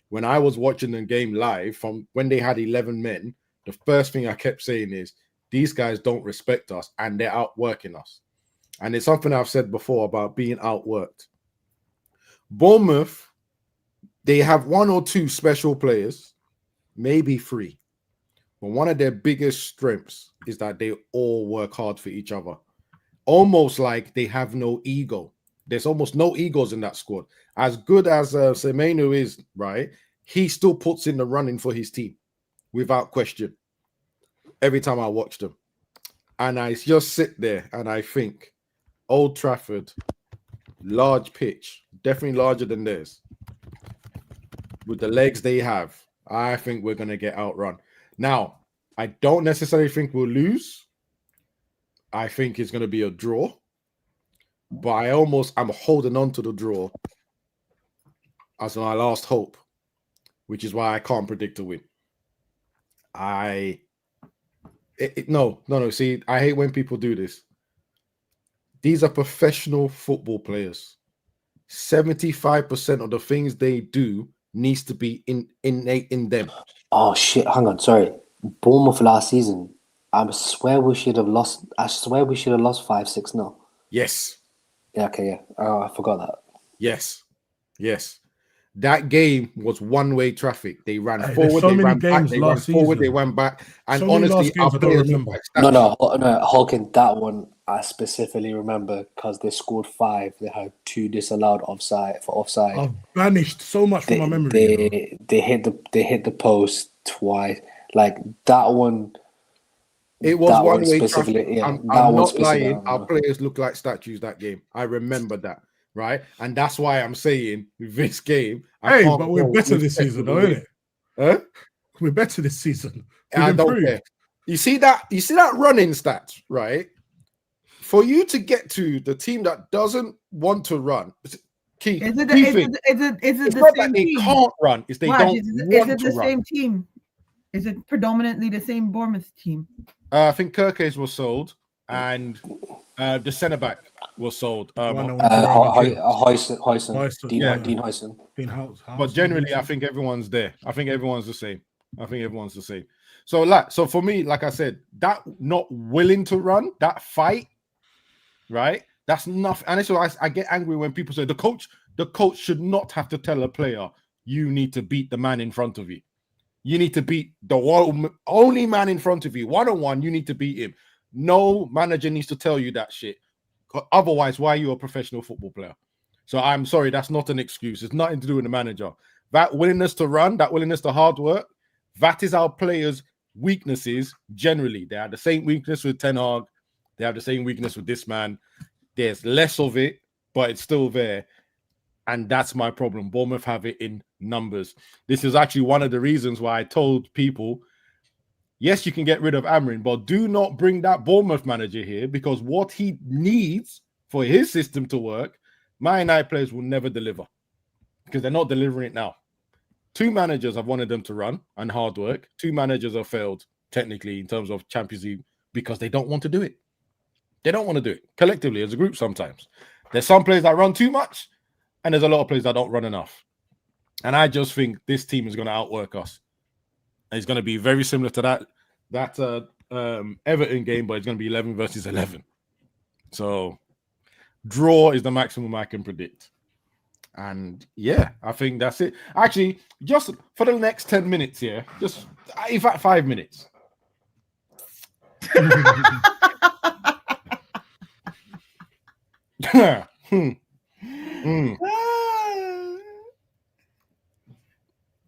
when I was watching the game live from when they had 11 men, the first thing I kept saying is, these guys don't respect us and they're outworking us. And it's something I've said before about being outworked. Bournemouth, they have one or two special players, maybe three. But one of their biggest strengths is that they all work hard for each other. Almost like they have no ego. There's almost no egos in that squad. As good as Semenyo is, right, he still puts in the running for his team without question every time I watch them. And I just sit there and I think, Old Trafford, large pitch, definitely larger than theirs. With the legs they have, I think we're going to get outrun. Now, I don't necessarily think we'll lose. I think it's going to be a draw. But I'm holding on to the draw as my last hope, which is why I can't predict a win. No. See, I hate when people do this. These are professional football players. 75% of the things they do needs to be innate in them. Oh shit! Hang on, sorry. Bournemouth last season. I swear we should have lost 5-6-0. Yes. Yeah. Okay. Yeah. Oh, I forgot that. Yes. That game was one-way traffic. They ran forward, they ran back, they ran forward, they went back. And honestly, our players remember. No, Hulkin, that one I specifically remember because they scored 5. They had 2 disallowed offside. I've banished so much from my memory. They hit the post twice. Like that one. It was one-way traffic. Yeah, I'm not lying. Our players look like statues that game. I remember that. Right, and that's why I'm saying with this game. But we're better this season, though, isn't it? Huh? We're better this season. I don't care. You see that running stats, right? For you to get to the team that doesn't want to run, key. It's not that they can't run; it's they don't want to run. Is it the same team? Is it predominantly the same Bournemouth team? I think Kirkes was sold, and the centre back was sold. Dean Huyson. But generally, I think everyone's there. I think everyone's the same. So for me, like I said, that not willing to run, that fight, right? That's nothing. And so I get angry when people say the coach should not have to tell a player, you need to beat the man in front of you. You need to beat the only man in front of you. One-on-one, you need to beat him. No manager needs to tell you that shit. Otherwise, why are you a professional football player? So I'm sorry, that's not an excuse. It's nothing to do with the manager. That willingness to run, that willingness to hard work, that is our players' weaknesses generally. They have the same weakness with Ten Hag. They have the same weakness with this man. There's less of it, but it's still there. And that's my problem. Bournemouth have it in numbers. This is actually one of the reasons why I told people, yes, you can get rid of Amrin, but do not bring that Bournemouth manager here because what he needs for his system to work, Man United players will never deliver because they're not delivering it now. 2 managers have wanted them to run and hard work. 2 managers have failed technically in terms of Champions League because they don't want to do it. They don't want to do it collectively as a group sometimes. There's some players that run too much and there's a lot of players that don't run enough. And I just think this team is going to outwork us. It's going to be very similar to that Everton game, but it's going to be 11 versus 11. So draw is the maximum I can predict. And yeah, I think that's it. Actually, just for the next 10 minutes here, just in fact 5 minutes.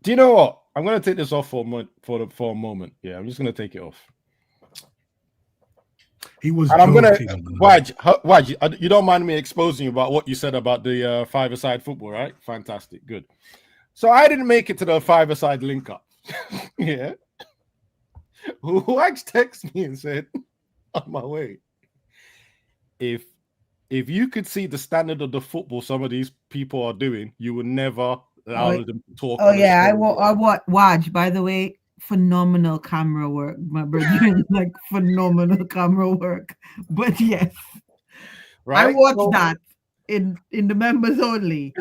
Do you know what? I'm going to take this off for a moment. Yeah, I'm just going to take it off. He was. And I'm gonna Waj, you don't mind me exposing you about what you said about the five-a-side football, right? Fantastic, good. So I didn't make it to the five-a-side link up. Yeah. Waj texted me and said, on my way, if you could see the standard of the football some of these people are doing, you would never allow them to talk. Oh yeah, I want Waj. By the way, phenomenal camera work, my brother. Like phenomenal camera work. But yes, right? I watched that in the members only.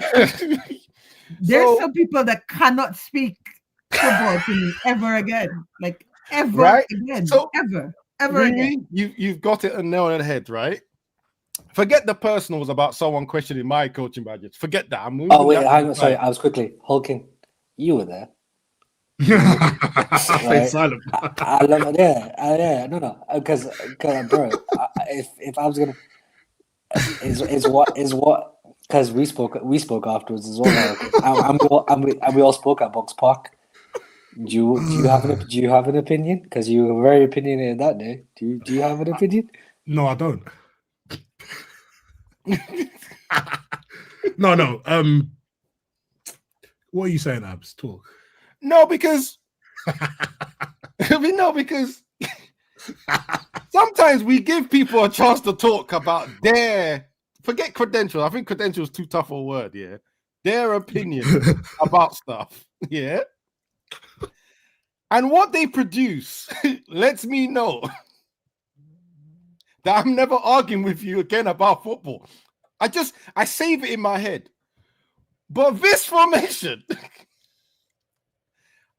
There's some people that cannot speak football to me ever again, like ever again, ever really, again. You've got it a nail on the head, right? Forget the personals about someone questioning my coaching badges. Forget that. I'm moving. Oh wait, sorry. I was quickly Hulking. You were there. Right? Silent. I love it. Yeah. No. Because bro, if I was gonna, is what because we spoke afterwards as well. And we all spoke at Box Park. Do you have an opinion? Because you were very opinionated that day. Do you have an opinion? No, I don't. No. What are you saying, Abs? Talk. No, because sometimes we give people a chance to talk about forget credentials. I think credentials is too tough a word, yeah. Their opinion about stuff, yeah. And what they produce lets me know that I'm never arguing with you again about football. I save it in my head. But this formation,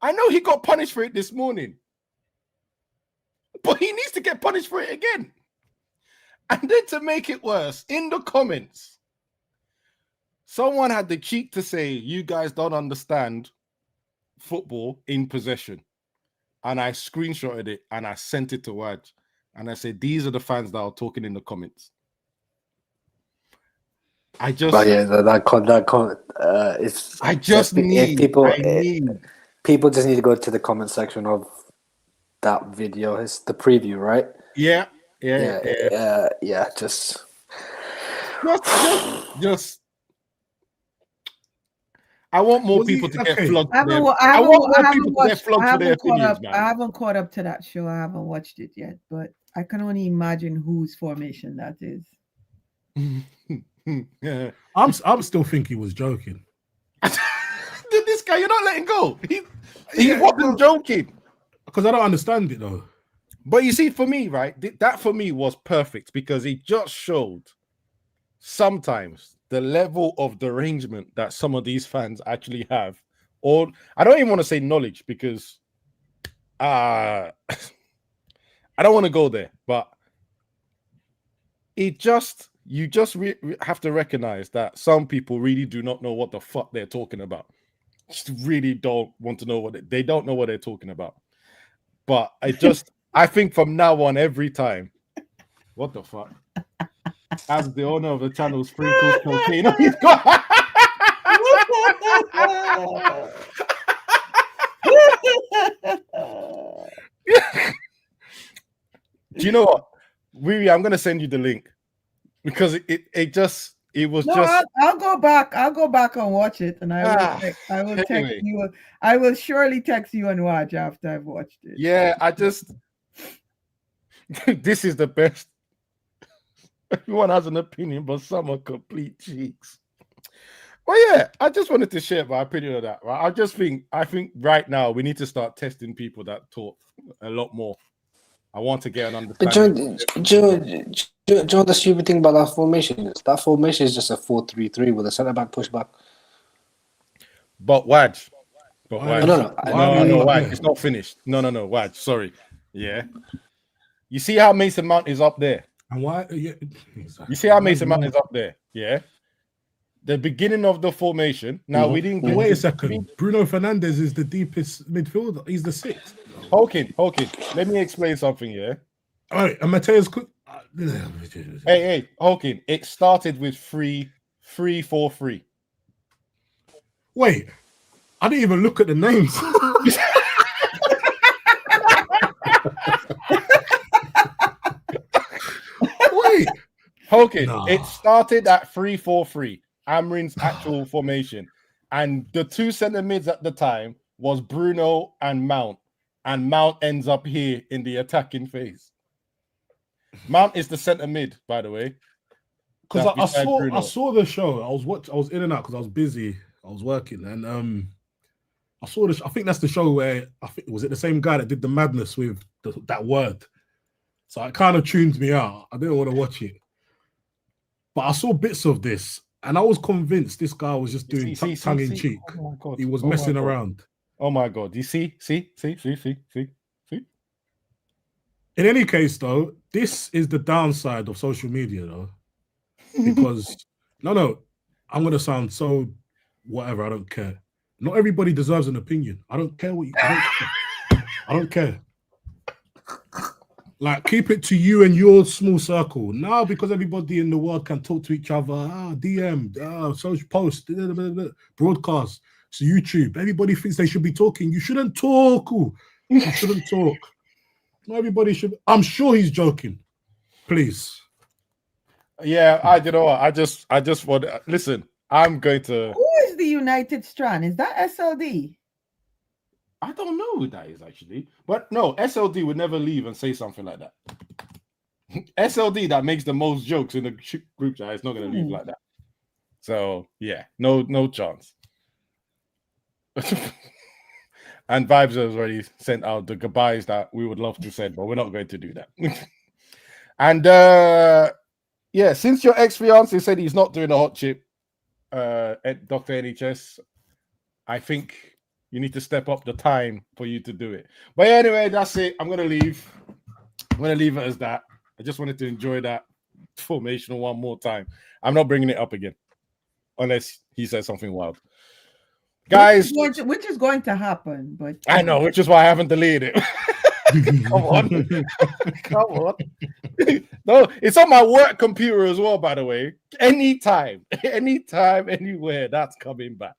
I know he got punished for it this morning, but he needs to get punished for it again. And then to make it worse, in the comments, someone had the cheek to say, you guys don't understand football in possession. And I screenshotted it and I sent it to Waj. And I said, these are the fans that are talking in the comments. People just need to go to the comment section of that video. It's the preview, right? Yeah. Just. I want more people to get flogged. I want more people to get flogged for their opinions, man. I haven't caught up to that show. I haven't watched it yet, but I can only imagine whose formation that is. Yeah. I'm still thinking he was joking. This guy, you're not letting go. He wasn't joking. Because I don't understand it though. But you see, for me, right, that for me was perfect because it just showed sometimes the level of derangement that some of these fans actually have. Or I don't even want to say knowledge because I don't want to go there, but you just have to recognize that some people really do not know what the fuck they're talking about. Just really don't want to know they don't know what they're talking about. But I think from now on, every time, what the fuck? As the owner of the channel sprinkles cocaine on his car. Do you know what? Riri, I'm gonna send you the link because I'll go back and watch it, and I will text you. I will surely text you and watch after I've watched it. Yeah, this is the best. Everyone has an opinion, but some are complete cheeks. Well, yeah, I just wanted to share my opinion of that. Right? I think right now we need to start testing people that talk a lot more. I want to get an understanding. Do you know the stupid thing about that formation is? That formation is just a 4-3-3 with a centre back pushback. But Waj. No, Waj. It's not finished. No, Waj. Sorry. Yeah. You see how Mason Mount is up there? And why? Yeah, exactly. You see how Mason Mount is up there? Yeah. The beginning of the formation. Now we didn't. Wait a second. Bruno Fernandes is the deepest midfielder. He's the sixth. Hawking. Let me explain something. Yeah. All right. And Mateus could. Hey, Hawking. It started with 3-4-3. Wait. I didn't even look at the names. Hokin, it started at 3-4-3, Amrin's actual formation. And the two centre mids at the time was Bruno and Mount. And Mount ends up here in the attacking phase. Mount is the centre mid, by the way. Because I saw the show. I was in and out because I was busy. I was working, and I saw this. I think that's the show where was it the same guy that did the madness with that word. So it kind of tuned me out. I didn't want to watch it, but I saw bits of this, and I was convinced this guy was just doing tongue in cheek. Oh my God. He was messing around. Oh my God! You see. In any case, though, this is the downside of social media, though, because no, I'm gonna sound so whatever. I don't care. Not everybody deserves an opinion. I don't care what you. I don't care. Like, keep it to you and your small circle. Now, because everybody in the world can talk to each other, DM, social post, broadcast, so YouTube. Everybody thinks they should be talking. You shouldn't talk. You shouldn't talk. Not everybody should. I'm sure he's joking. Please. Yeah, you know what? I just want to listen. I'm going to. Who is the United Strand? Is that SLD? I don't know who that is actually, but no, SLD would never leave and say something like that. SLD that makes the most jokes in the group chat is not going to leave like that. So yeah, no chance. And Vibes has already sent out the goodbyes that we would love to send, but we're not going to do that. And yeah, since your ex-fiance said he's not doing a hot chip at Dr. NHS, I think you need to step up the time for you to do it. But anyway, that's it. I'm going to leave. I'm going to leave it as that. I just wanted to enjoy that formation one more time. I'm not bringing it up again unless he says something wild. Guys, which is going to happen, but I know, which is why I haven't deleted it. Come on. Come on. No, it's on my work computer as well, by the way. Anytime, anywhere, that's coming back.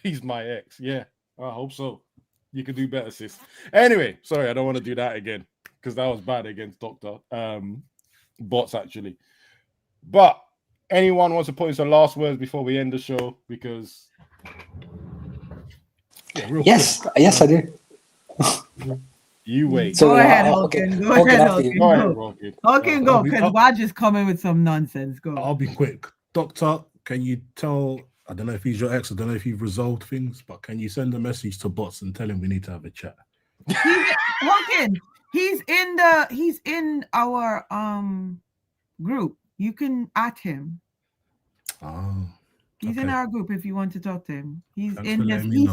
He's my ex. Yeah, I hope so. You can do better, sis. Anyway, sorry, I don't want to do that again because that was bad against Dr. Bots, actually. But anyone wants to put in some last words before we end the show? Because yes, I do. You wait. So, go ahead, Hulkin. Go ahead, Hulkin. Hulkin, go, because Waj is coming with some nonsense. Go. I'll be quick. Doctor, can you tell, I don't know if he's your ex, I don't know if you've resolved things, but can you send a message to Bots and tell him we need to have a chat? Hulkin, he's in our group. You can at him. Oh. He's in our group if you want to talk to him. He's Thanks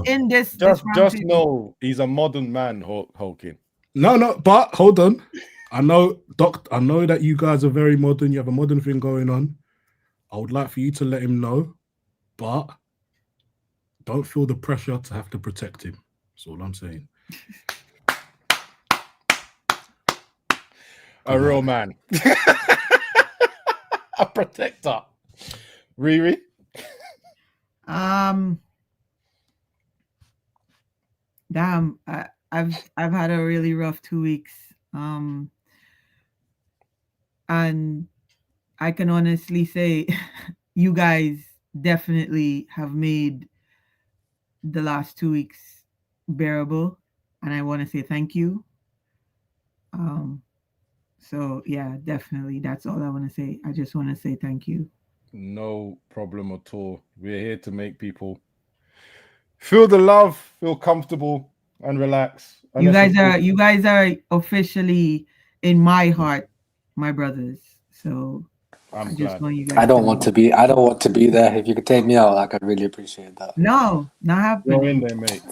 in this. Just know he's a modern man, Hulkin. No, but hold on. I know that you guys are very modern. You have a modern thing going on. I would like for you to let him know, but don't feel the pressure to have to protect him. That's all I'm saying. A real man. A protector. Riri? Damn, I've had a really rough 2 weeks. And I can honestly say you guys definitely have made the last 2 weeks bearable, and I want to say thank you. So yeah, definitely that's all I want to say. I just want to say thank you. No problem at all. We're here to make people feel the love, feel comfortable, and relax. And you guys are officially in my heart, my brothers. So I'm glad. I don't want to be there. If you could take me out, I could really appreciate that. No, not happening. You're in there, mate.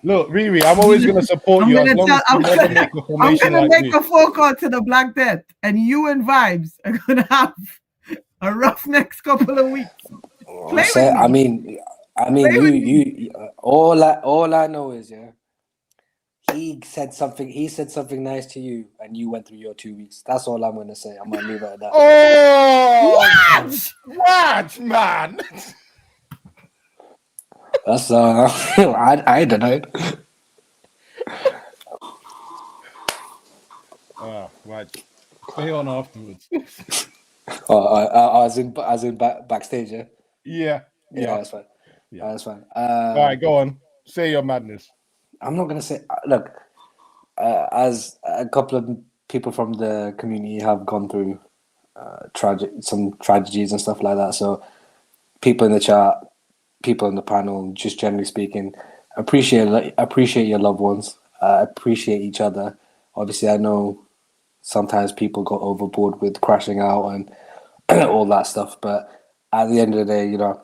Look, Riri, I'm always going to support you. I'm going to make a phone call to the Black Death, and you and Vibes are going to have a rough next couple of weeks. I mean, you. All I know is, yeah, he said something nice to you, and you went through your 2 weeks. That's all I'm gonna say. I'm gonna leave it at that. Oh, what, man? That's I don't know. Right. Stay on afterwards. As in backstage, yeah? Yeah. That's fine. Yeah. That's fine. All right, go on. Say your madness. I'm not gonna say. Look, as a couple of people from the community have gone through some tragedies and stuff like that. So people in the chat, people in the panel, just generally speaking, appreciate your loved ones. Appreciate each other. Obviously, I know sometimes people go overboard with crashing out and all that stuff, but at the end of the day, you know,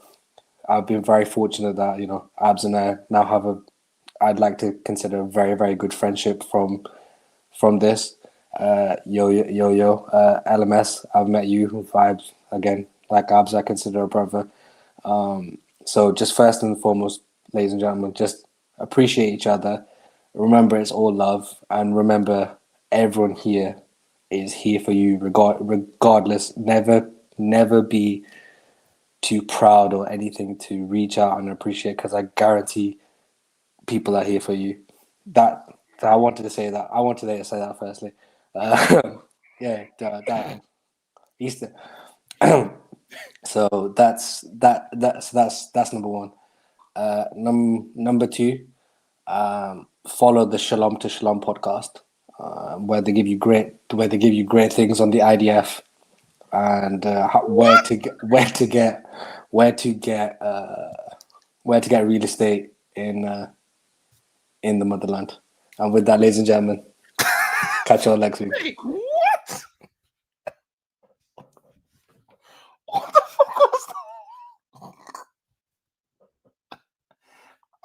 I've been very fortunate that, you know, Abs and I now have I'd like to consider a very, very good friendship from this. LMS, I've met you, vibes again, like Abs, I consider a brother. So just first and foremost, ladies and gentlemen, just appreciate each other. Remember, it's all love, and remember, everyone here is here for you, regardless. Never be too proud or anything to reach out and appreciate, because I guarantee people are here for you. I wanted to say that. I wanted to say that firstly. That Easter. So that's number one. Number two, follow the Shalom to Shalom podcast, where they give you great things on the IDF and where to get real estate in the motherland. And with that, ladies and gentlemen, catch you all next week. Wait, what? What the fuck was that?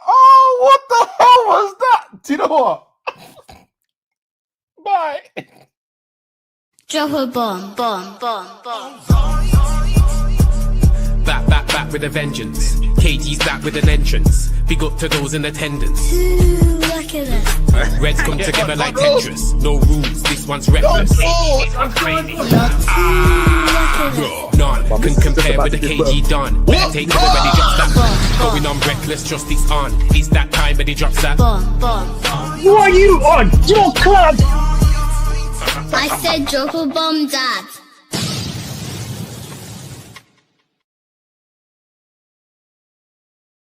Oh, what the hell was that? Do you know what? Bye. Drop a bomb. Back with a vengeance. KG's back with an entrance. Big up to those in attendance. Ooh, look at this. Reds come together like Tetris. No rules, this one's reckless. None can compare with the KG done. Better take cover when he drops that. Going on reckless, justice on. It's that time when he drops that. Bomb. Who are you on? Your club! I said drop a bomb, Dad.